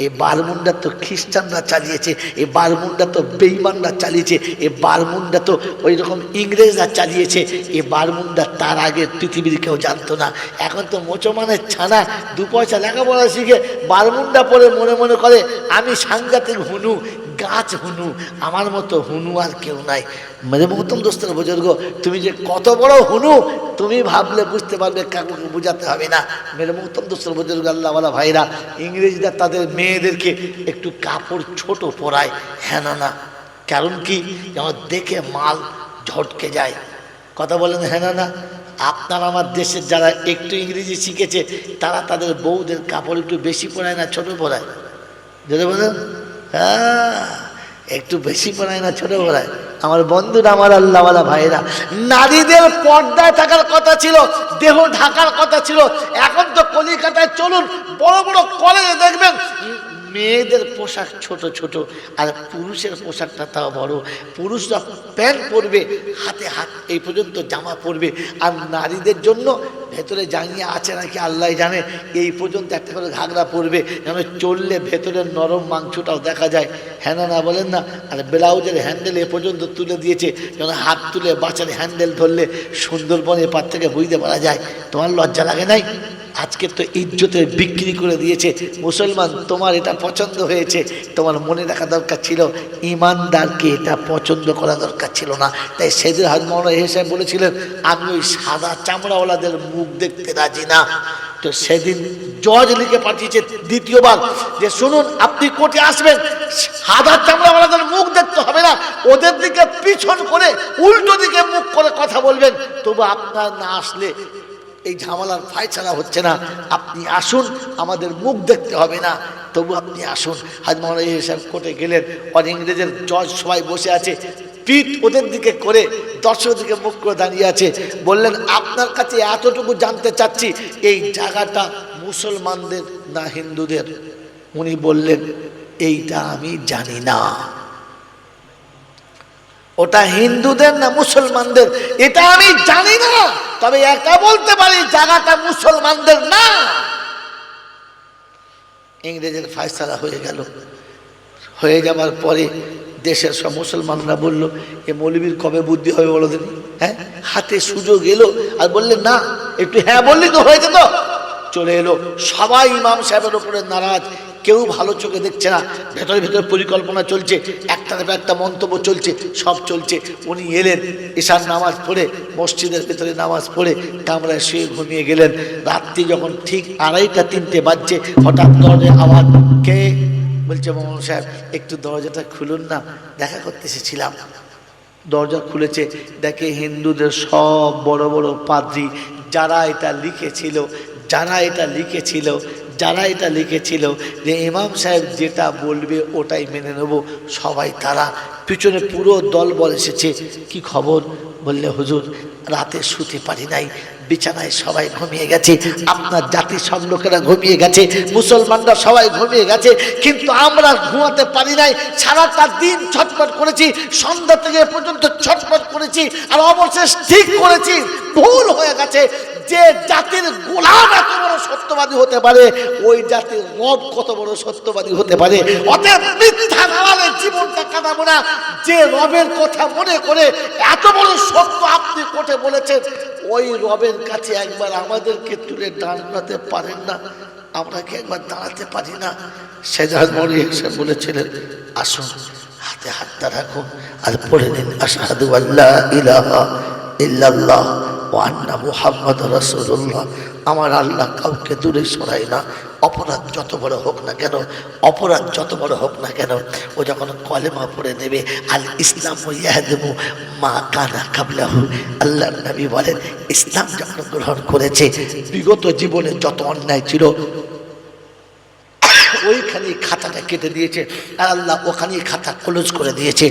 এই বারমুন্ডা তো খ্রিস্টানরা চালিয়েছে, এই বারমুন্ডা তো বেঈমানরা চালিয়েছে, এই বারমুন্ডা তো ওই রকম ইংরেজরা চালিয়েছে। এই বারমুন্ডা তার আগে পৃথিবীর কেউ জানতো না। এখন তো মুসলমানের ছানা 2 পয়সা লেখাপড়া শিখে বারমুন্ডা পরে মনে মনে করে আমি সাংঘাতিক হুনু, গাছ হুনু, আমার মতো হুনু আর কেউ নাই। মেরে মহতম দোস্তের বুজুর্গ, তুমি যে কত বড় হুনু তুমি ভাবলে বুঝতে পারবে, কাকুকে বুঝাতে হবে না। মেরে মহতম দোস্তের বুজুর্গ, আল্লাহওয়ালা ভাইরা, ইংরেজরা তাদের মেয়েদেরকে একটু কাপড় ছোট পরায়, হ্যাঁ না, কারণ কি? যেমন দেখে মাল ঝটকে যায়। কথা বলেন হ্যাঁ না? আপনার আমার দেশের যারা একটু ইংরেজি শিখেছে, তারা তাদের বউদের কাপড় একটু বেশি পরায় না ছোট পরায়? যদি বলেন হ্যাঁ, একটু বেশি পড়ায় না ছোট পড়ায়? আমার বন্ধুরা, আমার আল্লাহওয়ালা ভাইরা, নারীদের পর্দায় থাকার কথা ছিল, দেহ ঢাকার কথা ছিল। এখন তো কলিকাতায় চলুন, বড় বড় কলেজে দেখবেন মেয়েদের পোশাক ছোট ছোট, আর পুরুষের পোশাকটা তাও বড়। পুরুষরা প্যান্ট পরবে, হাতে হাত এই পর্যন্ত জামা পরবে, আর নারীদের জন্য ভেতরে জাঙ্গিয়া আছে নাকি আল্লাহ জানে, এই পর্যন্ত একটা করে ঘাগরা পরবে, যেন চললে ভেতরের নরম মাংসটাও দেখা যায়। হ্যাঁ না বলেন না? আর ব্লাউজের হ্যান্ডেল এ পর্যন্ত তুলে দিয়েছে, যেন হাত তুলে বাচ্চার হ্যান্ডেল ধরলে সুন্দরবন এপার থেকে বুঝতে পারা যায়। তোমার লজ্জা লাগে নাই? আজকে তো ইজ্জতের বিক্রি করে দিয়েছে মুসলমান। তোমার এটা পছন্দ হয়েছে, তোমার মনে রাখা দরকার ছিল ইমানদারকে এটা পছন্দ করা দরকার ছিল না। তাই সেদিন হযরত মাওলানা সাহেব বলেছিলেন, আমি ওই সাদা চামড়াওয়ালাদের মুখ দেখতে রাজি না। তো সেদিন জজ লিখে পাঠিয়েছে দ্বিতীয়বার যে শুনুন, আপনি কোর্টে আসবেন, সাদা চামড়াওয়ালাদের মুখ দেখতে হবে না, ওদের দিকে পিছন করে উল্টো দিকে মুখ করে কথা বলবেন। তবু আপনার না আসলে এই ঝামেলার ফায়সালা হচ্ছে না। আপনি আসুন, আমাদের মুখ দেখতে হবে না, তবু আপনি আসুন। হযরত মাওলানা সাহেব কোর্টে গেলেন, আর ইংরেজের জজ সবাই বসে আছে, পিঠ ওদের দিকে করে দর্শক দিকে মুখ করে দাঁড়িয়ে আছে। বললেন, আপনার কাছে এতটুকু জানতে চাচ্ছি, এই জায়গাটা মুসলমানদের না হিন্দুদের? উনি বললেন, এইটা আমি জানি না, ওটা হিন্দুদের না মুসলমানদের এটা আমি জানি না, তবে একা বলতে পারি জায়গাটা মুসলমানদের না। ইংরেজের ফায়সালা হয়ে গেল। হয়ে যাবার পরে দেশের সব মুসলমানরা বলল, এ মৌলবীর কবে বুদ্ধি হবে বলো দিন? হ্যাঁ, হাতে সুযোগ এলো, আর বললেন না, একটু হ্যাঁ বললি তো হয়ে যেত। চলে এলো, সবাই ইমাম সাহেবের উপরে নারাজ, কেউ ভালো চোখে দেখছে না। ভেতরে ভেতরে পরিকল্পনা চলছে, একটার পর একটা মন্তব্য চলছে, সব চলছে। উনি এলেন, ঈশার নামাজ পড়ে মসজিদের ভেতরে নামাজ পড়ে কামরায় শুয়ে ঘুমিয়ে গেলেন। রাত্রি যখন ঠিক 2:30-3টে বাজছে, হঠাৎ দরজায় আওয়াজ, কে? বলছে, মাওলানা সাহেব একটু দরজাটা খুলুন না, দেখা করতে এসেছিলাম। দরজা খুলেছে, দেখে হিন্দুদের সব বড় বড় পাদ্রী, যারা এটা লিখেছিল যে ইমাম সাহেব যেটা বলবে ওটাই মেনে নেব, সবাই তারা। পিছনে পুরো দলবল এসেছে। কি খবর? বললে, হুজুর রাতে শুতে পারি নাই, বিছানায় সবাই ঘুমিয়ে গেছে, আপনার জাতির সব লোকেরা ঘুমিয়ে গেছে, মুসলমানরা সবাই ঘুমিয়ে গেছে, কিন্তু আমরা ঘুমাতে পারি নাই। সারাটা দিন ছটফট করেছি, সন্ধ্যা থেকে পর্যন্ত ছটফট করেছি, আর অবশেষ ঠিক করেছি ভুল হয়ে গেছে। যে জাতির গোলাম এত বড় সত্যবাদী হতে পারে, ওই জাতির রব কত বড় সত্যবাদী হতে পারে। অতএব মিথ্যা দালালে জীবনটা কাটাবো না। যে রবের কথা মনে করে এত বড় সত্য আপনি কোটে বলেছেন, ওই রবের কাছে একবার আমাদেরকে তুলে দাঁড়াতে পারেন না? আমরা কি একবার দাঁড়াতে পারি না? সেজাদ মরি এসে বলেছিলেন, আসুন হাতে হাতটা রাখুন আর পড়ে নিন, আশহাদু আল্লা ইলাহা ইল্লাল্লাহ ওয়া আন্না মুহাম্মাদুর রাসূলুল্লাহ। আমার আল্লাহ কাউকে দূরে সরায় না, অপরাধ যত বড় হোক না কেন, ও যখন কলেমা পড়ে নেবে, আল ইসলাম ইয়াহদিমু মা কানা কাবলাহু, আল্লাহর নবী বলেন, ইসলাম যখন গ্রহণ করেছে, বিগত জীবনে যত অন্যায় ছিল ওইখানে খাতাটা কেটে দিয়েছে, আর আল্লাহ ওখানে খাতা ক্লোজ করে দিয়েছে।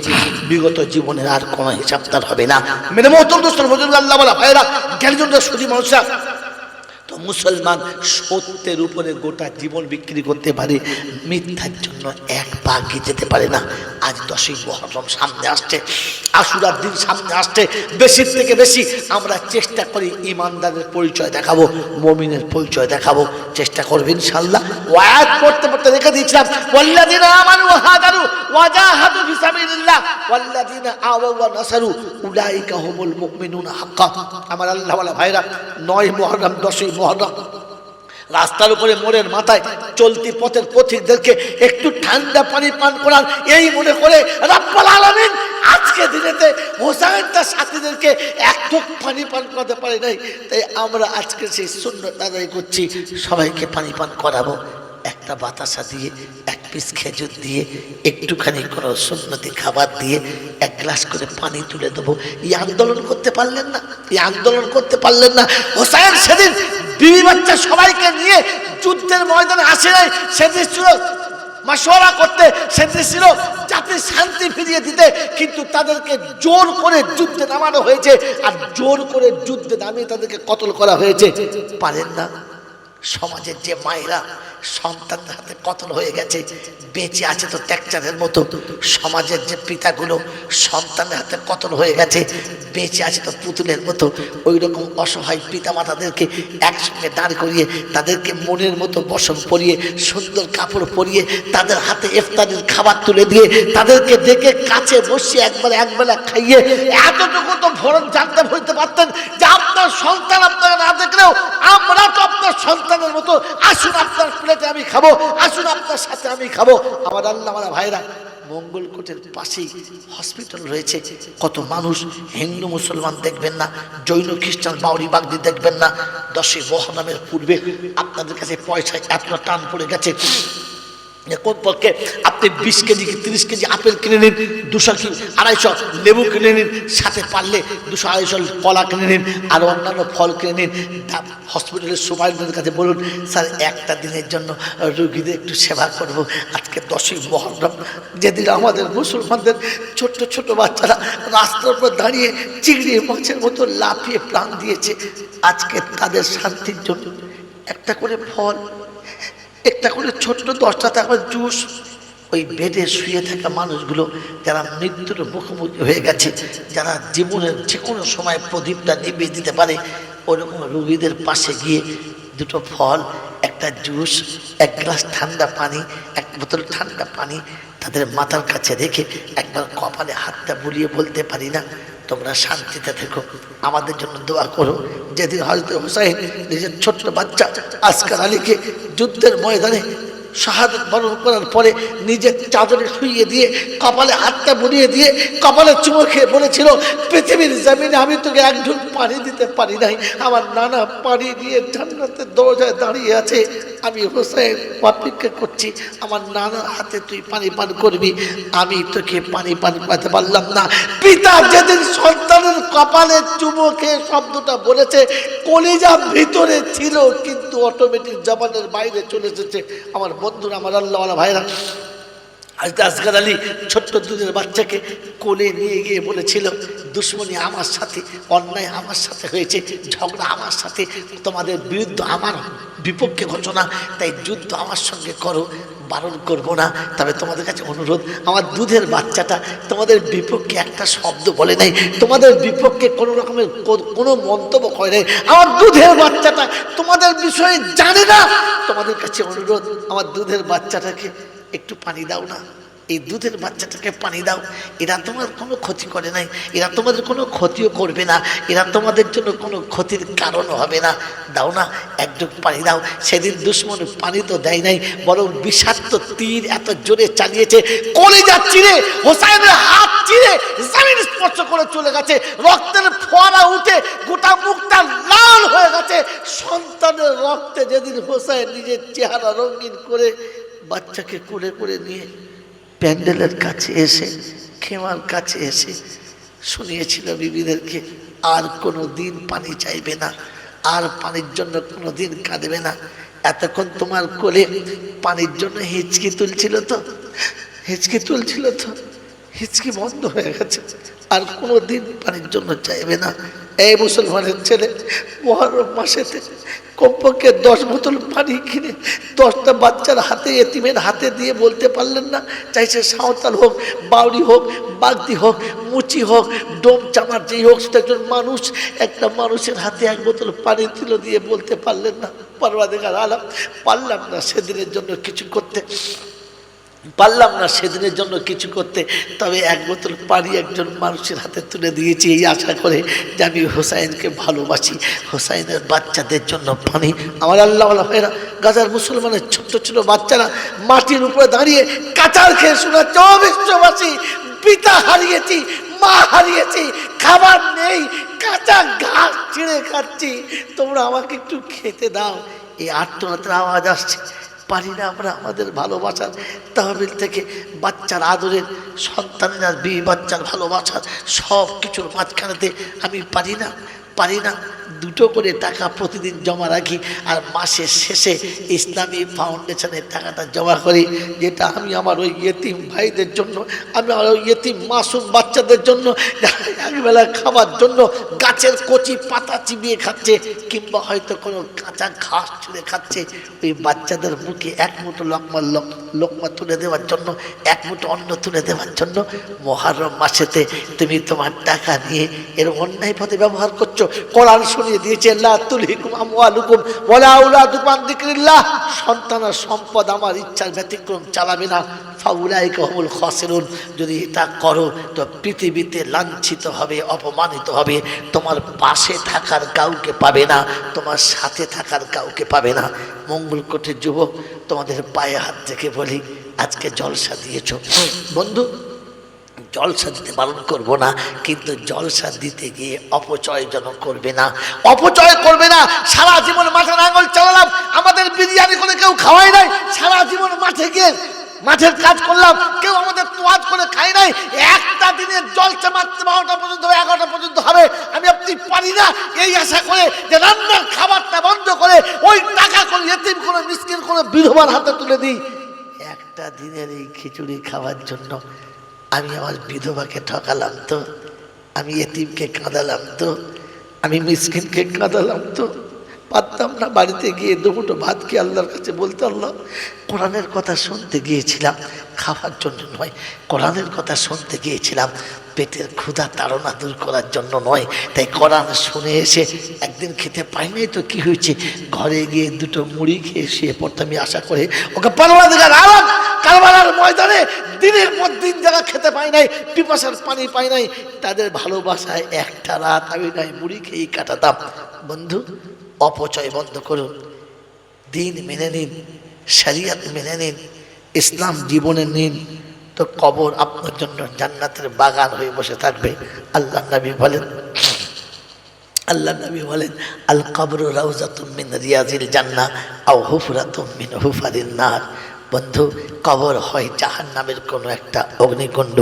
বিগত জীবনের আর কোনো হিসাব তার হবে না। মেরে মোহতরম দোস্ত বুজুর্গ, আল্লাহ বলা ভাইরা, জ্ঞানীজনরা, সুধী মানুষরা, তো মুসলমান সত্যের উপরে গোটা জীবন বিক্রি করতে পারে, মিথ্যার জন্য এক পা এগিয়ে যেতে পারে না। আজ 10ই মুহররম সামনে আসছে, আশুরার দিন সামনে আসছে। বেশি থেকে বেশি আমরা চেষ্টা করি ইমানদারের পরিচয় দেখাবো, মুমিনের পরিচয় দেখাবো, চেষ্টা করবেন ইনশাআল্লাহ। ওয়ায়াত পড়তে পড়তে রেখে দিয়েছিলাম, ওয়াল্লাযিনা আমানু ওয়া হাজারু ওয়া জাহাদু ফি সাবিলিল্লাহ ওয়াল্লাযিনা আওয়াউ ওয়া নাসারু উলাইকা হুমুল মুমিনুনা হাক্কা। আমার আল্লাহ ওয়ালা ভাইরা, 9 মুহররম 10ই মুহররম রাস্তার উপরে মোড়ের মাথায় চলতি পথের পথিকদেরকে একটু ঠান্ডা পানি পান করার এই মনে করে রব্বুল আলামিন আজকে দিনেতে হোসেন তার সাথীদেরকে এক ঢোক পানি পান করাতে পারে নাই। তাই আমরা আজকে সেই সুন্নত আদায় করছি, সবাইকে পানি পান করাবো। একটা বাতাসা দিয়ে, এক পিস খেজুর দিয়ে, একটুখানি কোনো সুন্নতি খাবার দিয়ে, এক গ্লাস করে পানি তুলে দেবো। এই আন্দোলন করতে পারলেন না? হোসেন সেদিন বিবি বাচ্চা সবাইকে নিয়ে যুদ্ধের ময়দানে আসে নাই। সেদিন ছিল মাশওয়ারা করতে, সেদিন ছিল জাতির শান্তি ফিরিয়ে দিতে, কিন্তু তাদেরকে জোর করে যুদ্ধে নামানো হয়েছে, আর জোর করে যুদ্ধে নামিয়ে তাদেরকে কতল করা হয়েছে। পারেন না? সমাজের যে মায়েরা সন্তানদের হাতে কতল হয়ে গেছে, বেঁচে আছে তো ট্যাকচারের মতো। সমাজের যে পিতাগুলো সন্তানের হাতে কতল হয়ে গেছে, বেঁচে আছে তো পুতুলের মতো। ওই রকম অসহায় পিতা মাতাদেরকে একসঙ্গে দাঁড় করিয়ে তাদেরকে মনের মতো বসন পরিয়ে সুন্দর কাপড় পরিয়ে তাদের হাতে ইফতারের খাবার তুলে দিয়ে তাদেরকে ডেকে কাছে বসিয়ে একবেলা খাইয়ে এতটুকু তো ভরণ জানতে বলতে পারতেন যে আপনার সন্তান আপনাকে না দেখলেও আমরা তো আপনার সন্তানের মতো, আসুন আপনার প্লেটে আমি খাবো, আসুন আপনার সাথে আমি খাবো। আমার আল্লাহ আমার ভাইরা, মঙ্গলকোটের পাশেই হসপিটাল রয়েছে। কত মানুষ, হিন্দু মুসলমান দেখবেন না, জৈন খ্রিস্টান বাউরি বাগদি দেখবেন না। 10ই মহরমের পূর্বে আপনাদের কাছে পয়সায় এতটা টান পড়ে গেছে, কমপক্ষে আপনি 20 কেজি কি 30 কেজি আপেল কিনে নিন, 200 কি 250 লেবু কিনে নিন, সাথে পারলে 200-250 কলা কিনে নিন, আর অন্যান্য ফল কিনে নিন। হসপিটালের সুপারিনটেন্ডেন্টের কাছে বলুন, স্যার একটা দিনের জন্য রোগীদের একটু সেবা করব। আজকে 10ই মহরম, যেদিন আমাদের মুসলমানদের ছোট্ট ছোট বাচ্চারা রাস্তার উপর দাঁড়িয়ে চিংড়ি মাছের মতো লাফিয়ে প্রাণ দিয়েছে, আজকে তাদের শান্তির জন্য একটা করে ফল, একটা করে ছোট্ট 10টা টাকার জুস, ওই বেডে শুয়ে থাকা মানুষগুলো যারা মৃত্যুর মুখোমুখি হয়ে গেছে, যারা জীবনের যে কোনো সময় প্রদীপটা নিভিয়ে দিতে পারে, ওরকম রোগীদের পাশে গিয়ে দুটো ফল, একটা জুস, 1 গ্লাস ঠান্ডা পানি, 1 বোতল ঠান্ডা পানি তাদের মাথার কাছে রেখে একবার কপালে হাতটা বুলিয়ে বলতে পারি না, তোমরা শান্তিতে থেকো, আমাদের জন্য দোয়া করো। যেদিন হযরত হুসাইন নিজের ছোট্ট বাচ্চা আসকার আলীকে যুদ্ধের ময়দানে শাহাদাত বরণ করার পরে নিজের চাদরে শুইয়ে দিয়ে কপালে হাতটা বুলিয়ে দিয়ে কপালে চুমো খেয়ে বলেছিল, পৃথিবীর জমিনে আমি তোকে এক ঢুক পানি দিতে পারি নাই, আমার নানা পানি দিয়ে জান্নাতের দরজায় দাঁড়িয়ে আছে, আমি হুসাইন অপেক্ষা করছি আমার নানার হাতে তুই পানি পান করবি, আমি তোকে পানি পান করাতে পারলাম না। পিতা যেদিন সন্তানের কপালে চুমো খেয়ে শব্দটা বলেছে, কলিজা ভিতরে ছিল কিন্তু অটোমেটিক জবানের বাইরে চলে এসেছে। আমার বন্ধুরা, আমার আল্লাহওয়ালা ভাইরা, আজ আসগার আলী ছোট্ট দুধের বাচ্চাকে কোলে নিয়ে গিয়ে বলেছিল, দুশ্মনী আমার সাথে, অন্যায় আমার সাথে হয়েছে, ঝগড়া আমার সাথে, তোমাদের বিরুদ্ধে আমার বিপক্ষে ঘটনা, তাই যুদ্ধ আমার সঙ্গে করো, বারণ করবো না, তবে তোমাদের কাছে অনুরোধ, আমার দুধের বাচ্চাটা তোমাদের বিপক্ষে একটা শব্দ বলে নাই, তোমাদের বিপক্ষে কোনো রকমের কোনো মন্তব্য করে নাই, আমার দুধের বাচ্চাটা তোমাদের বিষয়ে জানে না, তোমাদের কাছে অনুরোধ, আমার দুধের বাচ্চাটাকে একটু পানি দাও না, এই দুধের বাচ্চাটাকে পানি দাও, এরা তোমার কোনো ক্ষতি করে নাই, এরা তোমাদের কোনো ক্ষতিও করবে না, এরা তোমাদের জন্য কোনো ক্ষতির কারণ হবে না, দাও না, একটু পানি দাও। সেদিন দুশ্মন পানি তো দেয় নাই, বরং বিষাক্ত তীর এত জোরে চালিয়েছে, কলিজা চিরে হোসাইনের হাত চিরে জমিন স্পর্শ করে চলে গেছে, রক্তের ফোয়ারা উঠে গোটা মুখটা লাল হয়ে গেছে। সন্তানের রক্তে যেদিন হোসাইন নিজের চেহারা রঙিন করে বাচ্চাকে কোলে করে নিয়ে প্যান্ডেলের কাছে এসে, খেমার কাছে এসে শুনিয়েছিল বিবিদেরকে, আর কোনো দিন পানি চাইবে না, আর পানির জন্য কোনো দিন কাঁদবে না। এতক্ষণ তোমার কোলে পানির জন্য হিচকি তুলছিল তো, হিচকি বন্ধ হয়ে গেছে, আর কোনো দিন পানির জন্য চাইবে না। এই মুসলমানের ছেলে মহরম মাসেতে কমপক্ষে 10 বোতল পানি কিনে 10টা বাচ্চার হাতে, এতিমের হাতে দিয়ে বলতে পারলেন না, চাইছে সাঁওতাল হোক, বাউরি হোক, বাগদি হোক, মুচি হোক, ডোম চামার যেই হোক, সেটা একজন মানুষ, একটা মানুষের হাতে 1 বোতল পানি তুলে দিয়ে বলতে পারলেন না, পরওয়ারদিগার আলম, পারলাম না সেদিনের জন্য কিছু করতে, পারলাম না সেদিনের জন্য কিছু করতে, তবে 1 বোতল পানি একজন মানুষের হাতে তুলে দিয়েছি এই আশা করে যে আমি হোসাইনকে ভালোবাসি, হোসাইনের বাচ্চাদের জন্য পানি। আমার আল্লাহওয়ালা ভাইরা, গাজার মুসলমানের ছোট্ট ছোট বাচ্চারা মাটির উপরে দাঁড়িয়ে কাঁচার খেয়ে শোনাচ্ছে, ও বিশ্ববাসী, পিতা হারিয়েছি, মা হারিয়েছি, খাবার নেই, কাঁচা ঘাস ছিঁড়ে খাচ্ছি, তোমরা আমাকে একটু খেতে দাও। এই আর্তনাদের আওয়াজ আসছে, পারি না আমরা আমাদের ভালোবাসার তহবিল থেকে বাচ্চার আদরের, সন্তানের আর বিয়ে বাচ্চার ভালোবাসার সব কিছুর মাঝখানেতে আমি পারি না 2টো করে টাকা প্রতিদিন জমা রাখি, আর মাসের শেষে ইসলামী ফাউন্ডেশনের টাকাটা জমা করি, যেটা আমি আমার ওই ইয়েতিম ভাইদের জন্য, আমি আমার ওই ইয়েতিম মাসুম বাচ্চাদের জন্য একবেলা খাবার জন্য গাছের কচি পাতা পাতা চিবিয়ে খাচ্ছে, কিংবা হয়তো কোনো কাঁচা ঘাস ছুঁড়ে খাচ্ছে, ওই বাচ্চাদের মুখে এক মুঠো লোকমা তুলে দেওয়ার জন্য, এক মুঠো অন্ন তুলে দেওয়ার জন্য মুহররম মাসেতে তুমি তোমার টাকা নিয়ে এর অন্যায় পথে ব্যবহার করছো। কোরআন শুনিয়ে দিয়েছে, লা তুলহিকুম আমওয়ালুকুম ওয়ালা আওলাদুকুম আন যিকরিল্লাহ, সন্তান আর সম্পদ আমার ইচ্ছার ব্যতিক্রম চালাবে না। ফাউলাইকা হুমুল খাসিরুন, যদি এটা করো তো পৃথিবীতে লাঞ্ছিত হবে, অপমানিত হবে, তোমার পাশে থাকার কাউকে পাবে না, তোমার সাথে থাকার কাউকে পাবে না। মঙ্গলকোটের যুবক, তোমাদের পায়ে হাত থেকে বলি, আজকে জলসা দিয়েছো বন্ধু, জলসা দিতে বারণ করবো না, কিন্তু জলসা দিতে গিয়ে অপচয় যেন করবে না, অপচয় করবে না। সারা জীবন মাঠে নাঙ্গল চালালাম, আমাদের বিরিয়ানি করে কেউ খাওয়াই নাই, সারা জীবন মাঠে গিয়ে মাঠের কাজ করলাম, কেউ আমাদের তোয়াজ করে খাই নাই। একটা দিনের জলসা মাত্র 12টা পর্যন্ত 11টা পর্যন্ত হবে, আমি আপনি পারি না এই আশা করে যে রান্নার খাবারটা বন্ধ করে ওই টাকা করে এতিম করে মিসকিন করে বিধবার হাতে তুলে দিই। একটা দিনের এই খিচুড়ি খাওয়ার জন্য আমি আমার বিধবাকে ঠকালাম তো, আমি এতিমকে কাঁদালাম তো, আমি মিসকিনকে কাঁদালাম তো। পারতাম না বাড়িতে গিয়ে দুমুঠো ভাত খেয়ে আল্লাহর কাছে বলতে, আল্লাহ কোরআনের কথা শুনতে গিয়েছিলাম, খাওয়ার জন্য নয়, কোরআনের কথা শুনতে গিয়েছিলাম পেটের ক্ষুধা তাড়না দূর করার জন্য নয়। তাই কোরআন শুনে এসে একদিন খেতে পাইনি তো কি হয়েছে, ঘরে গিয়ে দুটো মুড়ি খেয়ে শুয়ে পড়তে আমি আশা করে ওকে পরওয়ারদিগার আলম কারবালার ময়দানে দিনের পর দিন যারা খেতে পায় নাই, পিপাসার পানি পায় নাই, তাদের ভালোবাসায় একটা রাত আমি নাই মুড়ি খেয়েই কাটাতাম। বন্ধু, অপচয় বন্ধ করুন, দিন মেনে নিন, শরিয়ত মেনে নিন, ইসলাম জীবনে নিন, তো কবর আপনার জন্য জান্নাতের বাগান হয়ে বসে থাকবে। আল্লাহ নবী বলেন আল কবরু রাউযাতুম মিন রিয়াজিল জান্নাহ আও হুফরাতুম মিন হুফারিন নার। বন্ধু, কবর হয় জাহান্নামের কোনো একটা অগ্নিকুণ্ড,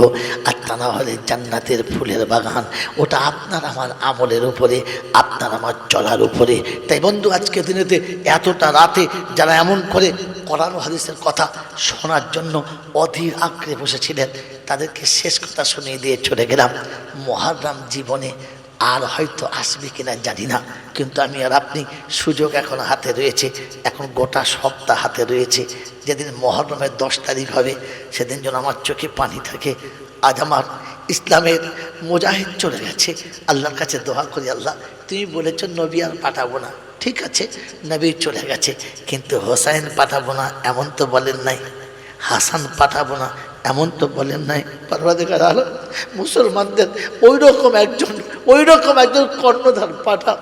আর তা না হলে জান্নাতের ফুলের বাগান। ওটা আপনার আমার আমলের উপরে, আপনার আমার চলার উপরে। তাই বন্ধু, আজকে দিনেতে এতটা রাতে যারা এমন করে কোরআন ও হাদিসের কথা শোনার জন্য অধীর আগ্রহে বসেছিলেন, তাদেরকে শেষ কথা শুনিয়ে দিয়ে চলে গেলাম। মুহররম জীবনে আর হয়তো আসবে কিনা জানি না, কিন্তু আমি আর আপনি সুযোগ এখন হাতে রয়েছে, এখন গোটা সপ্তাহ হাতে রয়েছে। যেদিন মুহররমের 10 তারিখ হবে সেদিন যেন আমার চোখে পানি থাকে। আজ আমার ইসলামের মুজাহিদ চলে গেছে, আল্লাহর কাছে দোয়া করি, আল্লাহ তুমি বলেছ নবী আর পাঠাবো না, ঠিক আছে নবী চলে গেছে, কিন্তু হোসাইন পাঠাবো না এমন তো বলেন নাই, হাসান পাঠাবো না এমন তো বলেন নাই। পরওয়ারদিগার আলম মুসলমানদের ওই রকম একজন কর্ণধার পাঠা,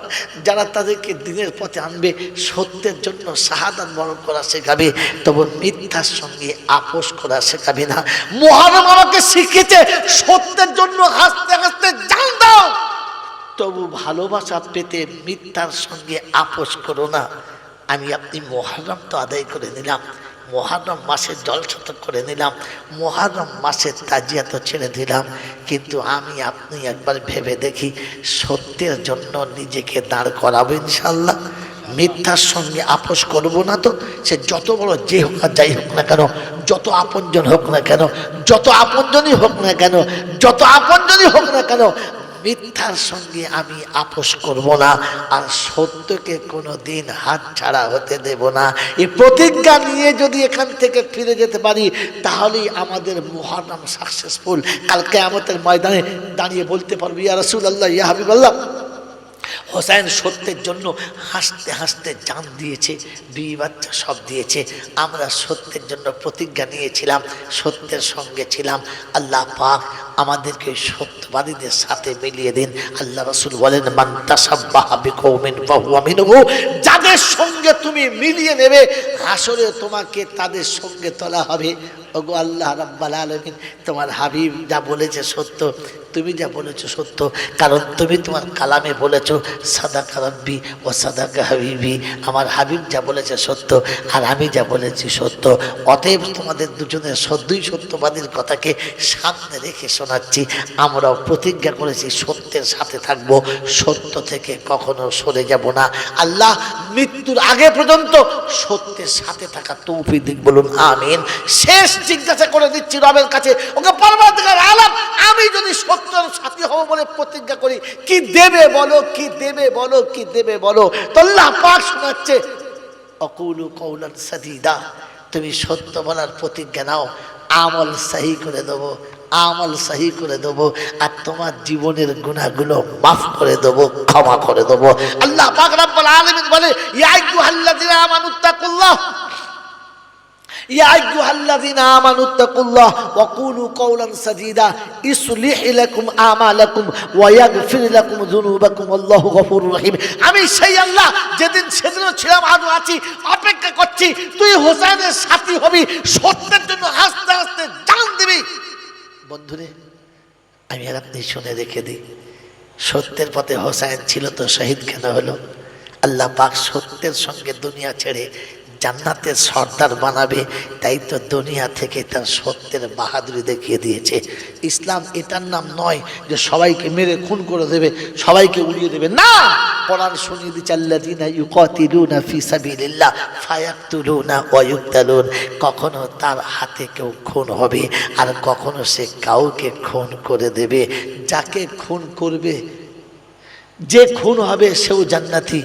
যারা তাদেরকে দিনের পথে আনবে, সত্যের জন্য শাহাদাত বরণ করা শেখাবে, তবু মিথ্যার সঙ্গে আপোষ করা শেখাবে না। মুহররম আমাকে শিখিয়েছে সত্যের জন্য হাসতে হাসতে জান দাও, তবু ভালোবাসা পেতে মিথ্যার সঙ্গে আপোষ করো না। আমি আপনি মুহররম তো আদায় করে নিলাম, মুহররম মাসের জলসা তো করে নিলাম, মুহররম মাসের তাজিয়া তো ছেড়ে দিলাম, কিন্তু আমি আপনি একবার ভেবে দেখি সত্যের জন্য নিজেকে দাঁড় করাবো ইনশাল্লাহ। মিথ্যার সঙ্গে আপোষ করবো না তো, সে যত বড় যে হোক আর যাই হোক না কেন, যত আপনজন হোক না কেন, যত আপনজনই হোক না কেন, যত আপনজনই হোক না কেন, মিথ্যার সঙ্গে আমি আপোষ করব না, আর সত্যকে কোনো দিন হাত ছাড়া হতে দেব না। এই প্রতিজ্ঞা নিয়ে যদি এখান থেকে ফিরে যেতে পারি, তাহলেই আমাদের মুহররম সাকসেসফুল। কাল কিয়ামতের ময়দানে দাঁড়িয়ে বলতে পারবো, ইয়া রাসূলুল্লাহ, ইয়া হাবিবাল্লাহ, হোসেন সত্যের জন্য হাসতে হাসতে জান দিয়েছে, বিবি বাচ্চা সব দিয়েছে, আমরা সত্যের জন্য প্রতিজ্ঞা নিয়েছিলাম, সত্যের সঙ্গে ছিলাম। আল্লাহ পাক আমাদেরকে সত্যবাদীদের সাথে মিলিয়ে দিন। আল্লাহ রাসূল বলেন, মান তাসাব্বাহা বিকওমিন ফাহুয়া মিনহু, যাদের সঙ্গে তুমি মিলিয়ে নেবে হাসরে তোমাকে তাদের সঙ্গে তোলা হবে। ওগো আল্লাহ রাব্বুল আলামিন, তোমার হাবিব যা বলেছে সত্য, তুমি যা বলেছো সত্য, কারণ তুমি তোমার কালামে বলেছো সাদাকা রাব্বি ও সাদাকা হাবিবি, আমার হাবিব যা বলেছে সত্য আর আমি যা বলেছি সত্য। অতএব তোমাদের দুজনের দুই সত্যবাদীর কথাকে সামনে রেখে শোনাচ্ছি, আমরাও প্রতিজ্ঞা করেছি সত্যের সাথে থাকবো, সত্য থেকে কখনো সরে যাব না। আল্লাহ মৃত্যুর আগে পর্যন্ত সত্যের সাথে থাকা তৌফিক দিক, বলুন আমিন। শেষ জিজ্ঞাসা করে দিচ্ছি রবের কাছে, ওকে পরবর্তীকার আলাপ, আমি যদি সত্যের সাথী হব বলে প্রতিজ্ঞা করি, কি দেবে বলো, কি দেবে বলো, কি দেবে বলো? তো আল্লাহ পাক শোনাচ্ছে, অকুলু কওলান সাদীদা, তুমি সত্য বলার প্রতিজ্ঞা নাও, আমল সহি করে দেবো, আমল সহি করে দেবো, আর তোমার জীবনের গুনাহগুলো মাফ করে দেবো, ক্ষমা করে দেবো। আল্লাহ পাক রব্বুল আলামিন বলে, ইয়া আইয়ুহাল্লাযীনা আমানুত্তাকুল্লাহ, ইয়া আইয়ুহাল্লাযীনা আমানুত্তাকুল্লাহ ওয়া কুলু কওলান সাদীদা ইসলিহ লাকুম আমালাকুম ওয়া ইয়াগফির লাকুম যুনুবাকুম আল্লাহু গফুরুর রহিম। আমি সেই আল্লাহ, যেদিন সেদিনও ছিলাম, আজও আছি, অপেক্ষা করছি তুই হোসেনের সাথী হবি, সত্যের জন্য হাসতে হাসতে জান দিবি। বন্ধুরে, আমি আর আপনি শুনে রেখে দিই, সত্যের পথে হোসেন ছিল তো শহীদ কেন হলো? আল্লাহ পাক সত্যের সঙ্গে দুনিয়া ছেড়ে জান্নাতের সর্দার বানাবে, তাই তো দুনিয়া থেকে তার সত্যের বাহাদুরি দেখিয়ে দিয়েছে। ইসলাম এটার নাম নয় যে সবাইকে মেরে খুন করে দেবে, সবাইকে উড়িয়ে দেবে, না। কোরআন শুনিয়ে দিচ্ছে, আল্লাযীনা ইউকাতিলুনা ফি সাবিলিল্লাহ ফায়াকতুলুনা ওয়া ইউকতালুন। কখনো তার হাতে কেউ খুন হবে, আর কখনো সে কাউকে খুন করে দেবে। যাকে খুন করবে, যে খুন হবে সেও জান্নাতি,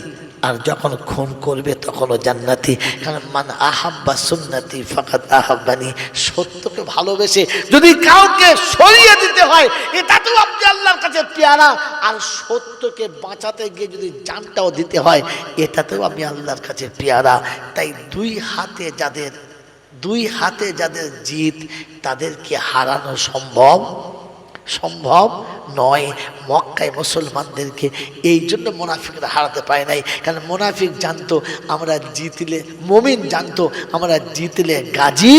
আর যখন খুন করবে তখনও জান্নাতি। কারণ মান আহাব্বা সুন্নতি ফাকাদ আহাব্বানি, সত্যকে ভালোবেসে যদি কাউকে সরিয়ে দিতে হয়, এটা তো আপনি আল্লাহর কাছে পেয়ারা। আর সত্যকে বাঁচাতে গিয়ে যদি জানটাও দিতে হয়, এটাতেও আমি আল্লাহর কাছে পেয়ারা। তাই দুই হাতে যাদের জিত, তাদেরকে হারানো সম্ভব নয়। মক্কায় মুসলমানদেরকে এই জন্য মুনাফিকরা হারাতে পারে নাই, কারণ মুনাফিক জানতো আমরা জিতলে, মুমিন জানতো আমরা জিতলে গাজী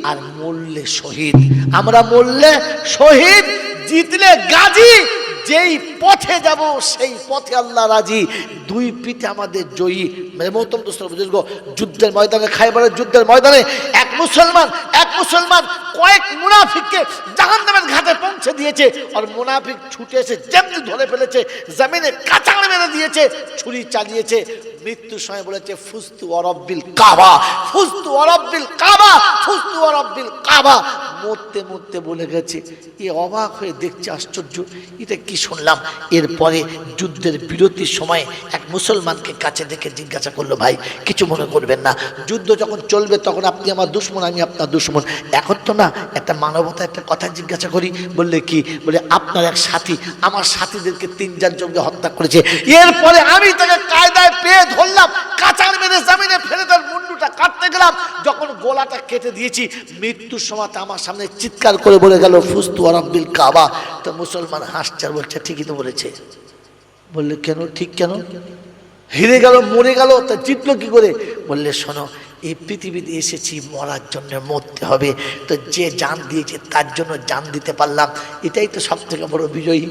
আর মরলে শহীদ। আমরা মরলে শহীদ, জিতলে গাজী। যেই পথে যাব সেই পথে আল্লাহ রাজি। দুই পিঠে আমাদের জয়ী। মেরে মোহতরম দোস্ত বুজুর্গ, যুদ্ধের ময়দানে, খায়বারের যুদ্ধের ময়দানে এক মুসলমান কয়েক মুনাফিককে জাহান্নামের ঘাটে পৌঁছে দিয়েছে। আর মুনাফিক ছুটে এসে যেমনি ধরে ফেলেছে, জমিনে কাঁচাড় মেরে দিয়েছে, ছুরি চালিয়েছে। মৃত্যুর সময় বলেছে, ফুস্তু ওয়া রব্বিল কাবা, ফুস্তু ওয়া রব্বিল কাবা, ফুস্তু ওয়া রব্বিল কাবা। মরতে মরতে বলে গেছে। এ অবাক হয়ে দেখছে, আশ্চর্য, এটা কি শুনলাম। এরপরে যুদ্ধের বিরতির সময় এক মুসলমানকে কাছে দেখে জিজ্ঞাসা করলো, ভাই কিছু মনে করবেন না, যুদ্ধ যখন চলবে তখন আপনি আমার দুশমন, আমি আপনার দুশমন, এখন তো না, একটা মানবতা, একটা কথা জিজ্ঞাসা করি। বললে কি? বলে আপনার এক সাথী আমার সাথীদেরকে 3 জনকে হত্যা করেছে। এরপরে আমি তাকে কায়দায় পেয়ে ধরলাম, কাঁচার মেরে জমিনে ফেলে তার মুন্ডুটা কাটতে গেলাম। যখন গলাটা কেটে দিয়েছি, মৃত্যুর সময় আমার সামনে চিৎকার করে বলে গেল, ফুস্তু ওয়া রব্বিল কাবা। তো মুসলমান হাসছে আর বলছে, ঠিকই তো বলেছে। বললে কেন? ঠিক কেন? হেরে গেল, মরে গেল, তা জিতলো কি করে? বললে শোনো, এই পৃথিবীতে এসেছি মরার জন্য, মরতে হবে। তো যে জান দিয়েছে তার জন্য জান দিতে পারলাম, এটাই তো সব থেকে বড় বিজয়ী।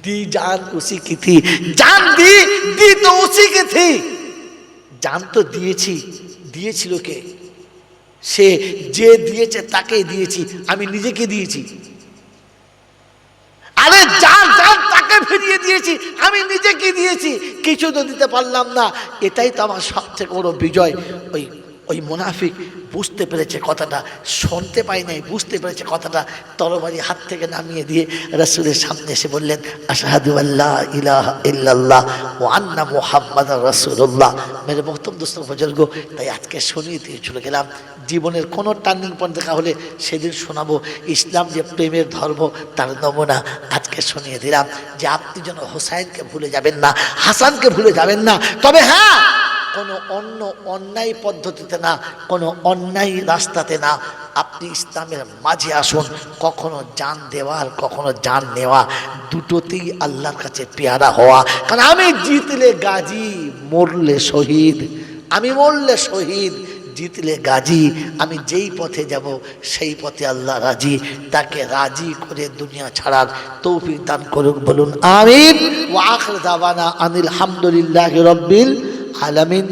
दी जान उसी की थी, जान दी तो उसी की थी। जान तो দিয়েছিল কে? সে যে দিয়েছে তাকেই দিয়েছি, আমি নিজেকে দিয়েছি। আরে যার তাকে ফিরিয়ে দিয়েছি, আমি নিজেকে দিয়েছি, কিছু তো দিতে পারলাম না। এটাই তো আমার সবথেকে বড় বিজয়। ওই মুনাফিক বুঝতে পেরেছে কথাটা, শুনতে পাই নাই, বুঝতে পেরেছে কথাটা। তরবারি হাত থেকে নামিয়ে দিয়ে রাসূলের সামনে এসে বললেন, আশহাদু আল্লা ইলাহা ইল্লাল্লাহ ওয়া আন্না মুহাম্মাদার রাসূলুল্লাহ। মেরে মোহতরম দোস্ত বুজুর্গ, তাই আজকে শুনিয়ে দিয়ে চলে গেলাম। জীবনের কোনো টার্নিং পয়েন্ট দেখা হলে সেদিন শোনাবো। ইসলাম যে প্রেমের ধর্ম, তার নমুনা আজকে শুনিয়ে দিলাম, যে আপনি যেন হোসাইনকে ভুলে যাবেন না, হাসানকে ভুলে যাবেন না। তবে হ্যাঁ, কোনো অন্যায় পদ্ধতিতে না, কোনো অন্যায় রাস্তাতে না, আপনি ইসলামের মাঝে আসুন। কখনো জান দেওয়া আর কখনো জান নেওয়া, দুটোতেই আল্লাহর কাছে পেয়ারা হওয়া। কারণ আমি জিতলে গাজী, মরলে শহীদ। আমি মরলে শহীদ, জিতলে গাজী। আমি যেই পথে যাব সেই পথে আল্লাহ রাজি। তাকে রাজি করে দুনিয়া ছাড়ার তৌফিক দান করুন, বলুন আমিন। ওয়া আখির দাওয়ানা আনিল হামদুলিল্লাহি রাব্বিল আলামিন।